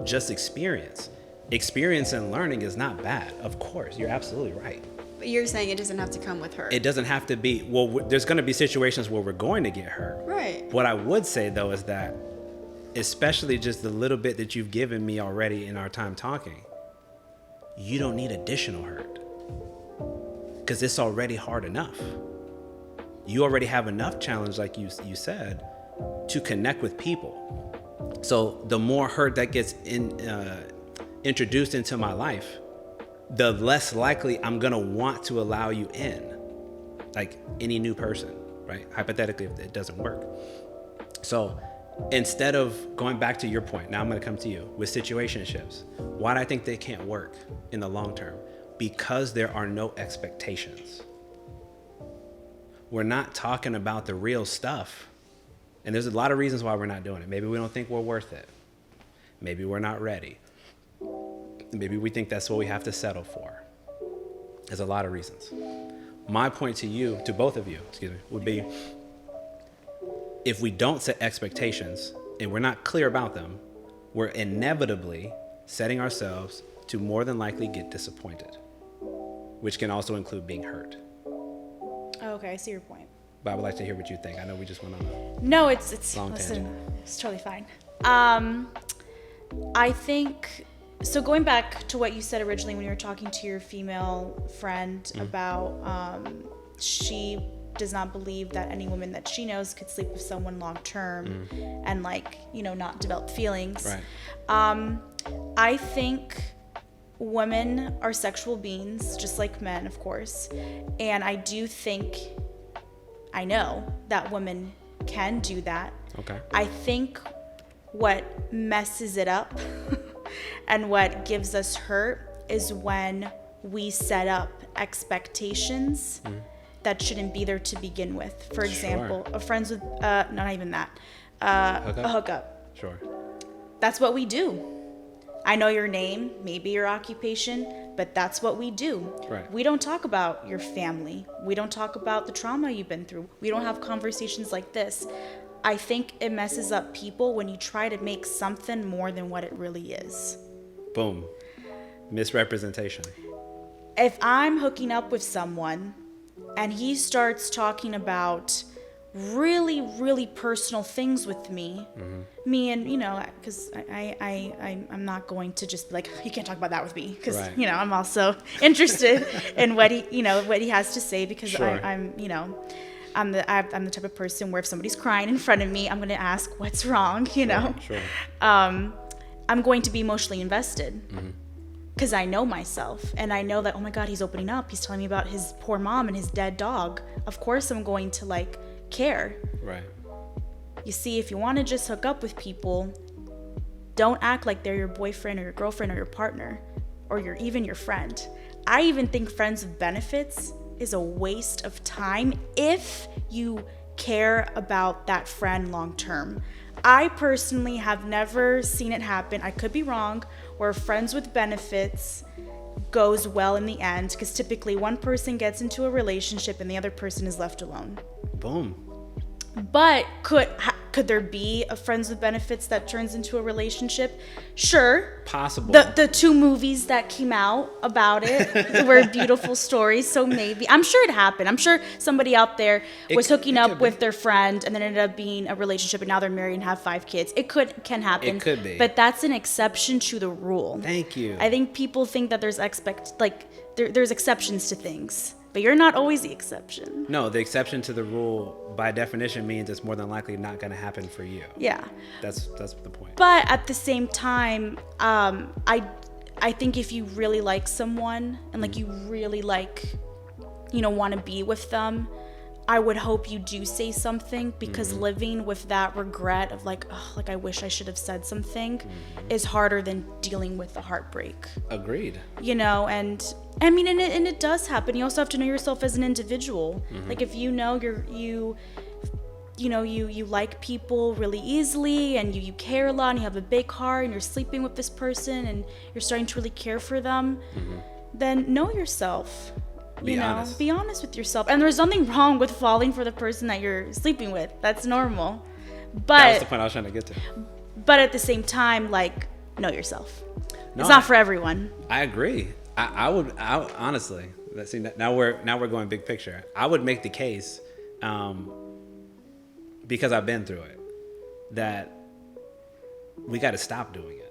just experience. Experience and learning is not bad. Of course, you're absolutely right. But you're saying it doesn't have to come with hurt. It doesn't have to be, well, there's going to be situations where we're going to get hurt. Right. What I would say, though, is that especially just the little bit that you've given me already in our time talking, you don't need additional hurt because it's already hard enough. You already have enough challenge, like you said, to connect with people. So the more hurt that gets introduced into my life, the less likely I'm gonna want to allow you in, like any new person, right? Hypothetically, if it doesn't work. So instead of going back to your point, now I'm gonna come to you with situationships. Why do I think they can't work in the long term? Because there are no expectations. We're not talking about the real stuff. And there's a lot of reasons why we're not doing it. Maybe we don't think we're worth it. Maybe we're not ready. Maybe we think that's what we have to settle for. There's a lot of reasons. My point to you, to both of you, would be if we don't set expectations and we're not clear about them, we're inevitably setting ourselves to more than likely get disappointed, which can also include being hurt. Okay, I see your point. But I would like to hear what you think. I know we just went on a No, it's long listen, tangent. it's totally fine. I think so. Going back to what you said originally when you were talking to your female friend about she does not believe that any woman that she knows could sleep with someone long term and not develop feelings. Right. I think women are sexual beings, just like men, of course, and I know that women can do that. Okay. I think what messes it up and what gives us hurt is when we set up expectations that shouldn't be there to begin with. For example, a friends with, not even that, a hookup. Sure. That's what we do. I know your name, maybe your occupation, but that's what we do. Right. We don't talk about your family. We don't talk about the trauma you've been through. We don't have conversations like this. I think it messes up people when you try to make something more than what it really is. Boom. Misrepresentation. If I'm hooking up with someone and he starts talking about really, really personal things with me, me and, you know, because I'm not going to just be like, you can't talk about that with me, because, Right. you know, I'm also interested in what he has to say, because Sure. I'm you know, I'm the type of person where if somebody's crying in front of me, I'm going to ask what's wrong, you know. Sure. I'm going to be emotionally invested. Because I know myself, and I know that, oh my God, he's opening up. He's telling me about his poor mom and his dead dog. Of course I'm going to, like, care. Right. You see, if you want to just hook up with people, don't act like they're your boyfriend or your girlfriend or your partner or even your friend. I even think friends with benefits is a waste of time if you care about that friend long term. I personally have never seen it happen, I could be wrong, where friends with benefits goes well in the end, because typically one person gets into a relationship and the other person is left alone. Boom. But could there be a friends with benefits that turns into a relationship? Sure. Possible. The two movies that came out about it were beautiful stories, so maybe. I'm sure it happened. I'm sure somebody out there was hooking up with their friend and then ended up being a relationship, and now they're married and have 5 kids. It can happen. It could be. But that's an exception to the rule. Thank you. I think people think that there's there's exceptions to things. But you're not always the exception. No, the exception to the rule by definition means it's more than likely not going to happen for you. Yeah. That's the point. But at the same time, I think if you really like someone and like you really like, you know, want to be with them, I would hope you do say something, because living with that regret of like, oh, like I wish I should have said something is harder than dealing with the heartbreak. Agreed. You know, and I mean, and it does happen. You also have to know yourself as an individual. Like if you know you like people really easily, and you care a lot, and you have a big heart, and you're sleeping with this person, and you're starting to really care for them, then know yourself. Be honest with yourself. And there's nothing wrong with falling for the person that you're sleeping with. That's normal. But that was the point I was trying to get to. But at the same time, like, know yourself. No, it's not for everyone. I agree. I would honestly. Let's see. Now we're going big picture. I would make the case, because I've been through it, that we got to stop doing it.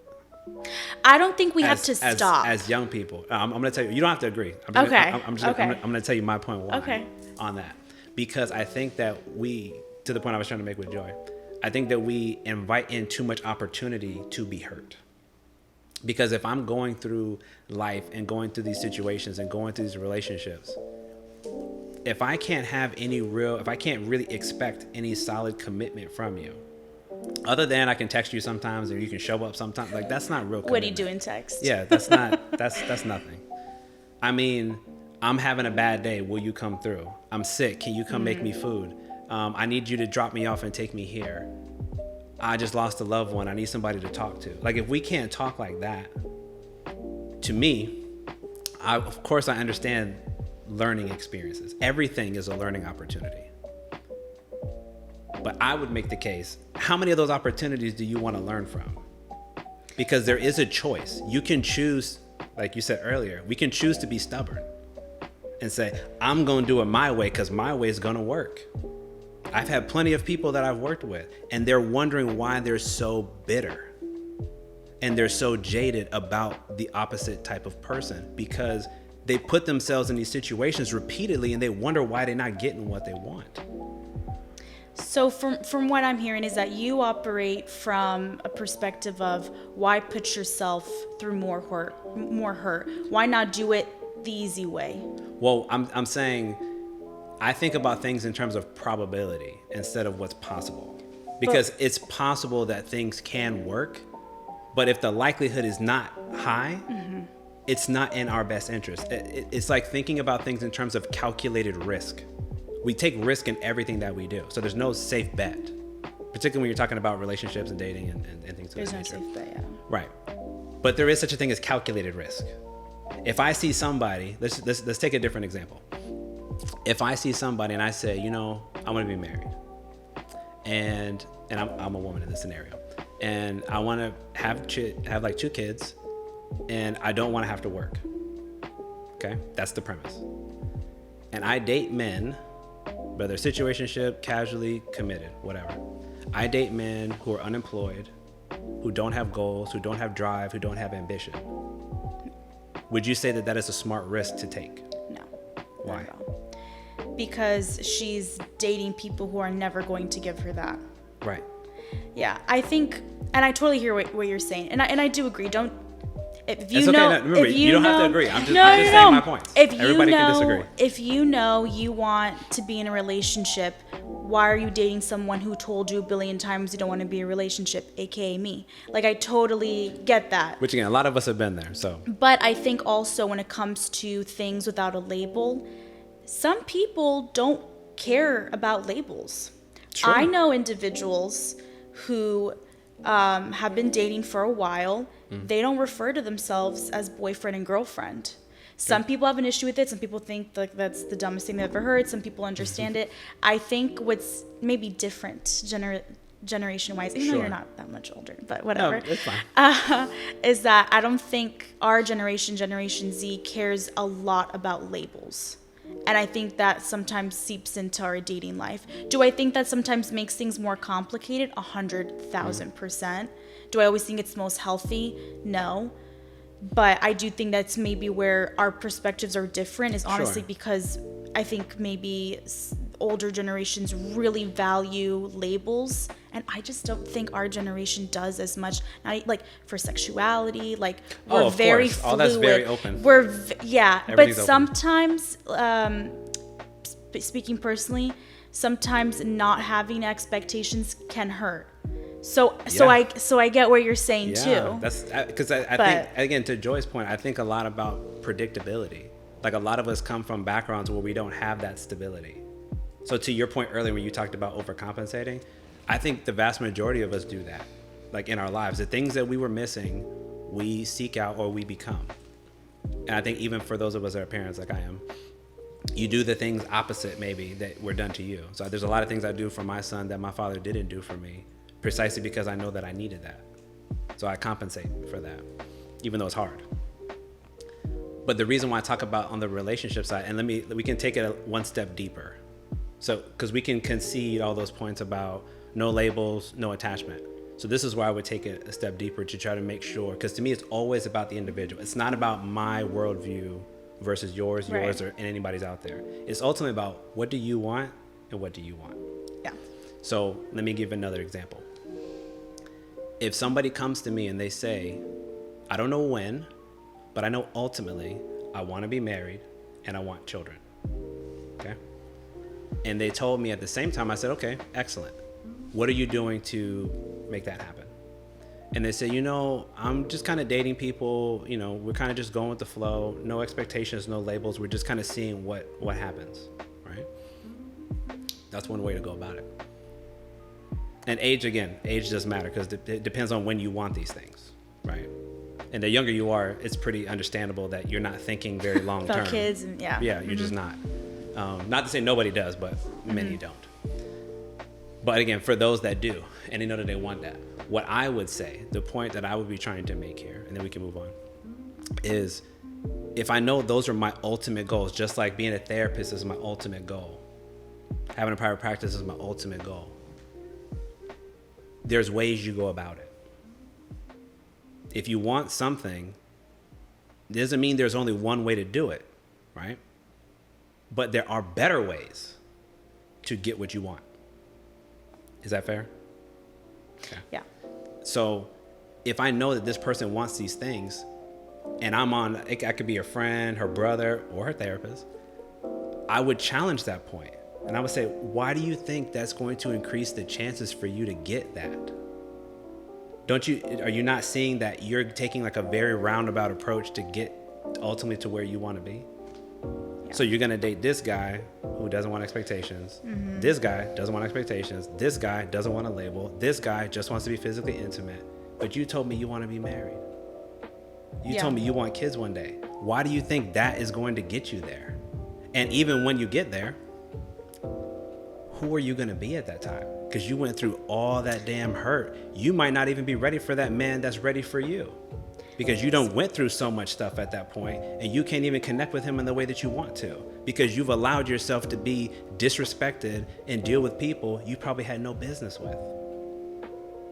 I don't think we have to stop. As young people. I'm going to tell you, you don't have to agree. I'm going to tell you my point why on that. Because I think that to the point I was trying to make with Joy, I think that we invite in too much opportunity to be hurt. Because if I'm going through life and going through these situations and going through these relationships, if I can't really expect any solid commitment from you, other than I can text you sometimes or you can show up sometimes, like that's not real commitment. What do you do in text? Yeah, that's nothing. I mean, I'm having a bad day. Will you come through? I'm sick. Can you come make me food? I need you to drop me off and take me here. I just lost a loved one. I need somebody to talk to. Like if we can't talk like that, to me, of course I understand learning experiences. Everything is a learning opportunity. But I would make the case, how many of those opportunities do you want to learn from? Because there is a choice. You can choose, like you said earlier, we can choose to be stubborn and say, I'm going to do it my way because my way is going to work. I've had plenty of people that I've worked with, and they're wondering why they're so bitter and they're so jaded about the opposite type of person, because they put themselves in these situations repeatedly and they wonder why they're not getting what they want. So from what I'm hearing is that you operate from a perspective of why put yourself through more hurt? Why not do it the easy way? Well, I'm saying I think about things in terms of probability instead of what's possible. Because it's possible that things can work, but if the likelihood is not high, it's not in our best interest. It's like thinking about things in terms of calculated risk. We take risk in everything that we do. So there's no safe bet, particularly when you're talking about relationships and dating and things of There's that no nature. safe bet, yeah. Right. But there is such a thing as calculated risk. If I see somebody, let's take a different example. If I see somebody and I say, you know, I want to be married, and I'm a woman in this scenario, and I want to have like 2 kids, and I don't want to have to work. Okay, that's the premise. And I date men, whether situationship, casually, committed, whatever. I date men who are unemployed, who don't have goals, who don't have drive, who don't have ambition. Would you say that that is a smart risk to take? No. Why? Not at all. Because she's dating people who are never going to give her that. Right. Yeah, I think, and I totally hear what you're saying, and I do agree. Don't, if you It's okay. know, No, remember, if you don't have to know- agree. I'm just no, saying my points. If you Everybody know, can disagree. If you know you want to be in a relationship, why are you dating someone who told you a billion times you don't want to be in a relationship, aka me? Like, I totally get that. Which again, a lot of us have been there. So. But I think also when it comes to things without a label, some people don't care about labels. Sure. I know individuals who have been dating for a while. They don't refer to themselves as boyfriend and girlfriend. Some people have an issue with it. Some people think like that's the dumbest thing they've ever heard. Some people understand it. I think what's maybe different generation-wise, even though Sure. you're not that much older, but whatever, No, it's fine. is that I don't think our generation, Generation Z, cares a lot about labels. And I think that sometimes seeps into our dating life. Do I think that sometimes makes things more complicated? 100,000%. Do I always think it's most healthy? No. But I do think that's maybe where our perspectives are different, is honestly Sure. because I think maybe older generations really value labels, and I just don't think our generation does as much. Like for sexuality, like we're of very course. fluid. All that's very open. Yeah, but Everything's open. sometimes, speaking personally, sometimes not having expectations can hurt. So I get what you're saying too. That's because I think, again, to Joy's point, I think a lot about predictability. Like a lot of us come from backgrounds where we don't have that stability. So to your point earlier when you talked about overcompensating, I think the vast majority of us do that. Like in our lives, the things that we were missing, we seek out or we become. And I think even for those of us that are parents like I am, you do the things opposite maybe that were done to you. So there's a lot of things I do for my son that my father didn't do for me, precisely because I know that I needed that. So I compensate for that, even though it's hard. But the reason why I talk about on the relationship side, and we can take it one step deeper. So, because we can concede all those points about no labels, no attachment. So this is where I would take it a step deeper to try to make sure, because to me, it's always about the individual. It's not about my worldview versus yours, Right. and anybody's out there. It's ultimately about what do you want and what do you want. Yeah. So let me give another example. If somebody comes to me and they say, I don't know when, but I know ultimately I want to be married and I want children. Okay? And they told me at the same time, I said, okay, excellent. What are you doing to make that happen? And they said, I'm just kind of dating people, we're kind of just going with the flow, no expectations, no labels. We're just kind of seeing what happens, right? That's one way to go about it. And age doesn't matter because it depends on when you want these things, right? And the younger you are, it's pretty understandable that you're not thinking very long term. About kids and yeah. Yeah, you're just not. Not to say nobody does, but many don't. But again, for those that do, and they know that they want that, what I would say, the point that I would be trying to make here, and then we can move on, is if I know those are my ultimate goals, just like being a therapist is my ultimate goal, having a private practice is my ultimate goal, there's ways you go about it. If you want something, it doesn't mean there's only one way to do it, right? But there are better ways to get what you want. Is that fair? Okay. Yeah. So if I know that this person wants these things and I could be her friend, her brother, or her therapist, I would challenge that point. And I would say, why do you think that's going to increase the chances for you to get that? Are you not seeing that you're taking like a very roundabout approach to get ultimately to where you want to be. Yeah. So you're going to date this guy who doesn't want expectations. This guy doesn't want expectations. This guy doesn't want a label. This guy just wants to be physically intimate. But you told me you want to be married. You told me you want kids one day. Why do you think that is going to get you there? And even when you get there, who are you going to be at that time? Because you went through all that damn hurt. You might not even be ready for that man that's ready for you. Because you done went through so much stuff at that point, and you can't even connect with him in the way that you want to, because you've allowed yourself to be disrespected and deal with people you probably had no business with.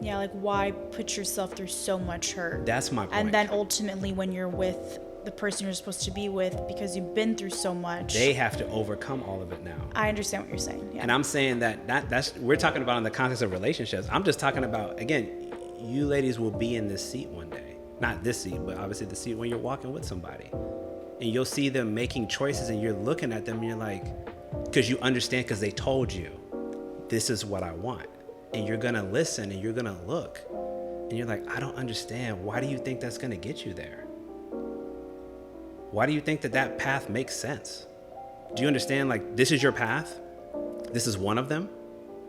Yeah, like why put yourself through so much hurt? That's my point. And then ultimately when you're with the person you're supposed to be with, because you've been through so much, they have to overcome all of it now. I understand what you're saying. Yeah. And I'm saying that's we're talking about in the context of relationships. I'm just talking about, again, you ladies will be in this seat one day. Not this seat, but obviously the seat when you're walking with somebody. And you'll see them making choices and you're looking at them and you're like, because you understand, because they told you, this is what I want. And you're going to listen and you're going to look. And you're like, I don't understand. Why do you think that's going to get you there? Why do you think that path makes sense? Do you understand, like, this is your path? This is one of them?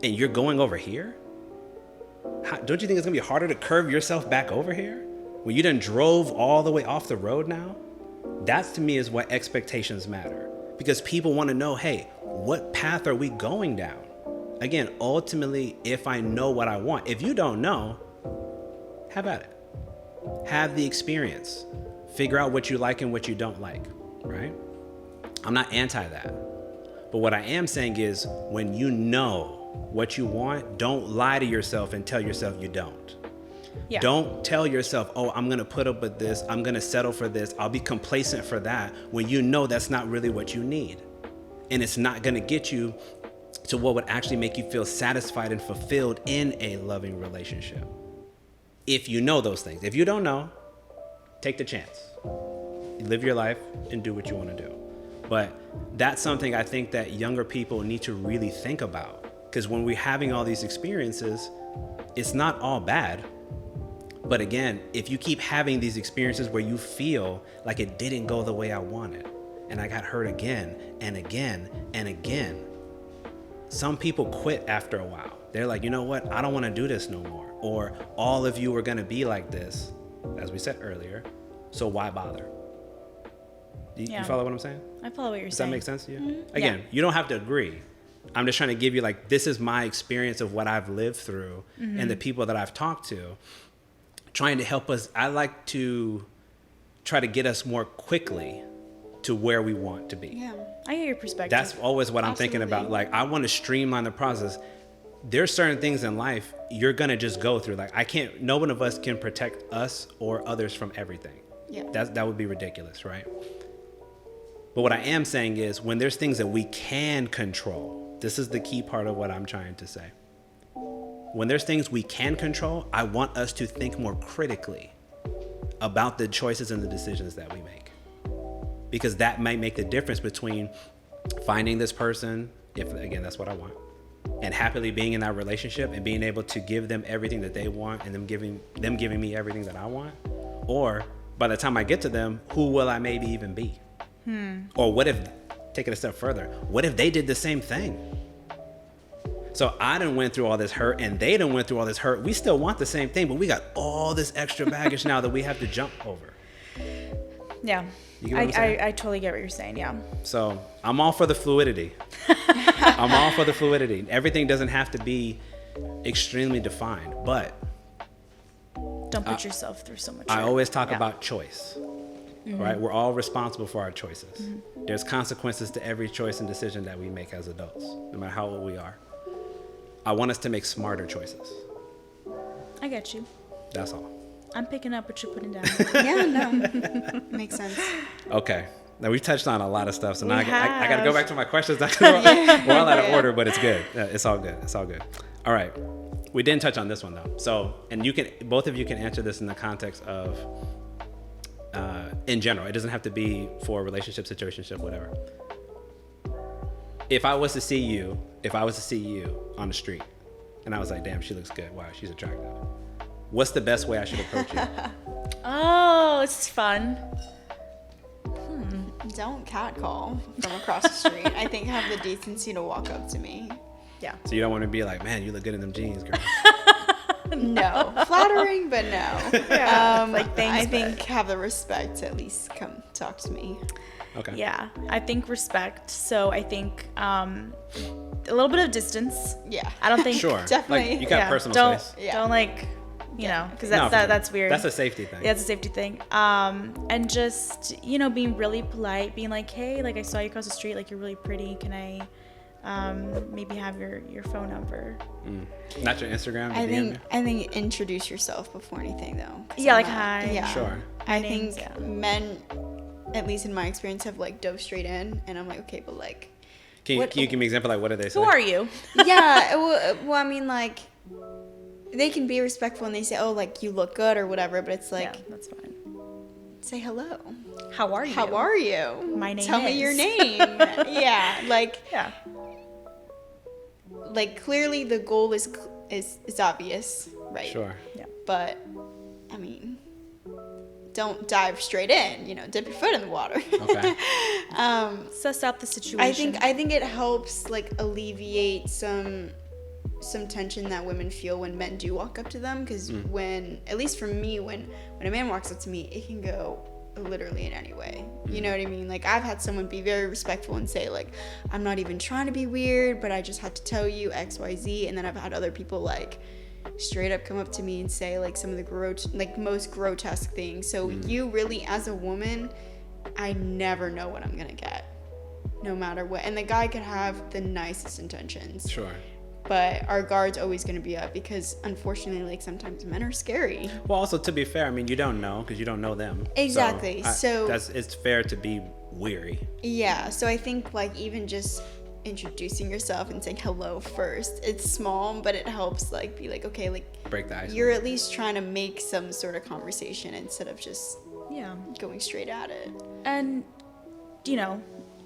And you're going over here? Don't you think it's going to be harder to curve yourself back over here? When you done drove all the way off the road now? That to me is what expectations matter. Because people want to know, hey, what path are we going down? Again, ultimately, if I know what I want. If you don't know, have at it. Have the experience. Figure out what you like and what you don't like, right? I'm not anti that. But what I am saying is, when you know what you want, don't lie to yourself and tell yourself you don't. Yeah. Don't tell yourself, oh, I'm going to put up with this. I'm going to settle for this. I'll be complacent for that, when you know that's not really what you need. And it's not going to get you to what would actually make you feel satisfied and fulfilled in a loving relationship. If you know those things. If you don't know, take the chance. Live your life and do what you want to do. But that's something I think that younger people need to really think about. Because when we're having all these experiences, it's not all bad. But again, if you keep having these experiences where you feel like it didn't go the way I wanted, and I got hurt again and again and again, some people quit after a while. They're like, you know what? I don't want to do this no more. Or all of you are going to be like this, as we said earlier. So why bother? You follow what I'm saying? I follow what you're saying. Does that make sense to you? Again, you don't have to agree. I'm just trying to give you, like, this is my experience of what I've lived through and the people that I've talked to, trying to help us. I like to try to get us more quickly to where we want to be. Yeah, I hear your perspective. That's always what I'm thinking about. Like, I want to streamline the process. There's certain things in life you're going to just go through. Like, no one of us can protect us or others from everything. Yeah. That would be ridiculous, right? But what I am saying is, when there's things that we can control, this is the key part of what I'm trying to say. When there's things we can control, I want us to think more critically about the choices and the decisions that we make. Because that might make the difference between finding this person, if again, that's what I want, and happily being in that relationship and being able to give them everything that they want and them giving me everything that I want. Or by the time I get to them, who will I maybe even be? Or what if, take it a step further, what if they did the same thing? So I done went through all this hurt and they done went through all this hurt. We still want the same thing, but we got all this extra baggage now that we have to jump over. Yeah. I totally get what you're saying. Yeah. So I'm all for the fluidity. I'm all for the fluidity. Everything doesn't have to be extremely defined, but don't put yourself through so much. I always talk about choice. Right? We're all responsible for our choices. There's consequences to every choice and decision that we make as adults, no matter how old we are. I want us to make smarter choices. I get you. That's all. I'm picking up what you're putting down. Yeah, no. Makes sense. Okay. Now, we've touched on a lot of stuff, so now I got to go back to my questions. We're all out of order, but it's good. It's all good. It's all good. All right. We didn't touch on this one, though. So, and both of you can answer this in the context of, in general. It doesn't have to be for a relationship, situationship, whatever. If I was to see you on the street and I was like, damn, she looks good. Wow, she's attractive. What's the best way I should approach you? Oh, it's fun. Don't catcall from across the street. I think have the decency to walk up to me. Yeah. So you don't want to be like, man, you look good in them jeans, girl. No. Flattering, but no. Yeah. Like, thanks, I think have the respect to at least come talk to me. Okay. Yeah, I think respect. So I think a little bit of distance. Yeah. I don't think Sure. Definitely. Like, you got personal don't, space. Yeah. Don't like, you know, because No, for sure. that's weird. That's a safety thing. Yeah, it's a safety thing. And just, you know, being really polite, being like, hey, like I saw you across the street, like you're really pretty. Can I maybe have your phone number? Not your Instagram. I DM think introduce yourself before anything though. 'Cause Yeah, I'm like not- hi. Yeah. Sure. I Names, think yeah. men, at least in my experience, have like dove straight in, and I'm like, okay, but like, Can you give me an example? Like, what did they say? Who are you? yeah. Well, I mean, like, they can be respectful and they say, oh, like you look good or whatever, but it's like, Yeah, that's fine. say hello. How are you? How are you? My name Tell me is. your name. Yeah, like Yeah. clearly the goal is obvious, right? Sure. Yeah. But I mean, don't dive straight in. You know, dip your foot in the water. Okay. Suss out the situation. I think it helps like alleviate some tension that women feel when men do walk up to them, because when, at least for me, when a man walks up to me, it can go literally in any way. You know what I mean? Like, I've had someone be very respectful and say like, I'm not even trying to be weird, but I just had to tell you XYZ. And then I've had other people like straight up come up to me and say like some of the most grotesque things. So you really, as a woman, I never know what I'm gonna get, no matter what. And the guy could have the nicest intentions, Sure. but our guard's always going to be up, because unfortunately, like, sometimes men are scary. Well, also, to be fair, I mean, you don't know because you don't know them. Exactly. So it's fair to be weary. Yeah, so I think like even just introducing yourself and saying hello first, it's small, but it helps like be like, okay, like Break the ice. you're at least trying to make some sort of conversation instead of just yeah. going straight at it. And, you know,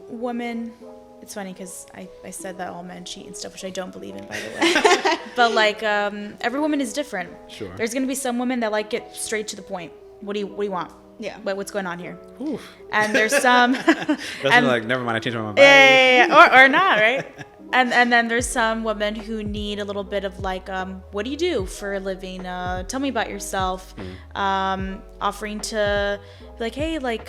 women, it's funny because I said that all men cheat and stuff, which I don't believe in, by the way. But like, every woman is different. Sure. There's going to be some women that like get straight to the point. What do you want? Yeah. What's going on here? Oof. And there's some. That's and, like, never mind, I changed my mind. yeah. Or not, right? And then there's some women who need a little bit of like, what do you do for a living? Tell me about yourself. Offering to be like, hey, like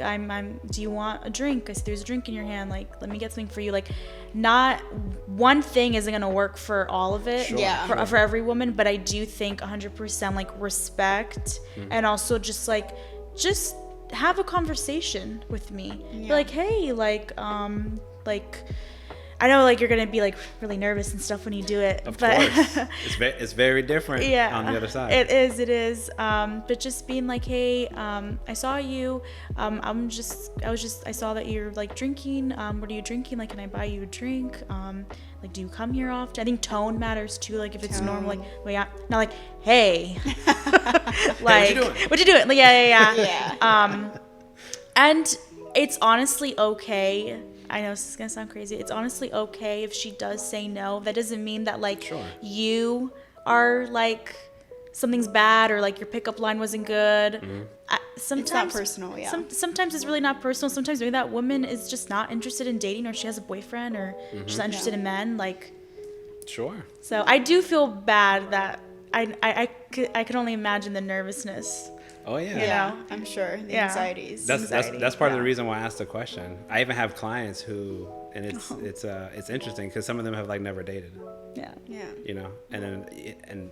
do you want a drink? I see there's a drink in your hand. Like, let me get something for you. Like, not one thing isn't gonna work for all of it. Sure, Yeah. For every woman, but I do think 100% like respect and also just have a conversation with me. Yeah. Be like, hey, like I know like you're gonna be like really nervous and stuff when you do it, Of but course. It's very different yeah, on the other side. It is. But just being like, hey, I saw you. I saw that you're like drinking. What are you drinking? Like, can I buy you a drink? Like, do you come here often? I think tone matters too. Like, if it's normal, like, well, yeah, not like, hey, like, Hey, what you doing? Like, yeah. Yeah. And it's honestly okay. I know this is gonna sound crazy. It's honestly okay if she does say no. That doesn't mean that like Sure. you are like something's bad or like your pickup line wasn't good. Sometimes personal, yeah. Sometimes it's really not personal. Sometimes maybe that woman is just not interested in dating, or she has a boyfriend, or she's not interested in men. Like, Sure. so I do feel bad that I could only imagine the nervousness. Oh, yeah. Yeah, I'm sure. The Yeah. anxieties. That's part of the yeah. reason why I asked the question. I even have clients who, and it's interesting because some of them have like never dated, Yeah. Yeah. you know, and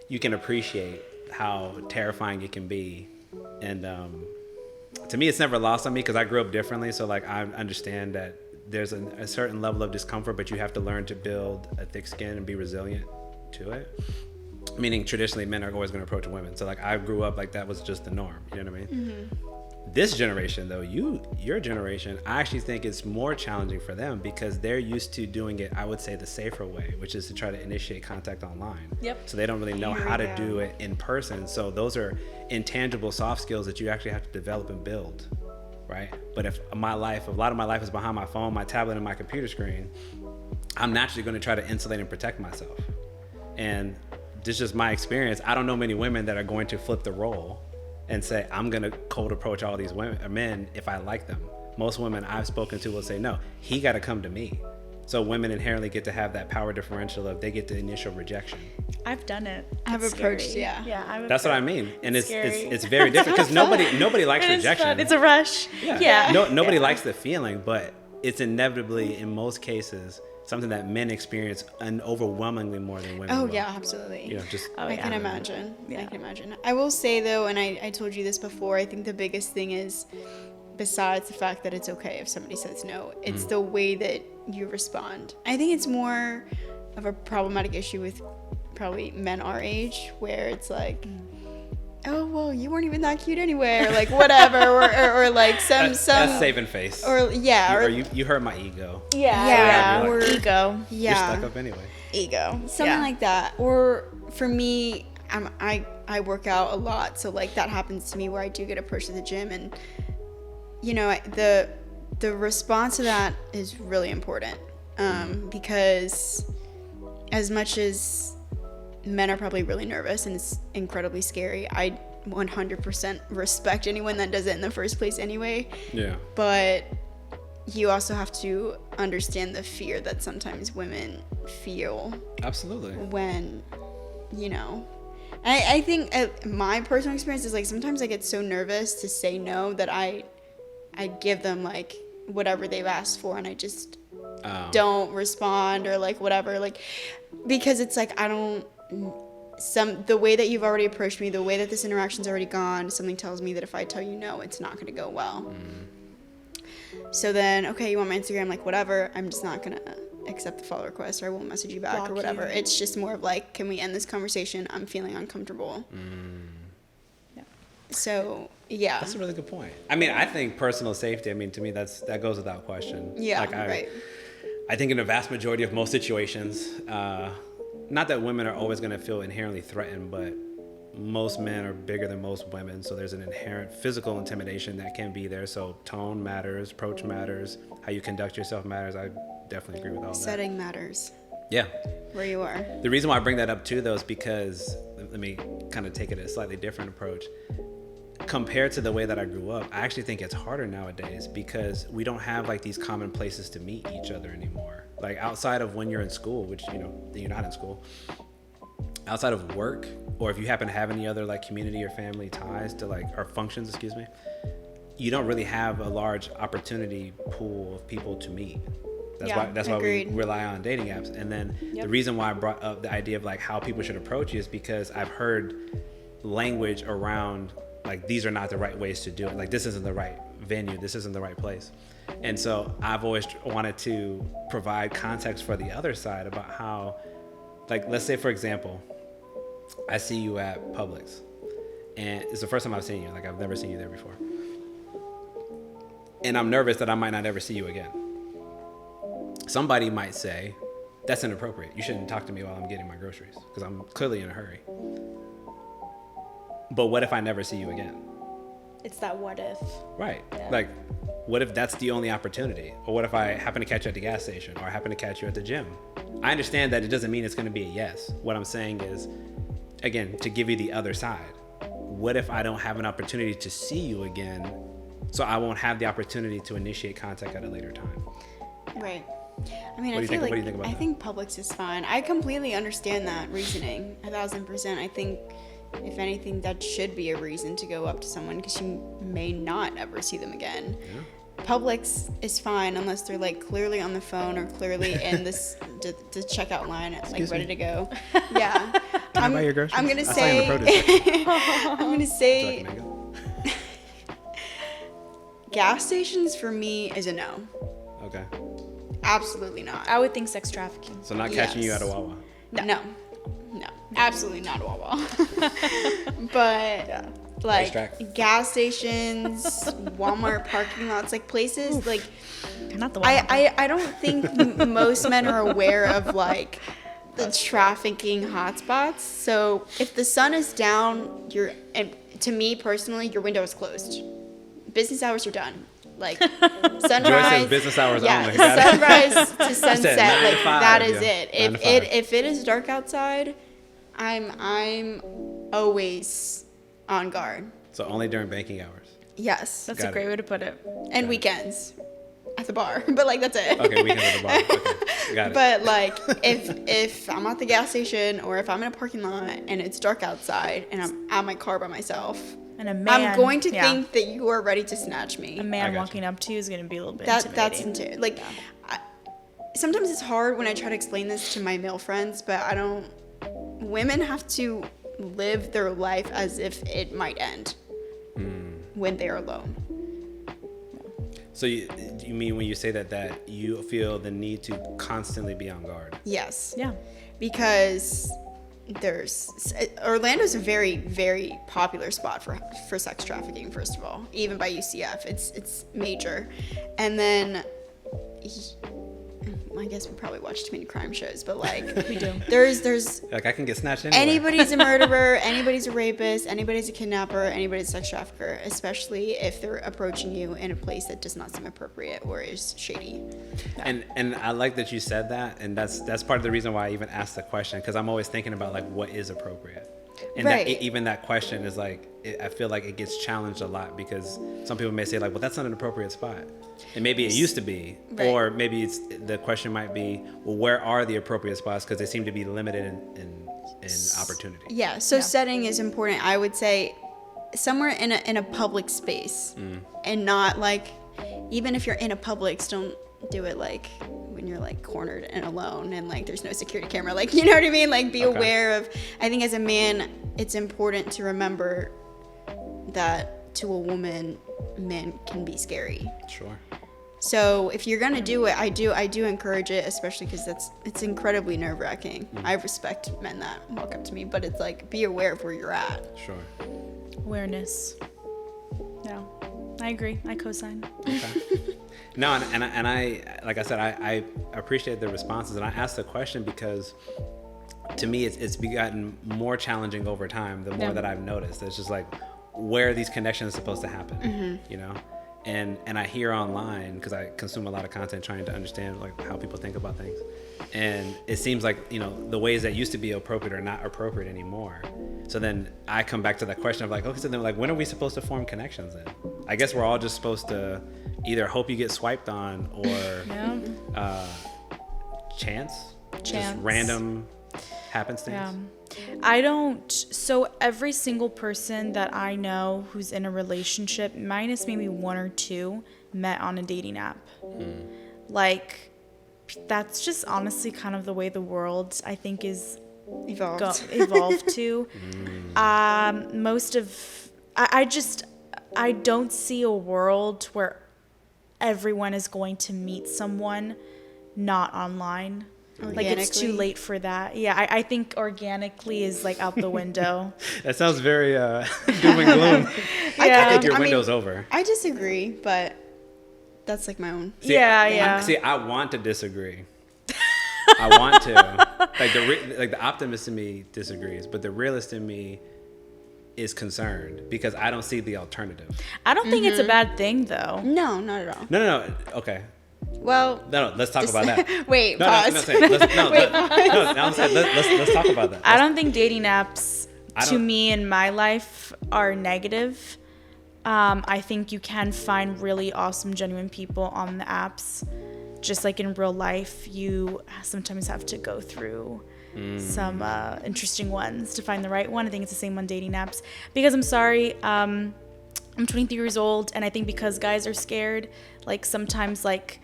you can appreciate how terrifying it can be, and to me it's never lost on me because I grew up differently, so like I understand that there's a certain level of discomfort, but you have to learn to build a thick skin and be resilient to it. Meaning traditionally men are always going to approach women, so like I grew up like that was just the norm, you know what I mean? This generation though, your generation, I actually think it's more challenging for them because they're used to doing it, I would say, the safer way, which is to try to initiate contact online. Yep. So they don't really know Here how we to go. do it in person. So those are intangible soft skills that you actually have to develop and build, right? But if a lot of my life is behind my phone, my tablet, and my computer screen, I'm naturally going to try to insulate and protect myself. And this is just my experience. I don't know many women that are going to flip the role and say, I'm going to cold approach all these men if I like them. most women I've spoken to will say, no, he got to come to me. So women inherently get to have that power differential of they get the initial rejection. I've done it. I've It's approached, scary. yeah. Yeah, That's what I mean. And it's scary. it's very different because nobody likes rejection. Fun. It's a rush. Yeah. Nobody likes the feeling, but it's inevitably, in most cases, something that men experience overwhelmingly more than women. Oh will. yeah, absolutely. You know, just I can imagine. Yeah. I can imagine. I will say though, and I told you this before, I think the biggest thing is, besides the fact that it's okay if somebody says no, it's the way that you respond. I think it's more of a problematic issue with probably men our age, where it's like, oh well, you weren't even that cute anyway, or like whatever, or like some that's saving face. or yeah, or you hurt my ego. yeah, You're or like, Ego. You're yeah, stuck up anyway. ego, something Yeah. like that. Or for me, I work out a lot, so like that happens to me where I do get approached at the gym, and you know, the response to that is really important, because as much as men are probably really nervous and it's incredibly scary, I 100% respect anyone that does it in the first place anyway. Yeah. But you also have to understand the fear that sometimes women feel. Absolutely. When, you know, I think my personal experience is like sometimes I get so nervous to say no that I give them like whatever they've asked for, and I just don't respond or like whatever, like, because it's like the way that you've already approached me, the way that this interaction's already gone, something tells me that if I tell you no, it's not going to go well. So then, okay, you want my Instagram, like whatever, I'm just not going to accept the follow request, or I won't message you back. Block or whatever. You. It's just more of like, can we end this conversation? I'm feeling uncomfortable. Yeah. So yeah, that's a really good point. I mean, I think personal safety, I mean, to me that goes without question. Yeah, like right. I think in the vast majority of most situations, not that women are always going to feel inherently threatened, but most men are bigger than most women, so there's an inherent physical intimidation that can be there. So tone matters, approach matters, how you conduct yourself matters. I definitely agree with all that. Setting matters. Yeah. Where you are. The reason why I bring that up too, though, is because, let me kind of take it a slightly different approach. Compared to the way that I grew up, I actually think it's harder nowadays because we don't have like these common places to meet each other anymore. Like outside of when you're in school, which, you know, you're not in school, outside of work, or if you happen to have any other like community or family ties to like, or functions, excuse me, you don't really have a large opportunity pool of people to meet. That's why we rely on dating apps. And then the reason why I brought up the idea of like how people should approach you is because I've heard language around like, these are not the right ways to do it. Like, this isn't the right venue. This isn't the right place. And so I've always wanted to provide context for the other side about how, like, let's say, for example, I see you at Publix, and it's the first time I've seen you. Like, I've never seen you there before. And I'm nervous that I might not ever see you again. Somebody might say, that's inappropriate. You shouldn't talk to me while I'm getting my groceries because I'm clearly in a hurry. But what if I never see you again? It's that what if. Right. Yeah. Like, what if that's the only opportunity? Or what if I happen to catch you at the gas station, or I happen to catch you at the gym? I understand that it doesn't mean it's going to be a yes. What I'm saying is, again, to give you the other side. What if I don't have an opportunity to see you again, so I won't have the opportunity to initiate contact at a later time? Right. I mean, I feel like I think Publix is fine. I completely understand that reasoning, 1,000%. I think, if anything, that should be a reason to go up to someone because you may not ever see them again. Yeah. Publix is fine unless they're like clearly on the phone or clearly in this the checkout line, like ready to go. Yeah. Can I buy your groceries? I'm gonna say. I'm gonna say. Gas stations for me is a no. Okay. Absolutely not. I would think sex trafficking. So not catching you at a Wawa. No, absolutely not a Wawa. But like gas stations, Walmart parking lots, like places like not the Walmart. I don't think most men are aware of like the trafficking hotspots. So if the sun is down, and to me personally, your window is closed. Business hours are done. Like sunrise, Joy says business hours only. Sunrise to sunset, like 5, that is it. If it is dark outside, I'm always on guard. So only during banking hours. Yes. That's Got a great it. way to put it. And weekends at the bar. But like that's it. Okay, weekends at the bar. Okay, got it. But like if I'm at the gas station or if I'm in a parking lot and it's dark outside and I'm at my car by myself, And a man, I'm going to yeah, think that you are ready to snatch me. a I man got walking up to you is going to be a little bit That's intimidating. like sometimes it's hard when I try to explain this to my male friends, but women have to live their life as if it might end when they're alone. So you mean when you say that you feel the need to constantly be on guard? Yes. Yeah. Because Orlando's a very, very popular spot for sex trafficking, first of all, even by UCF. It's major. And then I guess we probably watch too many crime shows, but like We do. there's Like I can get snatched anywhere. anybody's a murderer, anybody's a rapist, anybody's a kidnapper, anybody's a sex trafficker, especially if they're approaching you in a place that does not seem appropriate or is shady. And I like that you said that, and that's part of the reason why I even asked the question, because I'm always thinking about like what is appropriate, and Right. even that question is like I feel like it gets challenged a lot because some people may say like, well, that's not an appropriate spot, and maybe it used to be, Right. or maybe the question might be, well, where are the appropriate spots, because they seem to be limited in opportunity. Yeah, so setting is important. I would say somewhere in a public space, and not like, even if you're in a Publix, don't do it like when you're like cornered and alone and like there's no security camera, like, you know what I mean? Like be Okay. aware of, I think as a man, it's important to remember that to a woman, men can be scary. Sure. So if you're gonna do it, I do encourage it, especially because it's incredibly nerve-wracking. I respect men that walk up to me, but it's like, be aware of where you're at. Sure. Awareness. Yeah. I agree. I co-sign. Okay. No, and I like I said, I appreciate the responses, and I asked the question because to me it's gotten more challenging over time. The more Yeah. that I've noticed, it's just like, where are these connections supposed to happen? You know, and I hear online, because I consume a lot of content trying to understand like how people think about things, and it seems like, you know, the ways that used to be appropriate are not appropriate anymore. So then I come back to that question of like, okay, so then like, when are we supposed to form connections then? I guess we're all just supposed to either hope you get swiped on or Yeah. chance, just Chance. random happenstance. Yeah. So every single person that I know who's in a relationship, minus maybe one or two, met on a dating app. Like, that's just honestly kind of the way the world, I think, is evolved to. I don't see a world where everyone is going to meet someone not online. Like, it's too Organically. late for that. Yeah, I think organically is like out the window. That sounds very doom and gloom. I think your window's over. I disagree, but that's like my own. See, Yeah. See, I want to disagree. I want to. Like the optimist in me disagrees, but the realist in me is concerned because I don't see the alternative. I don't think it's a bad thing, though. No, not at all. No. Okay. Well, No. Let's talk about that. wait, No, pause. I'm saying, let's talk about that. I don't think dating apps, I to don't- me in my life, are negative. I think you can find really awesome, genuine people on the apps. Just like in real life, you sometimes have to go through some interesting ones to find the right one. I think it's the same on dating apps. Because I'm sorry, I'm 23 years old, and I think because guys are scared, like sometimes like,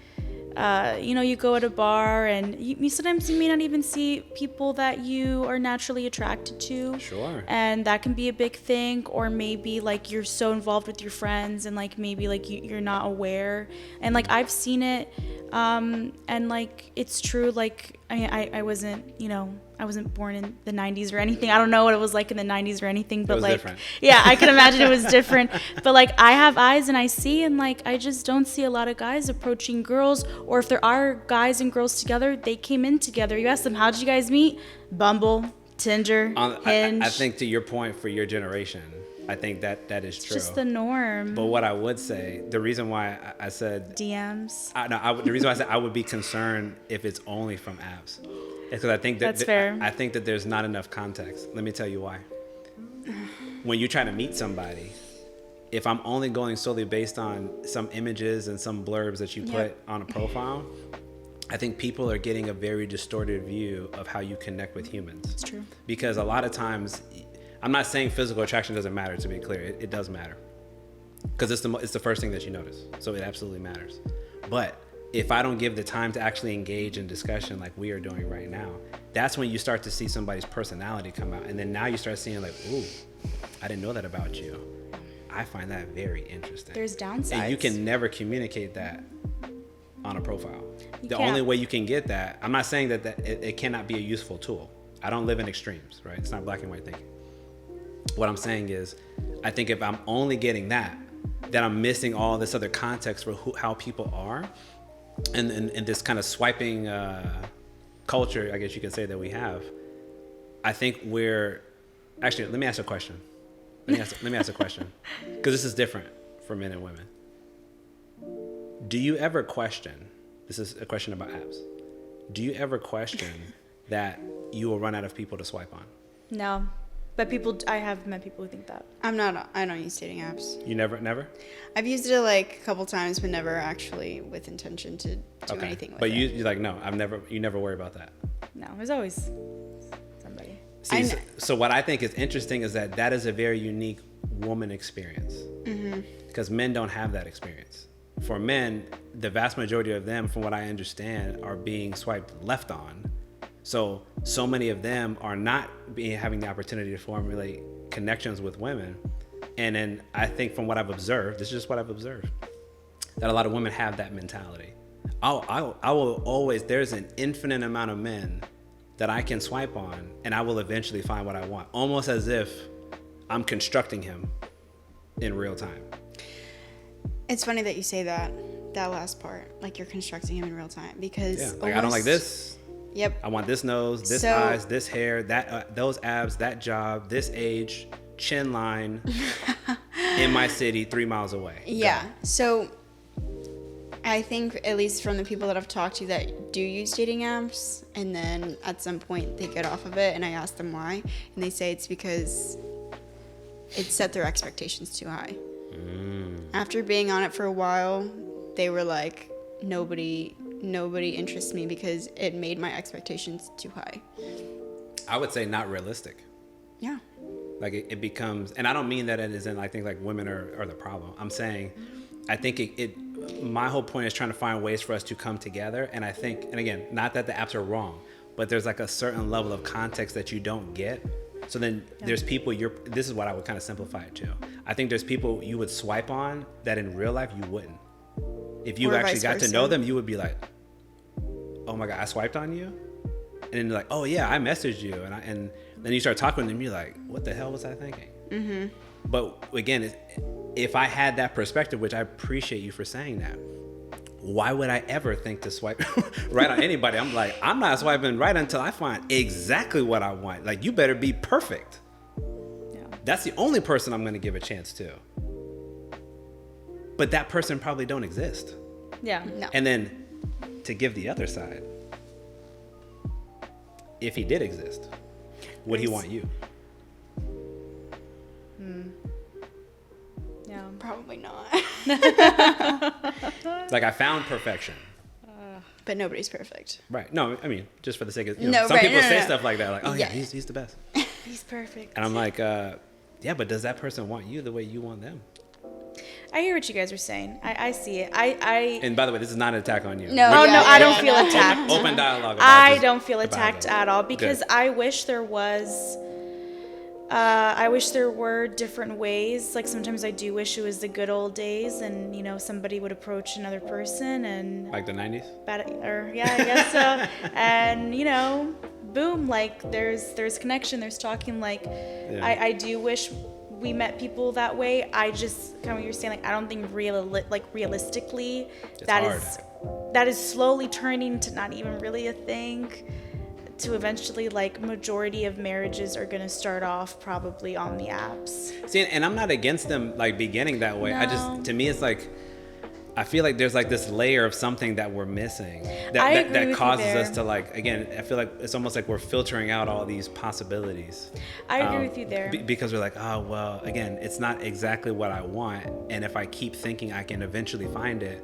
you go at a bar and you sometimes you may not even see people that you are naturally attracted to. Sure. And that can be a big thing. Or maybe like you're so involved with your friends and like maybe like you're not aware. And like I've seen it, and like it's true. Like I wasn't, I wasn't born in the 90s or anything. I don't know what it was like in the 90s or anything, but was like, different. yeah, I can imagine it was different. But like I have eyes and I see, and like I just don't see a lot of guys approaching girls. Or if there are guys and girls together, they came in together. You ask them, how did you guys meet? Bumble, Tinder, Hinge. I think to your point, for your generation, I think that is true. It's just the norm. But what I would say, the reason why I said DMs. the reason why I said I would be concerned if it's only from apps, is because I think that That's fair. I think that there's not enough context. Let me tell you why. When you try to meet somebody, if I'm only going solely based on some images and some blurbs that you put on a profile, I think people are getting a very distorted view of how you connect with humans. It's true. Because a lot of times, I'm not saying physical attraction doesn't matter, to be clear. It does matter. Because it's the first thing that you notice. So it absolutely matters. But if I don't give the time to actually engage in discussion like we are doing right now, that's when you start to see somebody's personality come out. And then now you start seeing like, ooh, I didn't know that about you. I find that very interesting. There's downsides. And you can never communicate that on a profile. You the can't. only way you can get that, I'm not saying that it cannot be a useful tool. I don't live in extremes, right? It's not black and white thinking. What I'm saying is, I think if I'm only getting that, then I'm missing all this other context for how people are. And this kind of swiping culture, I guess you could say, that we have. I think actually, let me ask a question. Let me ask a question, because this is different for men and women. Do you ever question, this is a question about apps, do you ever question that you will run out of people to swipe on? No, but I have met people who think that. I don't use dating apps. You never? I've used it like a couple times, but never actually with intention to do anything with it. But you're like, no, you never worry about that. No, there's always somebody. See, so what I think is interesting is that is a very unique woman experience. Because men don't have that experience. For men, the vast majority of them, from what I understand, are being swiped left on. So many of them are not having the opportunity to formulate connections with women. And then I think from what I've observed, this is just what I've observed, that a lot of women have that mentality. I will always, there's an infinite amount of men that I can swipe on, and I will eventually find what I want, almost as if I'm constructing him in real time. It's funny that you say that last part, like you're constructing him in real time, because like I don't like this. Yep. I want this nose, this eyes, this hair, that those abs, that job, this age, chin line, in my city, 3 miles away. Yeah. Go. So I think, at least from the people that I've talked to that do use dating apps, and then at some point they get off of it, and I ask them why, and they say it's because it set their expectations too high. After being on it for a while, they were like, nobody interests me because it made my expectations too high. I would say not realistic. Yeah. Like it becomes, and I don't mean that it isn't, I think like women are the problem. I'm saying, I think my whole point is trying to find ways for us to come together. And I think, and again, not that the apps are wrong, but there's like a certain level of context that you don't get. So then there's people this is what I would kind of simplify it to. I think there's people you would swipe on that in real life you wouldn't. If you actually got to know them, you would be like, oh my God, I swiped on you? And then you're like, oh yeah, I messaged you. And then you start talking to them, you're like, what the hell was I thinking? Mm-hmm. But again, if I had that perspective, which I appreciate you for saying that, why would I ever think to swipe right on anybody? I'm like, I'm not swiping right until I find exactly what I want. Like, you better be perfect. Yeah. That's the only person I'm going to give a chance to. But that person probably don't exist. Yeah. No. And then to give the other side, if he did exist, would he want you? Yeah. Probably not. Like, I found perfection. But nobody's perfect. Right. No, I mean, just for the sake of, No, some right, people no, say no. stuff like that. Like, oh yeah, Yeah. he's the best. He's perfect. And I'm like, yeah, but does that person want you the way you want them? I hear what you guys are saying. I see it. And by the way, this is not an attack on you. No, Oh, yeah, no, I don't yeah. feel attacked. Open dialogue. About I this- don't feel about attacked it. at all, because Good. I wish there was. I wish there were different ways. Like, sometimes I do wish it was the good old days, and somebody would approach another person and Like the 90s? yeah, I guess so. And boom, like there's connection, there's talking. Like, Yeah. I do wish we met people that way. I just kind of what you're saying. Like, I don't think realistically It's that hard. that is slowly turning to not even really a thing. To eventually, like, majority of marriages are going to start off probably on the apps. See, and I'm not against them like beginning that way. No. To me, it's like, I feel like there's like this layer of something that we're missing I that agree that with causes you there. us to like, again, I feel like it's almost like we're filtering out all these possibilities. I agree with you there. Because we're like, oh, well, again, it's not exactly what I want. And if I keep thinking I can eventually find it,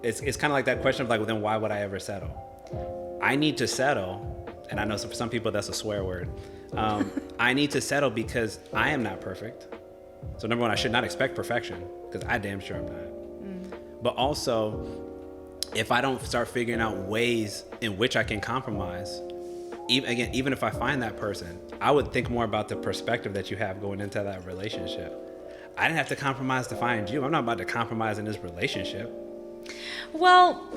it's kind of like that question of like, well, then why would I ever settle? I need to settle. And I know for some people that's a swear word. I need to settle because I am not perfect. So number one, I should not expect perfection because I damn sure I'm not. But also, if I don't start figuring out ways in which I can compromise, even if I find that person, I would think more about the perspective that you have going into that relationship. I didn't have to compromise to find you. I'm not about to compromise in this relationship. Well,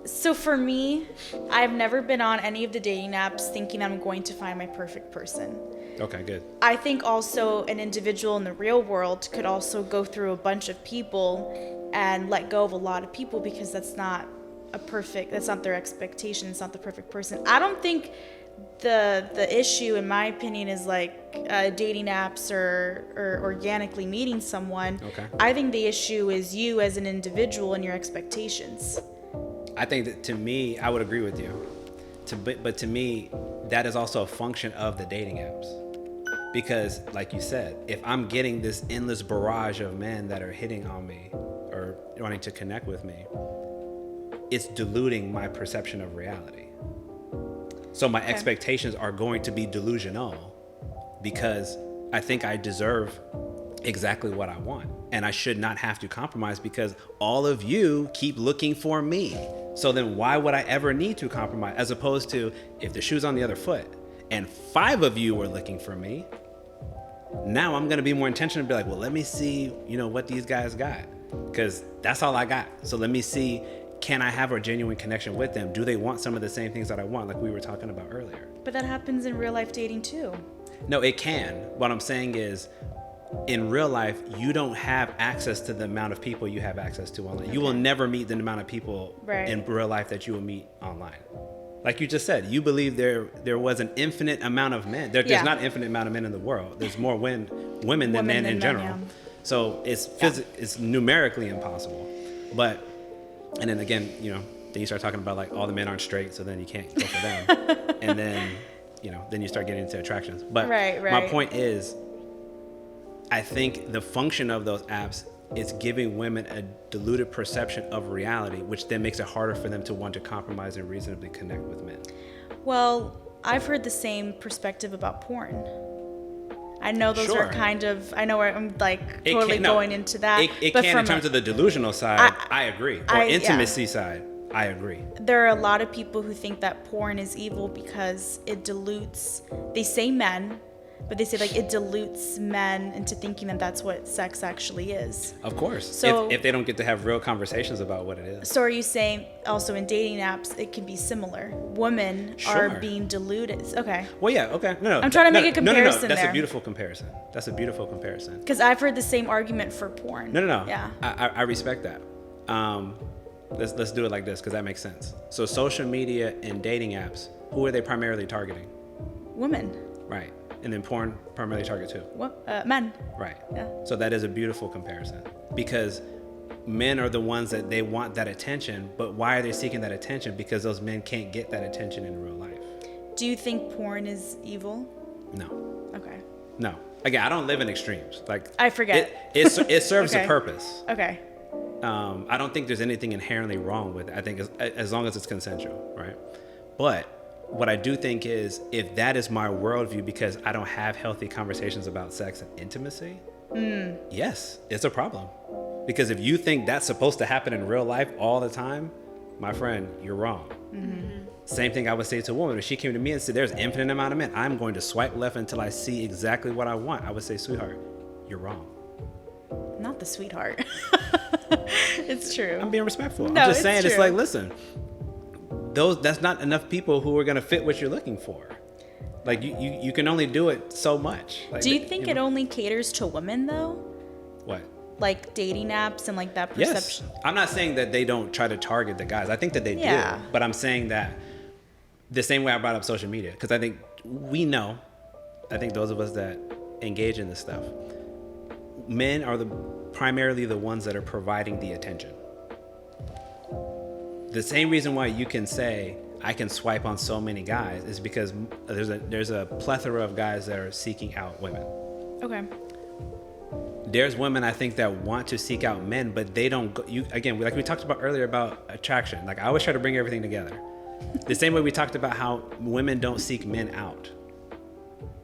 so for me, I've never been on any of the dating apps thinking I'm going to find my perfect person. Okay, good. I think also an individual in the real world could also go through a bunch of people and let go of a lot of people because that's not their expectation. It's not the perfect person. I don't think the issue, in my opinion, is like dating apps or organically meeting someone. Okay. I think the issue is you as an individual and your expectations. I think that, to me, I would agree with you. But to me, that is also a function of the dating apps. Because, like you said, if I'm getting this endless barrage of men that are hitting on me or wanting to connect with me, it's diluting my perception of reality. So my expectations are going to be delusional because I think I deserve exactly what I want. And I should not have to compromise because all of you keep looking for me. So then why would I ever need to compromise? As opposed to if the shoe's on the other foot and 5 of you were looking for me, now I'm going to be more intentional and be like, well, let me see, what these guys got. Because that's all I got. So let me see, can I have a genuine connection with them? Do they want some of the same things that I want, like we were talking about earlier? But that happens in real life dating too. No, it can. What I'm saying is, in real life, you don't have access to the amount of people you have access to online. Okay. You will never meet the amount of people in real life that you will meet online. Like you just said, you believe there was an infinite amount of men. There's not an infinite amount of men in the world. There's more women than men in general. Yeah. So it's numerically impossible. But, and then again, then you start talking about like all the men aren't straight, so then you can't go for them. And then, then you start getting into attractions. But my point is, I think the function of those apps is giving women a diluted perception of reality, which then makes it harder for them to want to compromise and reasonably connect with men. Well, I've heard the same perspective about porn. I know those are I know where I'm like totally going into that. It can in terms of the delusional side, I agree. Or intimacy side, I agree. There are a lot of people who think that porn is evil because it dilutes, they say men, but they say like it dilutes men into thinking that that's what sex actually is. Of course. So if they don't get to have real conversations about what it is. So are you saying also in dating apps it can be similar? Women are being diluted. Okay. Well, yeah. Okay. No. I'm trying to make a comparison. No. That's there. a beautiful comparison. That's a beautiful comparison. Because I've heard the same argument for porn. No. Yeah. I respect that. Let's do it like this because that makes sense. So social media and dating apps, who are they primarily targeting? Women. Right. And then porn primarily target too. What? Men. Right. Yeah. So that is a beautiful comparison because men are the ones that they want that attention, but why are they seeking that attention? Because those men can't get that attention in real life. Do you think porn is evil? No. Okay. No. Again, I don't live in extremes. Like I forget. It serves a purpose. Okay. I don't think there's anything inherently wrong with it. I think as long as it's consensual, right? But what I do think is if that is my worldview because I don't have healthy conversations about sex and intimacy, yes, it's a problem. Because if you think that's supposed to happen in real life all the time, my friend, you're wrong. Mm-hmm. Same thing I would say to a woman. If she came to me and said, there's an infinite amount of men, I'm going to swipe left until I see exactly what I want. I would say, sweetheart, you're wrong. Not the sweetheart. It's true. I'm being respectful. No, I'm just saying, true. It's like, listen, that's not enough people who are going to fit what you're looking for. Like you can only do it so much. Like, do you think it only caters to women though? What? Like dating apps and like that perception? Yes. I'm not saying that they don't try to target the guys. I think that they do. But I'm saying that the same way I brought up social media, because I think I think those of us that engage in this stuff, men are primarily the ones that are providing the attention. the same reason why you can say I can swipe on so many guys is because there's a plethora of guys that are seeking out women. Okay. There's women I think that want to seek out men, but they don't go, again, like we talked about earlier about attraction. Like I always try to bring everything together. The same way we talked about how women don't seek men out.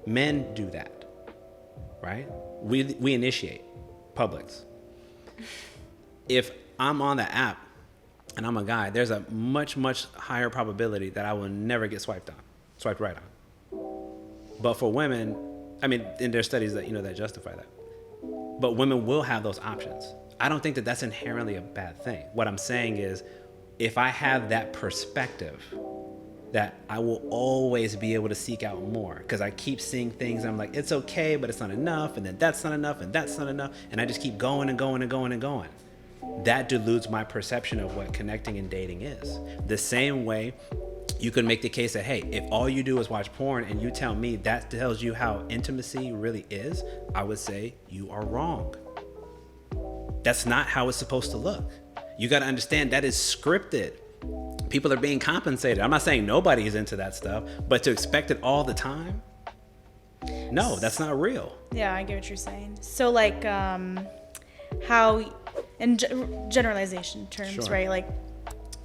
Men do that, right? We initiate Publix. If I'm on the app and I'm a guy, there's a much, much higher probability that I will never get swiped right on. But for women, I mean, and there's studies that, that justify that. But women will have those options. I don't think that that's inherently a bad thing. What I'm saying is, if I have that perspective, that I will always be able to seek out more because I keep seeing things and I'm like, it's okay, but it's not enough. And then that's not enough and that's not enough. And I just keep going and going and going and going. That dilutes my perception of what connecting and dating is. The same way you could make the case that, hey, if all you do is watch porn and you tell me that tells you how intimacy really is, I would say you are wrong. That's not how it's supposed to look. You got to understand that is scripted. People are being compensated. I'm not saying nobody is into that stuff, but to expect it all the time, no, that's not real. Yeah, I get what you're saying. So like how, in generalization terms, Sure. right? Like,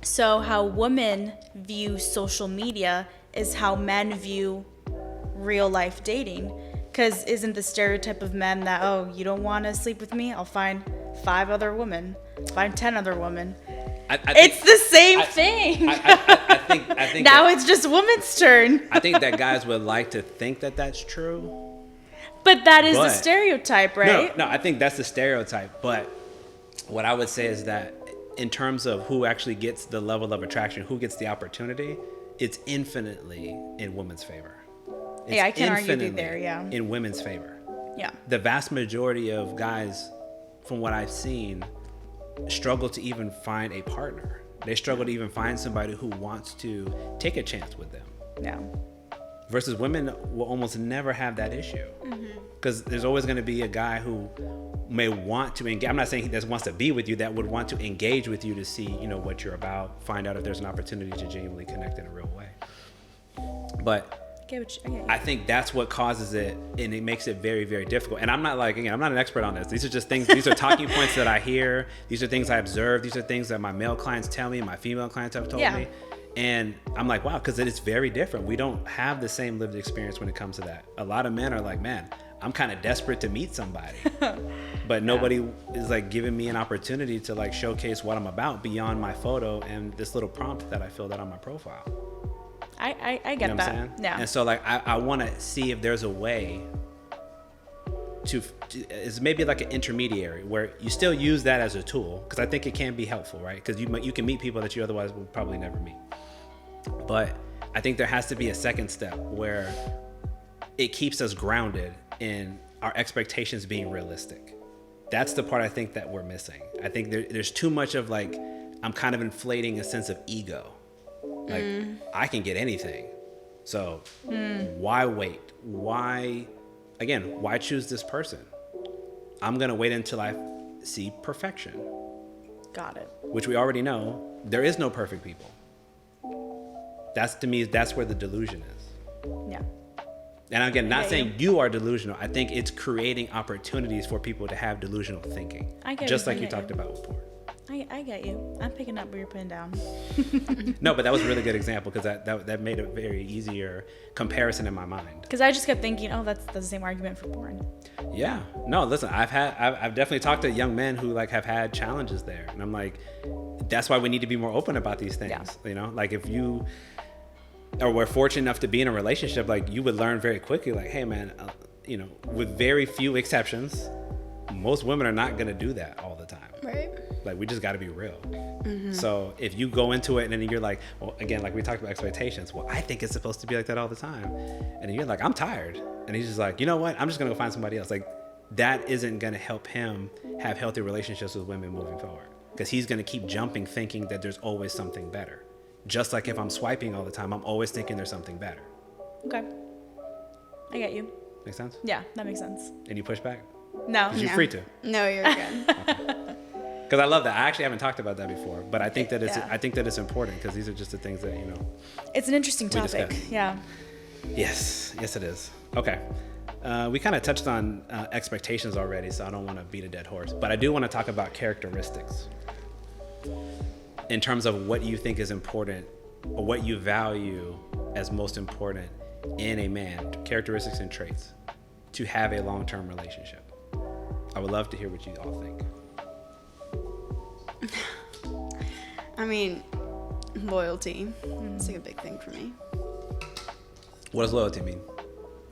so how women view social media is how men view real life dating. Because isn't the stereotype of men that, oh, you don't want to sleep with me? I'll find 5 other women, find 10 other women. It's the same thing. I think now that, it's just women's turn. I think that guys would like to think that that's true. But that is the stereotype, right? No, I think that's the stereotype. But what I would say is that in terms of who actually gets the level of attraction, who gets the opportunity, it's infinitely in women's favor. It's I can argue with you there, yeah. In women's favor. Yeah. The vast majority of guys, from what I've seen, struggle to even find a partner. They struggle to even find somebody who wants to take a chance with them. Yeah. Versus women will almost never have that issue. Because there's always going to be a guy who may want to engage. I'm not saying he just wants to be with you, that would want to engage with you to see, what you're about, find out if there's an opportunity to genuinely connect in a real way. But I think that's what causes it, and it makes it very, very difficult. And I'm not I'm not an expert on this. These are just things, these are talking points that I hear. These are things I observe. These are things that my male clients tell me, my female clients have told me. And I'm like, wow, because it is very different. We don't have the same lived experience when it comes to that. A lot of men are like, man, I'm kind of desperate to meet somebody. But nobody is like giving me an opportunity to like showcase what I'm about beyond my photo and this little prompt that I filled out on my profile. I get what that. I'm saying? Yeah. And so like I want to see if there's a way to it's maybe like an intermediary where you still use that as a tool, because I think it can be helpful, right? Because you can meet people that you otherwise would probably never meet. But I think there has to be a second step where it keeps us grounded in our expectations being realistic. That's the part I think that we're missing. I think there's too much of like, I'm kind of inflating a sense of ego. Like, I can get anything. So why wait? Why choose this person? I'm going to wait until I see perfection. Got it. Which we already know, there is no perfect people. To me, that's where the delusion is. Yeah. And again, not saying you are delusional. I think it's creating opportunities for people to have delusional thinking. I get just you. Like you talked about before. I get you. I'm picking up what you're putting down. No, but that was a really good example, because that made a very easier comparison in my mind. Because I just kept thinking, oh, that's the same argument for porn. Yeah. No, listen, I've definitely talked to young men who like have had challenges there, and I'm like, that's why we need to be more open about these things. Yeah. Like if you or we're fortunate enough to be in a relationship, like you would learn very quickly, like, hey man, with very few exceptions, most women are not going to do that all the time. Right. Like, we just got to be real. So if you go into it and then you're like, well, again, like we talked about expectations. Well, I think it's supposed to be like that all the time. And then you're like, I'm tired. And he's just like, you know what? I'm just going to go find somebody else. Like, that isn't going to help him have healthy relationships with women moving forward. Because he's going to keep jumping, thinking that there's always something better. Just like if I'm swiping all the time, I'm always thinking there's something better. Okay. I get you. Make sense? Yeah, that makes sense. And you push back? No. You're free to. No, you're good. Because I love that. I actually haven't talked about that before, but I think that it's Yeah. I think that it's important because these are just the things that, you know. It's an interesting topic. discuss. Yeah. Yes, it is. Okay. We kind of touched on expectations already, so I don't want to beat a dead horse. But I do want to talk about characteristics in terms of what you think is important or what you value as most important in a man, characteristics and traits, to have a long-term relationship. I would love to hear what you all think. I mean, loyalty. It's like a big thing for me. What does loyalty mean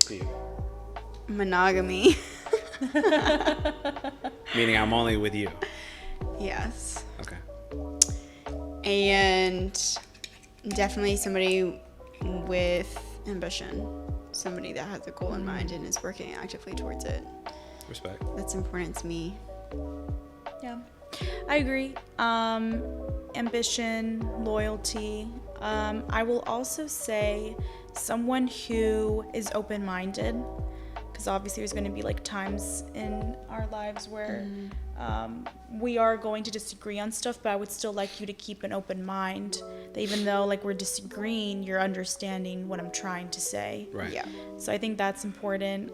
to you? Monogamy. Meaning I'm only with you. Yes. Okay. And definitely somebody with ambition. Somebody that has a goal in mind and is working actively towards it. Respect. That's important to me. Yeah, I agree. Ambition, loyalty. I will also say someone who is open-minded, because obviously there's going to be like times in our lives where we are going to disagree on stuff, but I would still like you to keep an open mind, that even though like we're disagreeing, you're understanding what I'm trying to say. Right. Yeah. So I think that's important.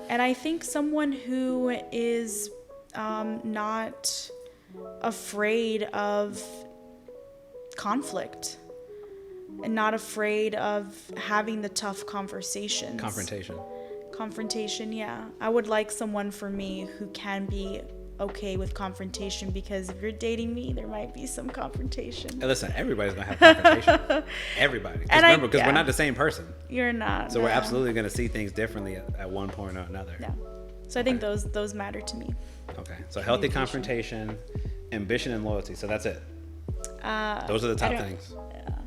And I think someone who is not afraid of conflict and not afraid of having the tough conversations. Confrontation, yeah. I would like someone for me who can be okay with confrontation, because if you're dating me, there might be some confrontation. Hey, listen, everybody's going to have confrontation. Everybody. Because remember, because we're not the same person. You're not. So we're absolutely going to see things differently at one point or another. Yeah. So I think those matter to me. Okay. So healthy confrontation, ambition, and loyalty. So that's it. Those are the top things.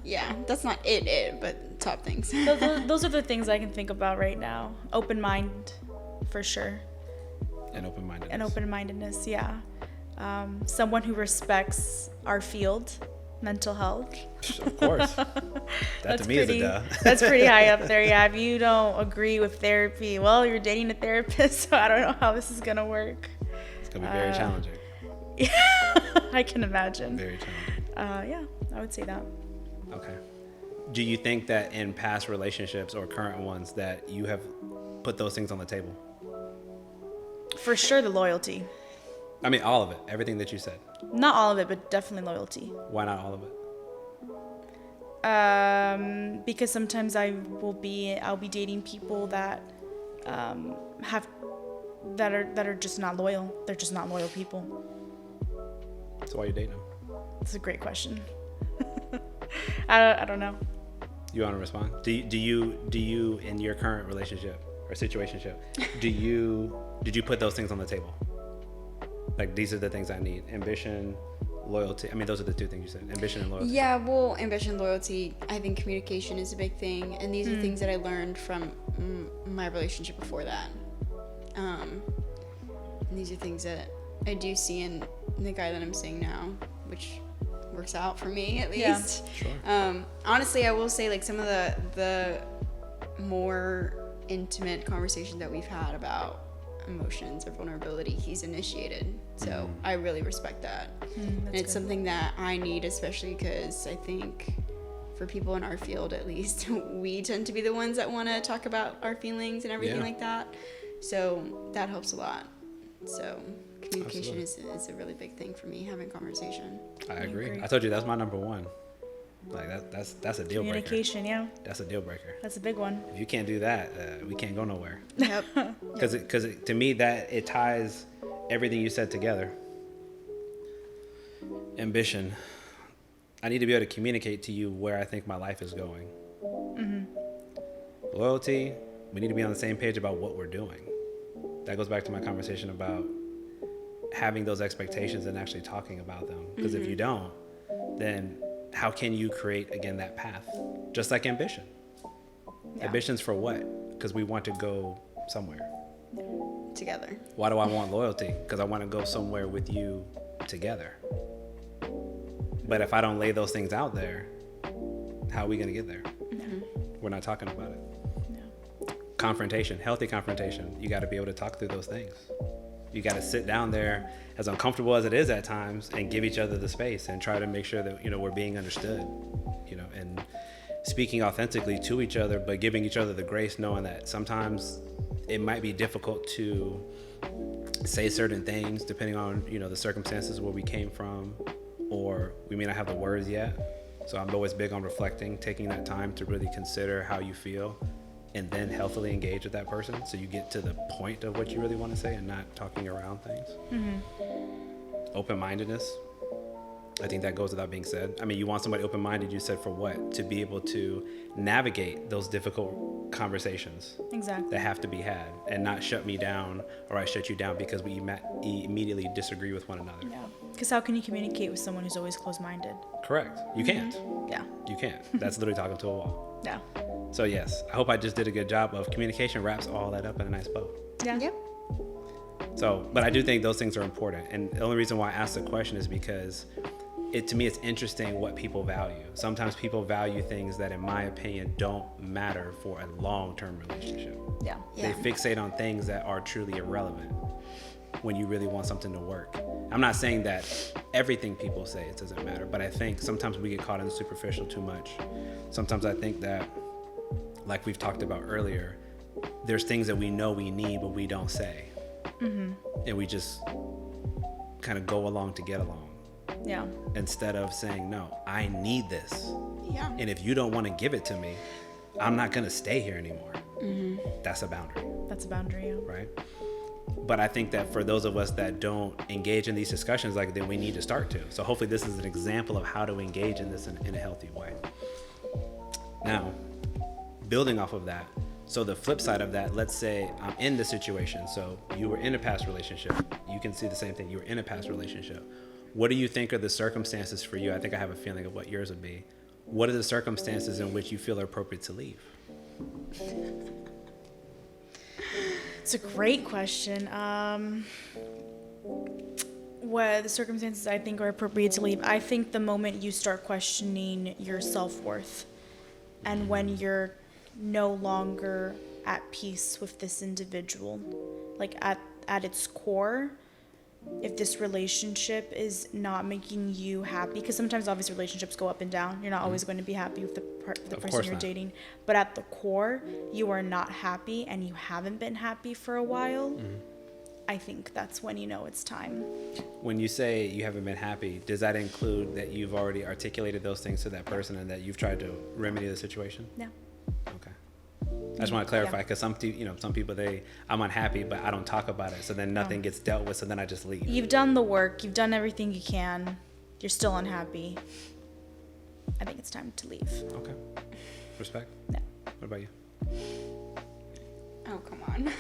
Yeah, that's not it, but top things. Those are the things I can think about right now. Open mind, for sure. And open-mindedness. And open-mindedness, yeah. Someone who respects our field, mental health. Of course. That to me is a duh. That's pretty high up there, yeah. If you don't agree with therapy, well, you're dating a therapist, so I don't know how this is going to work. It's going to be very challenging. Yeah, I can imagine. Very challenging. Yeah, I would say that. Okay. Do you think that in past relationships or current ones that you have put those things on the table? For sure, the loyalty. I mean, all of it. Everything that you said. Not all of it, but definitely loyalty. Why not all of it? Because sometimes I'll be dating people that are just not loyal. They're just not loyal people. So why are you dating them? That's a great question. I don't know. You want to respond? Do you in your current relationship or situationship, did you put those things on the table? Like, these are the things I need: ambition, loyalty. I mean, those are the two things you said: ambition and loyalty. Yeah, well, ambition, loyalty. I think communication is a big thing, and these are things that I learned from my relationship before that. And these are things that I do see in the guy that I'm seeing now, which works out for me at least. Yeah, sure. Honestly, I will say, like, some of the more intimate conversations that we've had about emotions or vulnerability, he's initiated. So I really respect that. And it's something that I need, especially because I think for people in our field, at least, we tend to be the ones that want to talk about our feelings and everything like that. So that helps a lot. So communication is a really big thing for me, having conversation. I agree. I told you that's my number one. Like, that's a deal breaker. Communication, yeah. That's a deal breaker. That's a big one. If you can't do that, we can't go nowhere. Yep. Because to me, that it ties everything you said together. Ambition. I need to be able to communicate to you where I think my life is going. Loyalty. We need to be on the same page about what we're doing. That goes back to my conversation about having those expectations and actually talking about them. Because if you don't, then how can you create, again, that path? Just like ambition. Yeah. Ambition's for what? Because we want to go somewhere. Together. Why do I want loyalty? Because I want to go somewhere with you together. But if I don't lay those things out there, how are we going to get there? We're not talking about it. Confrontation, healthy confrontation. You got to be able to talk through those things. You got to sit down there as uncomfortable as it is at times, and give each other the space and try to make sure that, we're being understood, and speaking authentically to each other, but giving each other the grace, knowing that sometimes it might be difficult to say certain things depending on, the circumstances where we came from, or we may not have the words yet. So I'm always big on reflecting, taking that time to really consider how you feel, and then healthily engage with that person so you get to the point of what you really want to say and not talking around things. Open-mindedness. I think that goes without being said. I mean, you want somebody open-minded, you said, for what? To be able to navigate those difficult conversations that have to be had, and not shut me down, or I shut you down because we immediately disagree with one another. Yeah. Because how can you communicate with someone who's always closed-minded? Correct. You can't. Yeah. You can't. That's literally talking to a wall. Yeah. So yes, I hope I just did a good job of communication, wraps all that up in a nice bow. Yeah. Yep. So, but I do think those things are important. And the only reason why I asked the question is because to me, it's interesting what people value. Sometimes people value things that, in my opinion, don't matter for a long-term relationship. Yeah. They fixate on things that are truly irrelevant when you really want something to work. I'm not saying that everything people say it doesn't matter, but I think sometimes we get caught in the superficial too much. Sometimes I think that, like we've talked about earlier, there's things that we know we need, but we don't say. And we just kind of go along to get along. Yeah. Instead of saying, no, I need this. Yeah. And if you don't want to give it to me, I'm not going to stay here anymore. That's a boundary. That's a boundary, yeah. Right? But I think that for those of us that don't engage in these discussions, like, then we need to start to. So hopefully this is an example of how to engage in this in a healthy way. Now, building off of that, so the flip side of that, let's say I'm in the situation. So you were in a past relationship. You can see the same thing. You were in a past relationship. What do you think are the circumstances for you? I think I have a feeling of what yours would be. What are the circumstances in which you feel are appropriate to leave? It's a great question. What are the circumstances I think are appropriate to leave? I think the moment you start questioning your self-worth, and when you're no longer at peace with this individual, like at its core, if this relationship is not making you happy, because sometimes obviously relationships go up and down. You're not always going to be happy with the person you're dating. But at the core, you are not happy and you haven't been happy for a while. I think that's when you know it's time. When you say you haven't been happy, does that include that you've already articulated those things to that person and that you've tried to remedy the situation? Yeah. Okay. I just want to clarify, because some people, I'm unhappy, but I don't talk about it. So then nothing gets dealt with. So then I just leave. You've done the work. You've done everything you can. You're still unhappy. I think it's time to leave. Okay. Respect. Yeah. What about you? Oh, come on.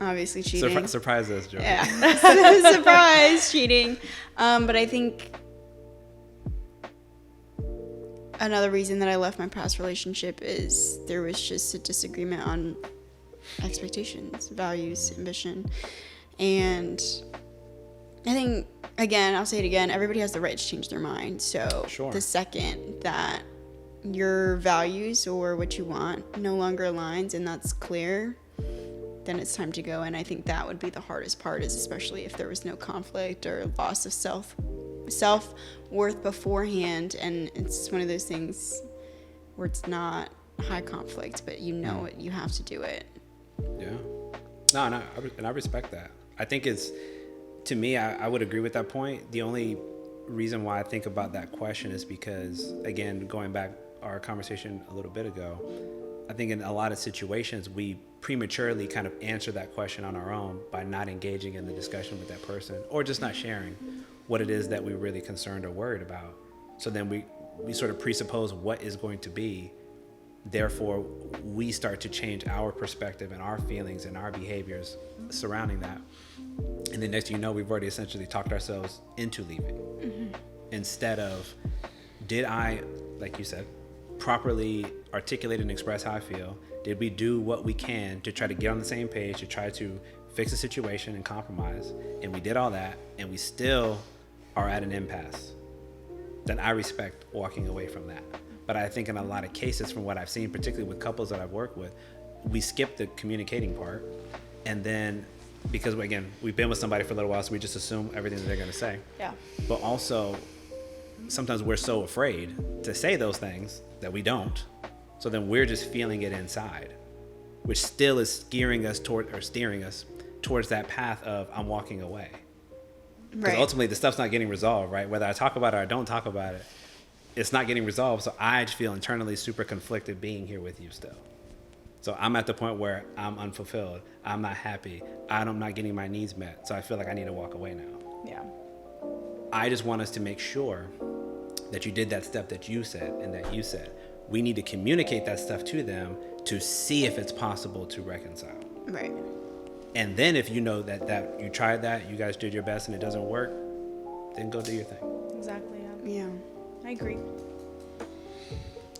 Obviously cheating. Surprise us, Joe. Yeah. Surprise, cheating. But I think another reason that I left my past relationship is there was just a disagreement on expectations, values, ambition. And I think, again, I'll say it again, everybody has the right to change their mind. So the second that your values or what you want no longer aligns and that's clear, then it's time to go. And I think that would be the hardest part, is especially if there was no conflict or loss of self-worth beforehand. And it's one of those things where it's not high conflict, but you know it, you have to do it. Yeah. No, and I respect that. I think to me, I would agree with that point. The only reason why I think about that question is because, again, going back our conversation a little bit ago, I think in a lot of situations we prematurely kind of answer that question on our own by not engaging in the discussion with that person, or just not sharing what it is that we're really concerned or worried about. So then we sort of presuppose what is going to be. Therefore, we start to change our perspective and our feelings and our behaviors surrounding that. And then next thing you know, we've already essentially talked ourselves into leaving. Instead of, did I, like you said, properly articulate and express how I feel? Did we do what we can to try to get on the same page, to try to fix the situation and compromise? And we did all that, and we still are at an impasse. Then I respect walking away from that. But I think in a lot of cases, from what I've seen, particularly with couples that I've worked with, we skip the communicating part, and then because again, we've been with somebody for a little while, so we just assume everything that they're going to say. Yeah. But also, sometimes we're so afraid to say those things that we don't. So then we're just feeling it inside, which still is steering us towards that path of I'm walking away. Because ultimately the stuff's not getting resolved, right? Whether I talk about it or I don't talk about it, it's not getting resolved. So I just feel internally super conflicted being here with you still. So I'm at the point where I'm unfulfilled. I'm not happy. I'm not getting my needs met. So I feel like I need to walk away now. Yeah. I just want us to make sure that you did that step that you said and that you said. We need to communicate that stuff to them to see if it's possible to reconcile. Right. And then if you know that you tried that, you guys did your best and it doesn't work, then go do your thing. Exactly. Yeah. I agree.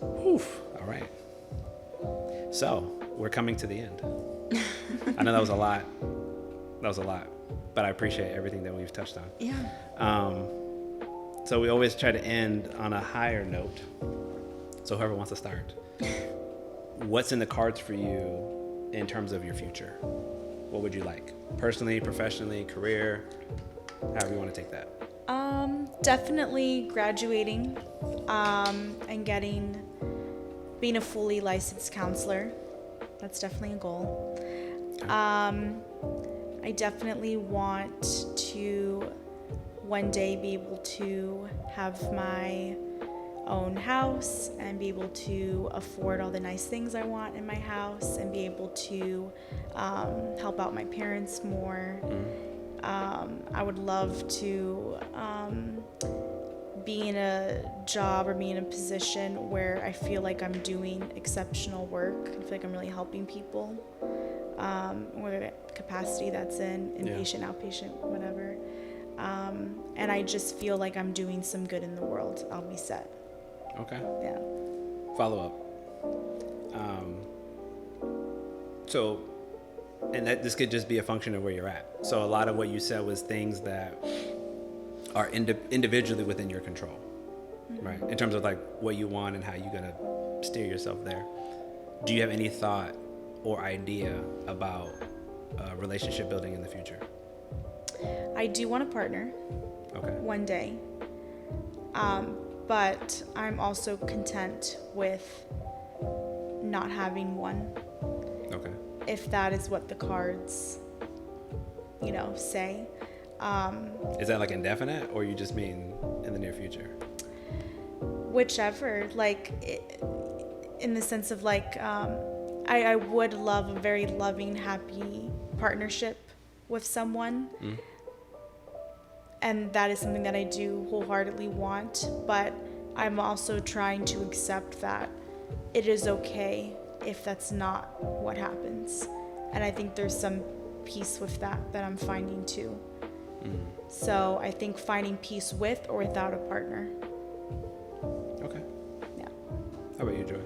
Whew. All right. So we're coming to the end. I know that was a lot. But I appreciate everything that we've touched on. Yeah. So we always try to end on a higher note. So whoever wants to start. What's in the cards for you in terms of your future? What would you like? Personally, professionally, career, however you want to take that. Definitely graduating and being a fully licensed counselor. That's definitely a goal. I definitely want to one day be able to have my own house and be able to afford all the nice things I want in my house and be able to help out my parents more. I would love to be in a job or be in a position where I feel like I'm doing exceptional work. I feel like I'm really helping people, whatever capacity that's in, inpatient, outpatient, whatever. And I just feel like I'm doing some good in the world. I'll be set. Okay. Yeah. Follow up. So, and that this could just be a function of where you're at. So a lot of what you said was things that are individually within your control, right? In terms of like what you want and how you're gonna steer yourself there. Do you have any thought or idea about relationship building in the future? I do want a partner. Okay. One day. But I'm also content with not having one. Okay. If that is what the cards, say. Is that like indefinite, or you just mean in the near future? Whichever, in the sense of I would love a very loving, happy partnership with someone. And that is something that I do wholeheartedly want, but I'm also trying to accept that it is okay if that's not what happens. And I think there's some peace with that I'm finding too. So I think finding peace with or without a partner. Okay. Yeah. How about you, Joy?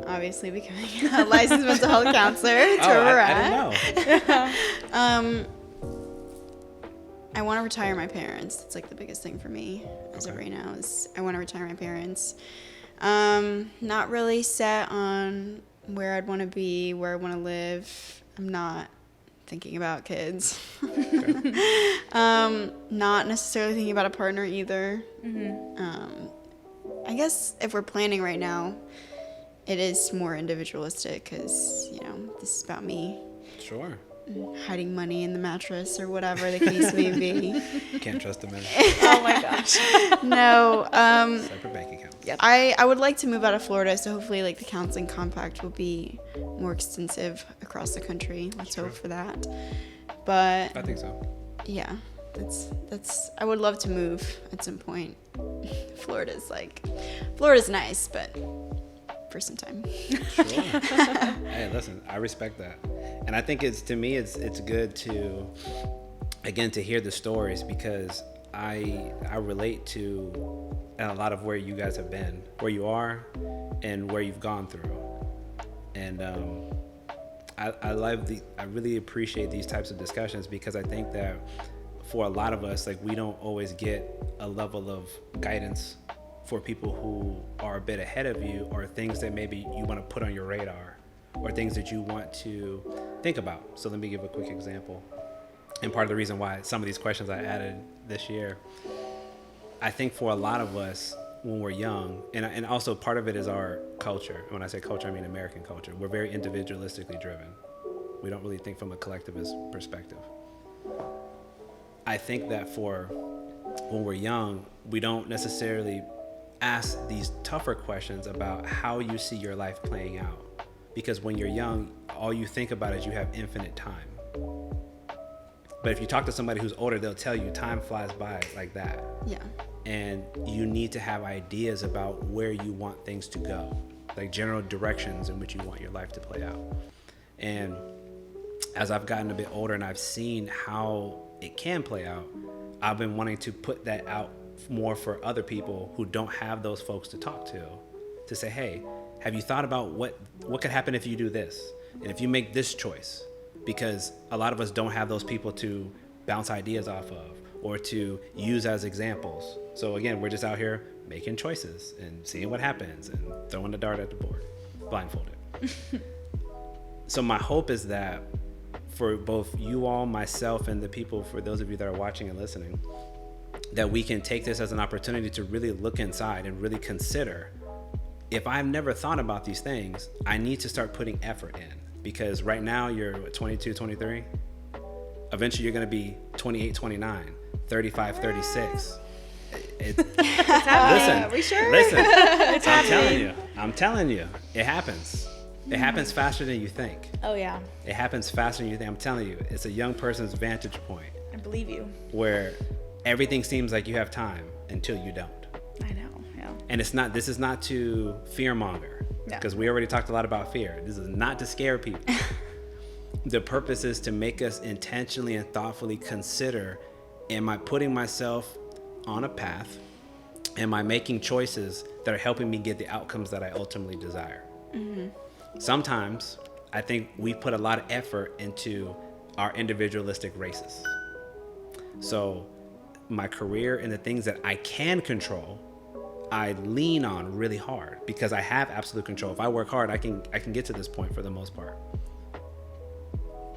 Obviously becoming a licensed mental health counselor. That's where we're at. I didn't know. I want to retire my parents. That's the biggest thing for me as of right now is I want to retire my parents. Not really set on where I'd want to be, where I want to live. I'm not thinking about kids. Not necessarily thinking about a partner either. I guess if we're planning right now, it is more individualistic because, this is about me. Sure. Hiding money in the mattress or whatever the case may be. Can't trust a minute. Oh my gosh. No. Separate bank account. Yep. I would like to move out of Florida, so hopefully the counseling compact will be more extensive across the country. Let's hope for that. But I think so. yeah, that's I would love to move at some point. Florida's nice, but for some time. Sure. Hey, listen, I respect that. And I think it's good to, again, to hear the stories because I relate to a lot of where you guys have been, where you are and where you've gone through. And I really appreciate these types of discussions because I think that for a lot of us, we don't always get a level of guidance for people who are a bit ahead of you or things that maybe you want to put on your radar or things that you want to think about. So let me give a quick example. And part of the reason why some of these questions I added this year, I think for a lot of us when we're young, and also part of it is our culture. When I say culture, I mean American culture. We're very individualistically driven. We don't really think from a collectivist perspective. I think that for when we're young, we don't necessarily ask these tougher questions about how you see your life playing out. Because when you're young, all you think about is you have infinite time. But if you talk to somebody who's older, they'll tell you time flies by like that. Yeah. And you need to have ideas about where you want things to go, like general directions in which you want your life to play out. And as I've gotten a bit older and I've seen how it can play out, I've been wanting to put that out more for other people who don't have those folks to talk to say, hey, have you thought about what could happen if you do this? And if you make this choice? Because a lot of us don't have those people to bounce ideas off of or to use as examples. So again, we're just out here making choices and seeing what happens and throwing the dart at the board, blindfolded. So my hope is that for both you all, myself, and the people, for those of you that are watching and listening, that we can take this as an opportunity to really look inside and really consider, if I've never thought about these things, I need to start putting effort in. Because right now you're 22, 23. Eventually you're going to be 28, 29, 35, 36. Listen, Are we sure? Listen, I'm telling you, it happens. It happens faster than you think. Oh, yeah. It happens faster than you think. I'm telling you, it's a young person's vantage point I believe you. where everything seems like you have time until you don't. I know, yeah. And this is not to fearmonger, because we already talked a lot about fear. This is not to scare people. The purpose is to make us intentionally and thoughtfully consider, am I putting myself on a path? Am I making choices that are helping me get the outcomes that I ultimately desire? Mm-hmm. Sometimes I think we put a lot of effort into our individualistic races. So my career and the things that I can control, I lean on really hard because I have absolute control. If I work hard, I can get to this point for the most part.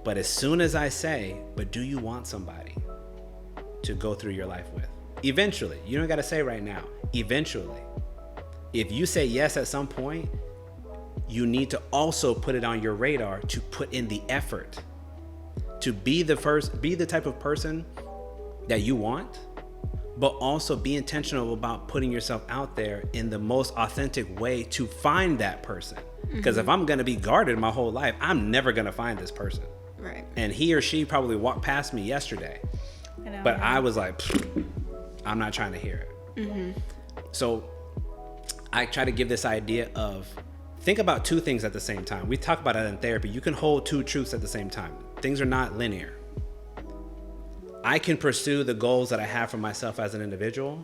But as soon as I say, but do you want somebody to go through your life with? Eventually, you don't got to say right now, eventually. If you say yes at some point, you need to also put it on your radar to put in the effort to be the type of person that you want, but also be intentional about putting yourself out there in the most authentic way to find that person. Because if I'm going to be guarded my whole life, I'm never going to find this person. Right. And he or she probably walked past me yesterday, but I was like, I'm not trying to hear it. Mm-hmm. So I try to give this idea of, think about two things at the same time. We talk about it in therapy. You can hold two truths at the same time. Things are not linear. I can pursue the goals that I have for myself as an individual,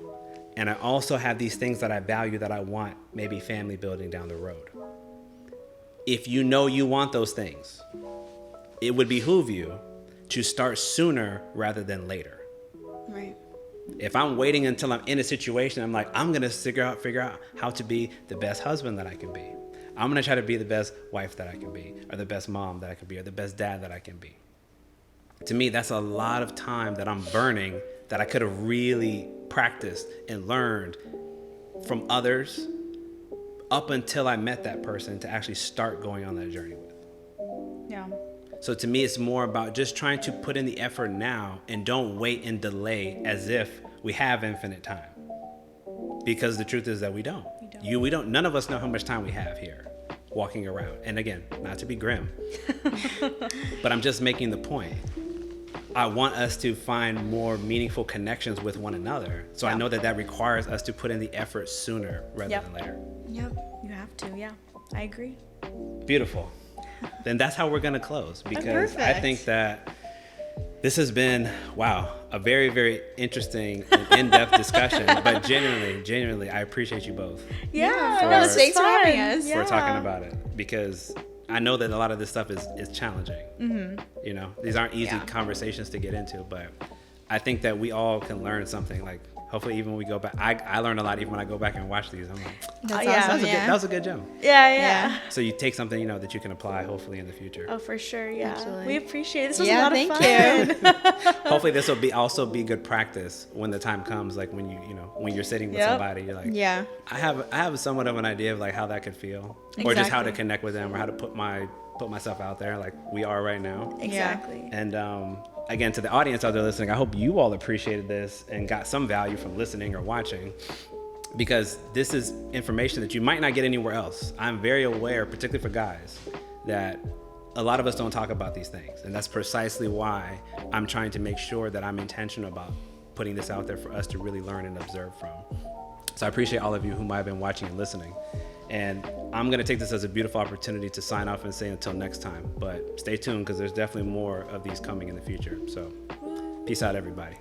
and I also have these things that I value that I want, maybe family building down the road. If you know you want those things, it would behoove you to start sooner rather than later. Right. If I'm waiting until I'm in a situation, I'm like, I'm going to figure out how to be the best husband that I can be. I'm going to try to be the best wife that I can be, or the best mom that I can be, or the best dad that I can be. To me, that's a lot of time that I'm burning that I could have really practiced and learned from others up until I met that person to actually start going on that journey with. Yeah. So to me, it's more about just trying to put in the effort now and don't wait and delay as if we have infinite time. Because the truth is that we don't. We don't. None of us know how much time we have here walking around. And again, not to be grim, but I'm just making the point. I want us to find more meaningful connections with one another. So I know that requires us to put in the effort sooner rather than later. Yep. You have to, yeah. I agree. Beautiful. Then that's how we're going to close, because I think that this has been, a very, very interesting and in-depth discussion. But genuinely, I appreciate you both. Yeah. Thanks for having us. For talking about it, because I know that a lot of this stuff is challenging. Mm-hmm. You know, these aren't easy conversations to get into, but I think that we all can learn something. Like, hopefully, even when we go back, I learned a lot even when I go back and watch these. I'm like, That's yeah. awesome. that was a good gem. Yeah. So you take something, you know, that you can apply hopefully in the future. Oh, for sure. Yeah. Absolutely. We appreciate it. This was Yeah, a lot thank of fun. Hopefully this will also be good practice when the time comes, like when when you're sitting with Yep. somebody, you're like, Yeah. I have somewhat of an idea of like how that could feel, or just how to Exactly. connect with them, or how to put myself out there like we are right now. Exactly. And again, to the audience out there listening, I hope you all appreciated this and got some value from listening or watching, because this is information that you might not get anywhere else. I'm very aware, particularly for guys, that a lot of us don't talk about these things. And that's precisely why I'm trying to make sure that I'm intentional about putting this out there for us to really learn and observe from. So I appreciate all of you who might have been watching and listening. And I'm going to take this as a beautiful opportunity to sign off and say until next time. But stay tuned, because there's definitely more of these coming in the future. So peace out, everybody.